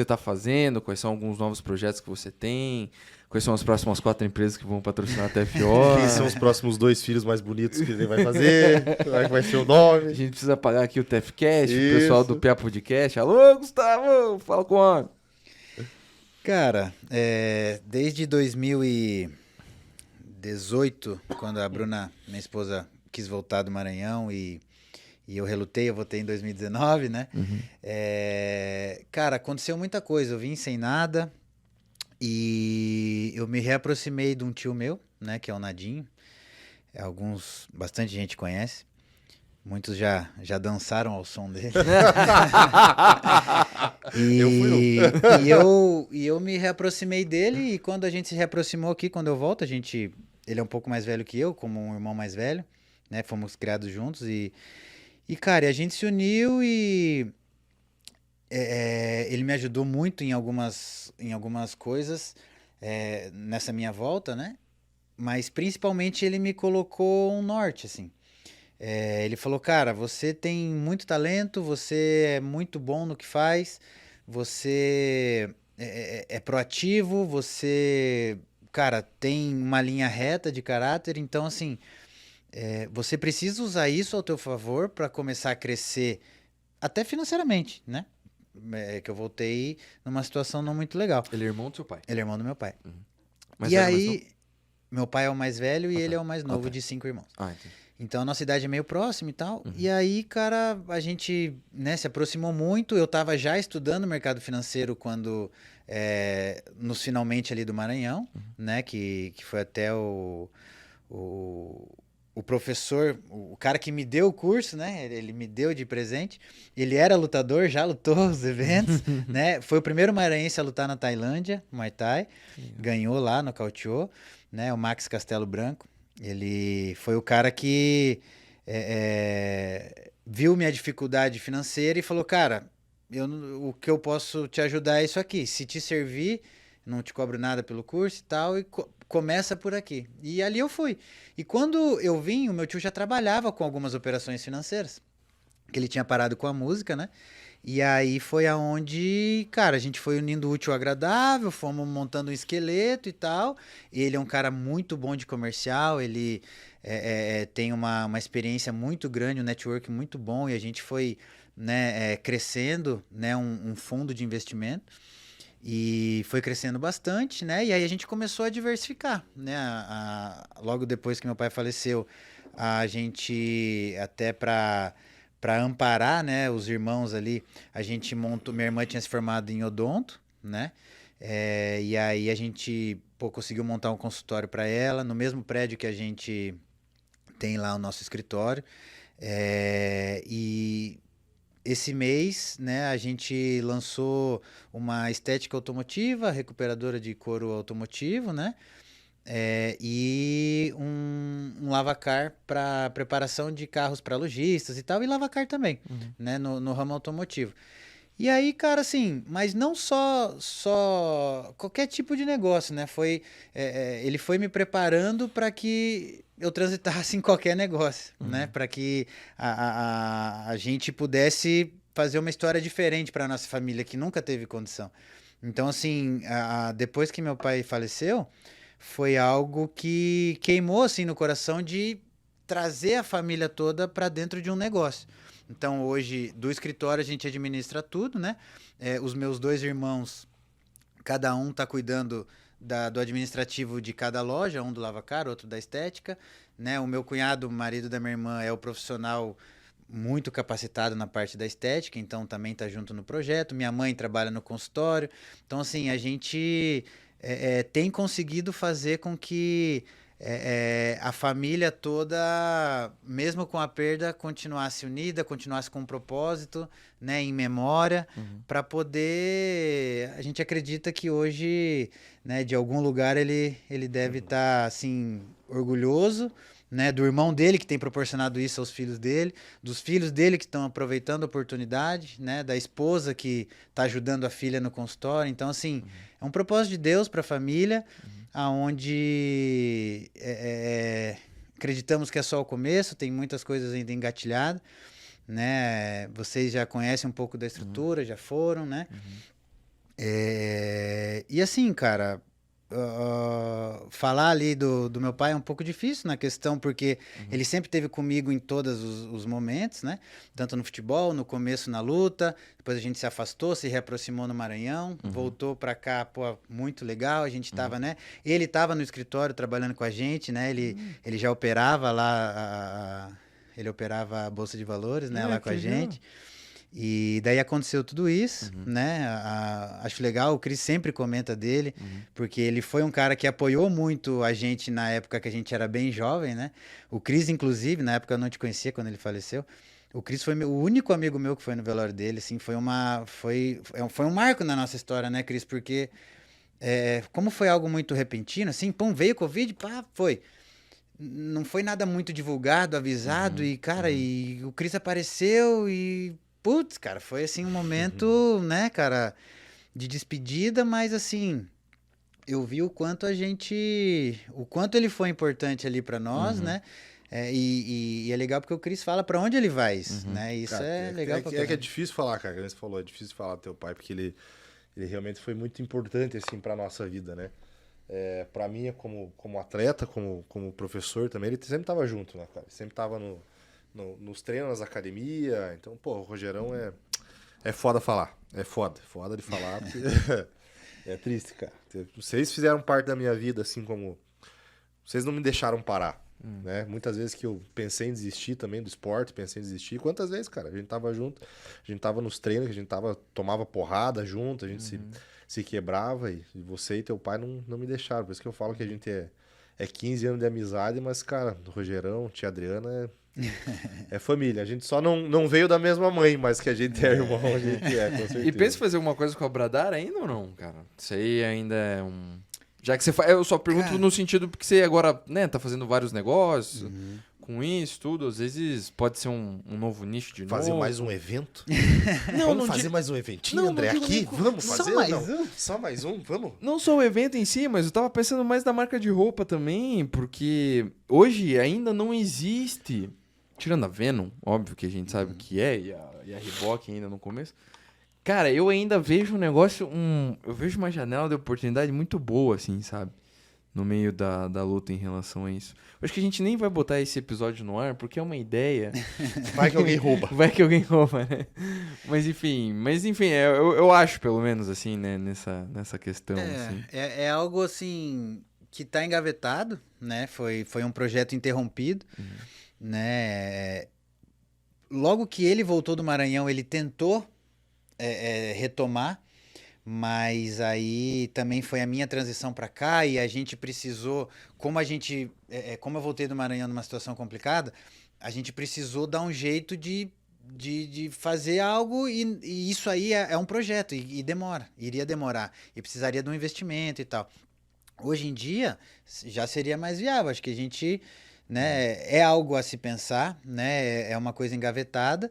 tá fazendo, quais são alguns novos projetos que você tem, quais são as próximas 4 empresas que vão patrocinar a TFO. Quem são os próximos 2 filhos mais bonitos que ele vai fazer? Como é que vai ser o nome? A gente precisa pagar aqui o TFCast, o Isso. pessoal do PA Podcast. Alô, Gustavo, fala com o homem. Cara, desde 2018, quando a Bruna, minha esposa, quis voltar do Maranhão e eu relutei, eu voltei em 2019, né? Cara, aconteceu muita coisa. Eu vim sem nada e eu me reaproximei de um tio meu, né? Que é o Nadinho. Bastante gente conhece. Muitos já dançaram ao som dele. Eu fui e eu me reaproximei dele e quando a gente se reaproximou aqui, quando eu volto, ele é um pouco mais velho que eu, como um irmão mais velho, né? Fomos criados juntos e cara, a gente se uniu e ele me ajudou muito em algumas coisas nessa minha volta, né? Mas principalmente ele me colocou um norte, assim. Ele falou, cara, você tem muito talento, você é muito bom no que faz, você é proativo, você, cara, tem uma linha reta de caráter, então, assim, você precisa usar isso ao teu favor para começar a crescer, até financeiramente, né? Que eu voltei numa situação não muito legal. Ele é irmão do seu pai. Ele é irmão do meu pai. Mas E ele é mais aí, novo? meu pai é o mais velho e Ah, tá. ele é o mais novo tá. de 5 irmãos. Entendi. Então a nossa idade é meio próxima e tal. E aí, cara, a gente, né, se aproximou muito. Eu tava já estudando mercado financeiro quando, nos finalmente ali do Maranhão, né, que foi até o professor, o cara que me deu o curso, né, ele me deu de presente. Ele era lutador, já lutou os eventos, né, foi o primeiro maranhense a lutar na Tailândia, Muay Thai, ganhou lá, nocauteou, né, o Max Castelo Branco. Ele foi o cara que viu minha dificuldade financeira e falou, cara, o que eu posso te ajudar é isso aqui. Se te servir, não te cobro nada pelo curso e tal, e começa por aqui. E ali eu fui. E quando eu vim, o meu tio já trabalhava com algumas operações financeiras, que ele tinha parado com a música, né? E aí foi aonde, cara, a gente foi unindo o útil ao agradável, fomos montando um esqueleto e tal. E ele é um cara muito bom de comercial, ele tem uma experiência muito grande, um network muito bom, e a gente foi, né, crescendo, né, um fundo de investimento. E foi crescendo bastante, né? E aí a gente começou a diversificar, né? Logo depois que meu pai faleceu, a gente até para amparar, né, os irmãos ali, a gente montou. Minha irmã tinha se formado em odonto, né? E aí a gente conseguiu montar um consultório para ela no mesmo prédio que a gente tem lá o nosso escritório. E esse mês, né, a gente lançou uma estética automotiva, recuperadora de couro automotivo, né? E um lavacar para preparação de carros para lojistas e tal, e lavacar também, né, no ramo automotivo. E aí, cara, assim, mas não só qualquer tipo de negócio, né? Ele foi me preparando para que eu transitasse em qualquer negócio, né? Para que a gente pudesse fazer uma história diferente para nossa família que nunca teve condição. Então, assim, depois que meu pai faleceu, foi algo que queimou assim no coração de trazer a família toda para dentro de um negócio. Então, hoje, do escritório, a gente administra tudo, né? Os meus 2 irmãos, cada um está cuidando do administrativo de cada loja, um do lava-cara, outro da estética, né? O meu cunhado, marido da minha irmã, é o profissional muito capacitado na parte da estética, então também está junto no projeto. Minha mãe trabalha no consultório. Então, assim, a gente tem conseguido fazer com que a família toda, mesmo com a perda, continuasse unida, continuasse com um propósito, né, em memória, para poder... A gente acredita que hoje, né, de algum lugar ele deve estar, assim, orgulhoso, né, do irmão dele que tem proporcionado isso aos filhos dele, dos filhos dele que estão aproveitando a oportunidade, né, da esposa que está ajudando a filha no consultório. Então, assim, é um propósito de Deus para a família, aonde acreditamos que é só o começo, tem muitas coisas ainda engatilhadas, né? Vocês já conhecem um pouco da estrutura, já foram, né? E assim, cara, falar ali do meu pai é um pouco difícil na questão, porque ele sempre esteve comigo em todos os momentos, né? Tanto no futebol, no começo na luta, depois a gente se afastou, se reaproximou no Maranhão, voltou pra cá, pô, muito legal, a gente tava, né? Ele tava no escritório trabalhando com a gente, né? Ele já operava lá, ele operava a Bolsa de Valores, né? Lá com a gente. E daí aconteceu tudo isso, né? Acho legal, o Cris sempre comenta dele, porque ele foi um cara que apoiou muito a gente na época que a gente era bem jovem, né? O Cris, inclusive, na época eu não te conhecia quando ele faleceu. O Cris foi o único amigo meu que foi no velório dele, assim, foi um marco na nossa história, né, Cris? Porque como foi algo muito repentino, assim, pum, veio Covid, pá, foi. Não foi nada muito divulgado, avisado, e, cara, e o Cris apareceu e... Putz, cara, foi assim um momento, né, cara, de despedida, mas assim, eu vi o quanto ele foi importante ali pra nós, né? E é legal porque o Cris fala pra onde ele vai, né? Isso cara, é legal pra que caramba. é difícil falar, cara, como você falou, é difícil falar do teu pai, porque ele realmente foi muito importante, assim, pra nossa vida, né? Pra mim, como atleta, como professor também, ele sempre tava junto, né, cara? Ele sempre tava nos treinos, na academia. Então, pô, o Rogerão é foda falar. É foda de falar, porque é triste, cara. Vocês fizeram parte da minha vida, assim como... Vocês não me deixaram parar, né? Muitas vezes que eu pensei em desistir também do esporte, pensei em desistir. Quantas vezes, cara? A gente tava junto, a gente tava nos treinos, a gente tomava porrada junto, a gente se quebrava, e você e teu pai não me deixaram. Por isso que eu falo que a gente é 15 anos de amizade, mas, cara, Rogerão, tia Adriana... É família, a gente só não veio da mesma mãe, mas que a gente é irmão, a gente com certeza. E pensa em fazer alguma coisa com a Bradar ainda ou não, cara? Isso aí ainda é um... Já que você faz... Eu só pergunto no sentido porque você agora, né, tá fazendo vários negócios com isso, tudo. Às vezes pode ser um novo nicho de fazer novo. mais um evento? Não, vamos fazer mais um eventinho, André? Aqui? Vamos fazer? Só mais um? Só mais um? Vamos? Não só o evento em si, mas eu tava pensando mais na marca de roupa também, porque hoje ainda não existe... Tirando a Venom, óbvio que a gente sabe o que é, e a Reebok ainda no começo. Cara, eu ainda vejo um negócio, eu vejo uma janela de oportunidade muito boa, assim, sabe? No meio da luta em relação a isso. Eu acho que a gente nem vai botar esse episódio no ar, porque é uma ideia. Vai que alguém rouba. Vai que alguém rouba, né? Mas enfim, eu acho, pelo menos, assim, né, nessa questão, assim. É algo, assim, que tá engavetado, né? Foi um projeto interrompido. Né? Logo que ele voltou do Maranhão, ele tentou retomar, mas aí também foi a minha transição para cá e a gente precisou, como eu voltei do Maranhão numa situação complicada, a gente precisou dar um jeito de fazer algo e isso aí é um projeto e iria demorar e precisaria de um investimento e tal. Hoje em dia já seria mais viável, acho que a gente... Né? É algo a se pensar, né? É uma coisa engavetada.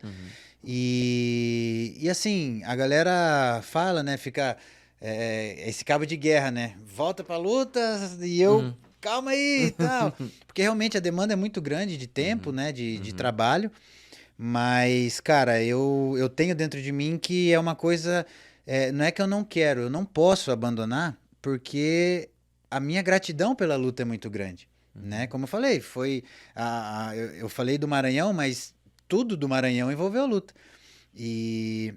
E E assim, a galera fala, né? Fica esse cabo de guerra, né? Volta pra luta e eu, calma aí e tal. Porque realmente a demanda é muito grande de tempo, né? De trabalho. Mas, cara, eu tenho dentro de mim que é uma coisa. Não é que eu não quero, eu não posso abandonar, porque a minha gratidão pela luta é muito grande. Né? Como eu falei, eu falei do Maranhão, mas tudo do Maranhão envolveu luta. E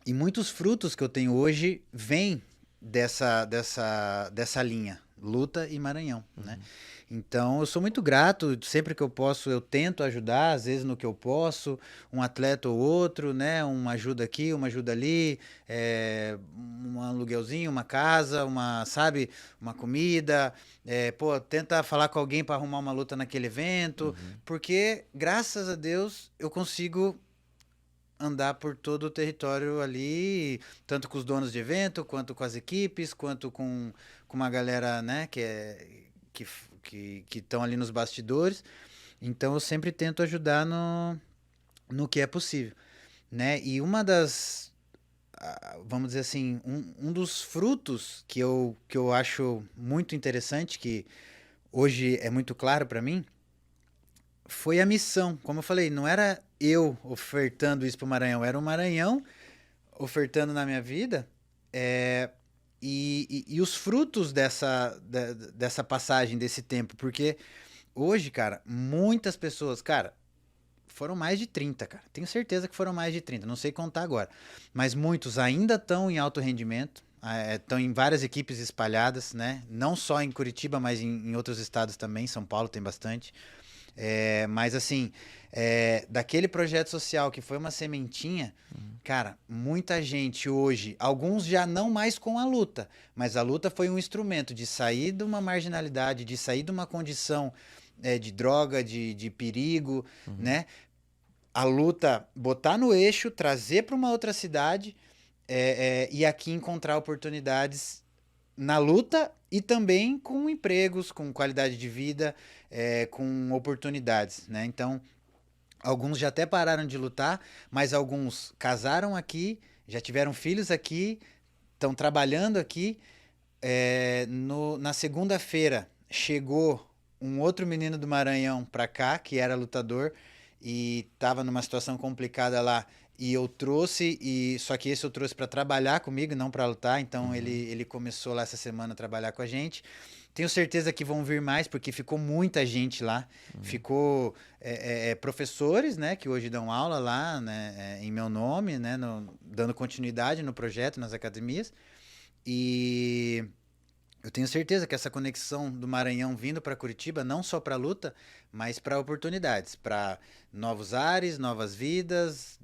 muitos frutos que eu tenho hoje vêm dessa linha, luta e Maranhão, né? Então eu sou muito grato, sempre que eu posso eu tento ajudar, às vezes no que eu posso, um atleta ou outro, né? Uma ajuda aqui, uma ajuda ali, um aluguelzinho, uma casa, sabe, uma comida, tenta falar com alguém para arrumar uma luta naquele evento, porque graças a Deus eu consigo andar por todo o território ali, tanto com os donos de evento, quanto com as equipes, quanto com uma galera, né, que estão ali nos bastidores. Então eu sempre tento ajudar no que é possível, né? E uma das, vamos dizer assim, um dos frutos que eu acho muito interessante, que hoje é muito claro para mim, foi a missão. Como eu falei, não era eu ofertando isso para o Maranhão, era o Maranhão ofertando na minha vida. E os frutos dessa passagem, desse tempo. Porque hoje, cara, muitas pessoas, cara, foram mais de 30, cara. Tenho certeza que foram mais de 30, não sei contar agora. Mas muitos ainda estão em alto rendimento, estão em várias equipes espalhadas, né? Não só em Curitiba, mas em outros estados também. São Paulo tem bastante. Mas assim, daquele projeto social que foi uma sementinha, cara, muita gente hoje, alguns já não mais com a luta, mas a luta foi um instrumento de sair de uma marginalidade, de sair de uma condição de droga, de perigo, né? A luta botar no eixo, trazer para uma outra cidade e aqui encontrar oportunidades na luta e também com empregos, com qualidade de vida, com oportunidades, né? Então, alguns já até pararam de lutar, mas alguns casaram aqui, já tiveram filhos aqui, estão trabalhando aqui. Na segunda-feira chegou um outro menino do Maranhão para cá, que era lutador e estava numa situação complicada lá. E eu trouxe, só que esse eu trouxe para trabalhar comigo, não para lutar. Então ele começou lá essa semana a trabalhar com a gente. Tenho certeza que vão vir mais, porque ficou muita gente lá. Ficou professores, né, que hoje dão aula lá, né, em meu nome, né, dando continuidade no projeto, nas academias. E eu tenho certeza que essa conexão do Maranhão vindo para Curitiba, não só para luta, mas para oportunidades, para novos ares, novas vidas,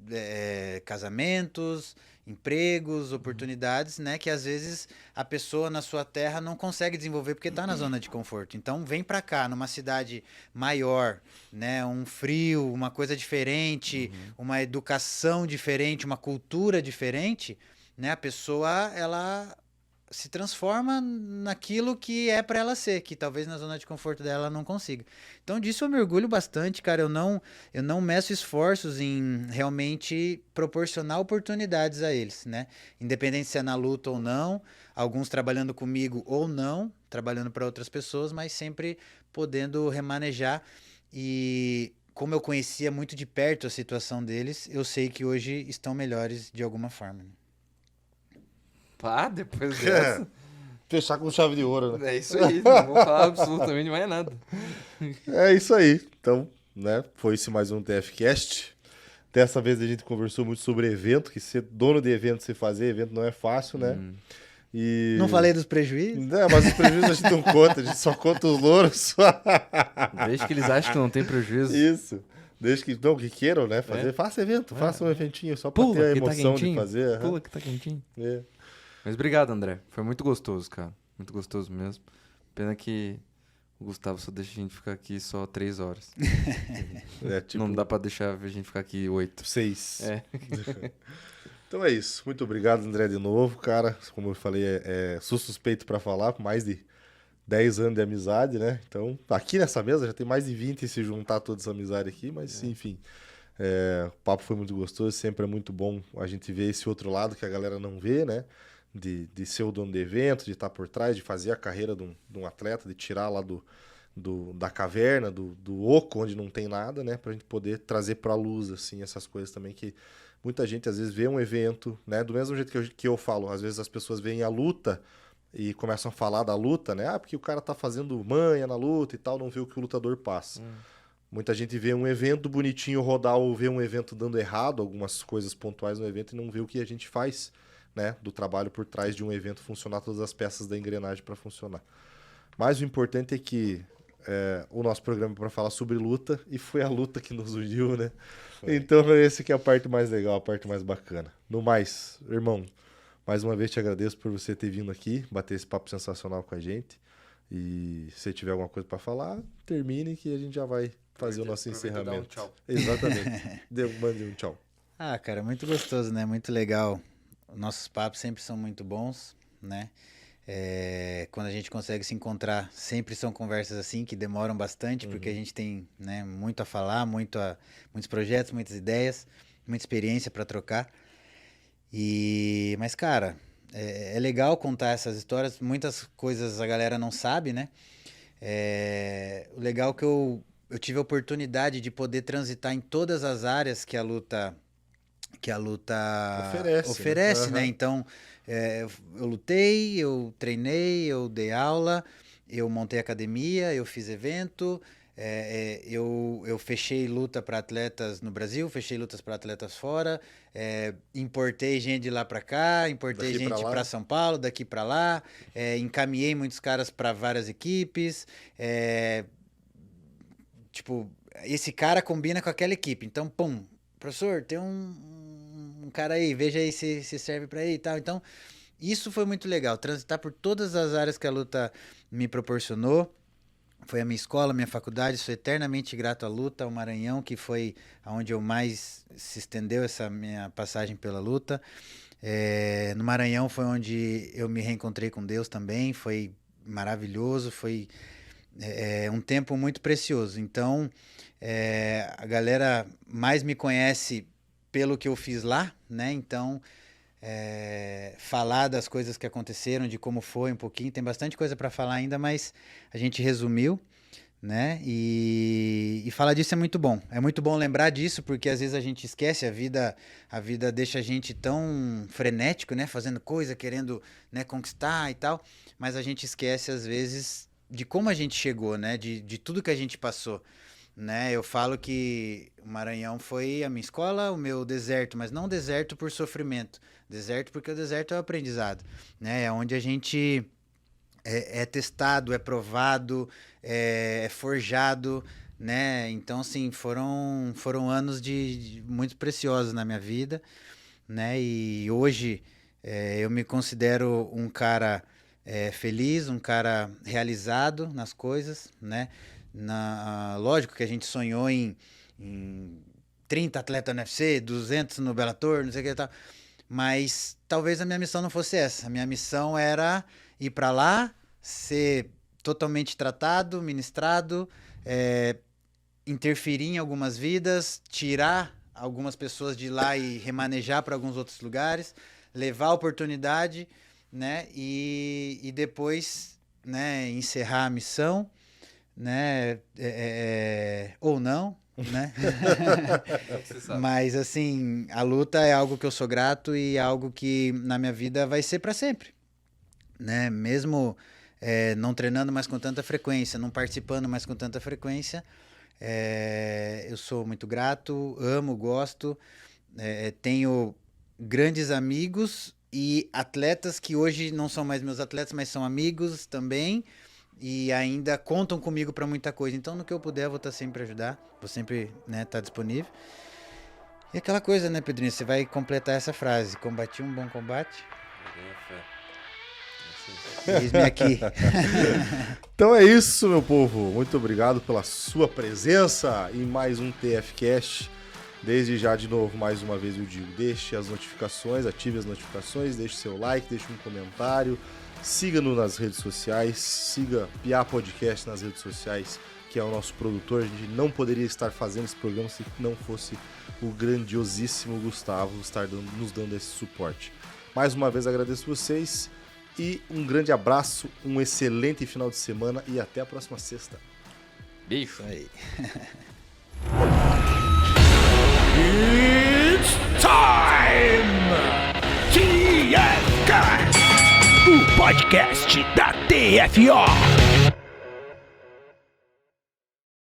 casamentos, empregos, oportunidades, né, que às vezes a pessoa na sua terra não consegue desenvolver porque está na zona de conforto. Então vem para cá, numa cidade maior, né, um frio, uma coisa diferente, uma educação diferente, uma cultura diferente, né, a pessoa ela se transforma naquilo que é para ela ser, que talvez na zona de conforto dela ela não consiga. Então disso eu me orgulho bastante, cara. Eu não meço esforços em realmente proporcionar oportunidades a eles, né? Independente se é na luta ou não, alguns trabalhando comigo ou não, trabalhando para outras pessoas, mas sempre podendo remanejar. E como eu conhecia muito de perto a situação deles, eu sei que hoje estão melhores de alguma forma, né? Depois dessa. Fechar com chave de ouro, né? É isso aí, não vou falar absolutamente mais nada. É isso aí. Então, né, foi-se mais um TFcast. Dessa vez a gente conversou muito sobre evento, que ser dono de evento, se fazer evento não é fácil, né? E... Não falei dos prejuízos? Mas os prejuízos a gente não conta, a gente só conta os louros. Desde que eles acham que não tem prejuízo. Isso. Desde que não, que queiram, né? Fazer, faça evento, faça um eventinho só pra ter a emoção de fazer. Pula que tá quentinho. É. Mas obrigado, André. Foi muito gostoso, cara. Muito gostoso mesmo. Pena que o Gustavo só deixa a gente ficar aqui só 3 horas. Não dá pra deixar a gente ficar aqui 8. 6. Então é isso. Muito obrigado, André, de novo, cara. Como eu falei, sou suspeito pra falar, com mais de 10 anos de amizade, né? Então, aqui nessa mesa já tem mais de 20 se juntar toda essa amizade aqui, mas enfim. O papo foi muito gostoso, sempre é muito bom a gente ver esse outro lado que a galera não vê, né? De ser o dono do evento, de estar por trás, de fazer a carreira de um atleta, de tirar lá da caverna, do oco, onde não tem nada, né? Pra gente poder trazer pra luz, assim, essas coisas também que muita gente às vezes vê um evento, né? Do mesmo jeito que eu falo, às vezes as pessoas veem a luta e começam a falar da luta, né? Porque o cara tá fazendo manha na luta e tal, não vê o que o lutador passa. Muita gente vê um evento bonitinho rodar ou vê um evento dando errado, algumas coisas pontuais no evento e não vê o que a gente faz, né? Do trabalho por trás de um evento funcionar, todas as peças da engrenagem para funcionar. Mas o importante é que o nosso programa é para falar sobre luta e foi a luta que nos uniu, né? Então esse que é a parte mais legal, a parte mais bacana. No mais, irmão, mais uma vez te agradeço por você ter vindo aqui, bater esse papo sensacional com a gente. E se tiver alguma coisa para falar, termine que a gente já vai fazer o nosso encerramento. Dar um tchau. Exatamente. Mande um tchau. Ah, cara, muito gostoso, né? Muito legal. Nossos papos sempre são muito bons, né? Quando a gente consegue se encontrar, sempre são conversas assim que demoram bastante, porque a gente tem, né, muito a falar, muitos projetos, muitas ideias, muita experiência para trocar. Mas, cara, é legal contar essas histórias. Muitas coisas a galera não sabe, né? O legal é que eu tive a oportunidade de poder transitar em todas as áreas que a luta oferece, né? Então, eu lutei, eu treinei, eu dei aula, eu montei academia, eu fiz evento, eu fechei luta para atletas no Brasil, fechei lutas para atletas fora, importei gente de lá para cá, importei Daqui gente pra lá. para São Paulo, daqui para lá, encaminhei muitos caras para várias equipes, tipo, esse cara combina com aquela equipe, então, pum, professor, tem um cara aí, veja aí se serve para aí e tal. Então, isso foi muito legal, transitar por todas as áreas que a luta me proporcionou. Foi a minha escola, minha faculdade, sou eternamente grato à luta, ao Maranhão, que foi onde eu mais se estendeu essa minha passagem pela luta. No Maranhão foi onde eu me reencontrei com Deus também, foi maravilhoso, foi um tempo muito precioso. Então, a galera mais me conhece pelo que eu fiz lá, né? Então, falar das coisas que aconteceram, de como foi um pouquinho, tem bastante coisa para falar ainda, mas a gente resumiu, né? E falar disso é muito bom. É muito bom lembrar disso, porque às vezes a gente esquece, a vida deixa a gente tão frenético, né? Fazendo coisa, querendo, né, conquistar e tal, mas a gente esquece às vezes de como a gente chegou, né? De tudo que a gente passou. Né, eu falo que o Maranhão foi a minha escola, o meu deserto, mas não deserto por sofrimento, deserto porque o deserto é o aprendizado, né, é onde a gente é testado, é provado, é forjado, né, então assim, foram anos de muito preciosos na minha vida, né, e hoje eu me considero um cara feliz, um cara realizado nas coisas, né. Lógico que a gente sonhou em 30 atletas no UFC, 200 no Bellator, não sei o que e tal, mas talvez a minha missão não fosse essa. A minha missão era ir para lá, ser totalmente tratado, ministrado, interferir em algumas vidas, tirar algumas pessoas de lá e remanejar para alguns outros lugares, levar a oportunidade, né, e depois, né, encerrar a missão, né, ou não, né? Mas assim, a luta é algo que eu sou grato e é algo que na minha vida vai ser para sempre, né? Mesmo não treinando mais com tanta frequência, não participando mais com tanta frequência, eu sou muito grato, amo, gosto, tenho grandes amigos e atletas que hoje não são mais meus atletas, mas são amigos também. E ainda contam comigo para muita coisa. Então, no que eu puder, eu vou estar sempre a ajudar. Vou sempre, né, estar disponível. E aquela coisa, né, Pedrinho? Você vai completar essa frase. Combati um bom combate. Eis-me aqui. Então é isso, meu povo. Muito obrigado pela sua presença em mais um TFcast. Desde já, de novo, mais uma vez eu digo, deixe as notificações, ative as notificações, deixe seu like, deixe um comentário. Siga-nos nas redes sociais, siga Piá Podcast nas redes sociais, que é o nosso produtor. A gente não poderia estar fazendo esse programa se não fosse o grandiosíssimo Gustavo estar nos dando esse suporte. Mais uma vez agradeço vocês e um grande abraço, um excelente final de semana e até a próxima sexta. Beijo. Aí. It's time! TFCast, o podcast da TFO.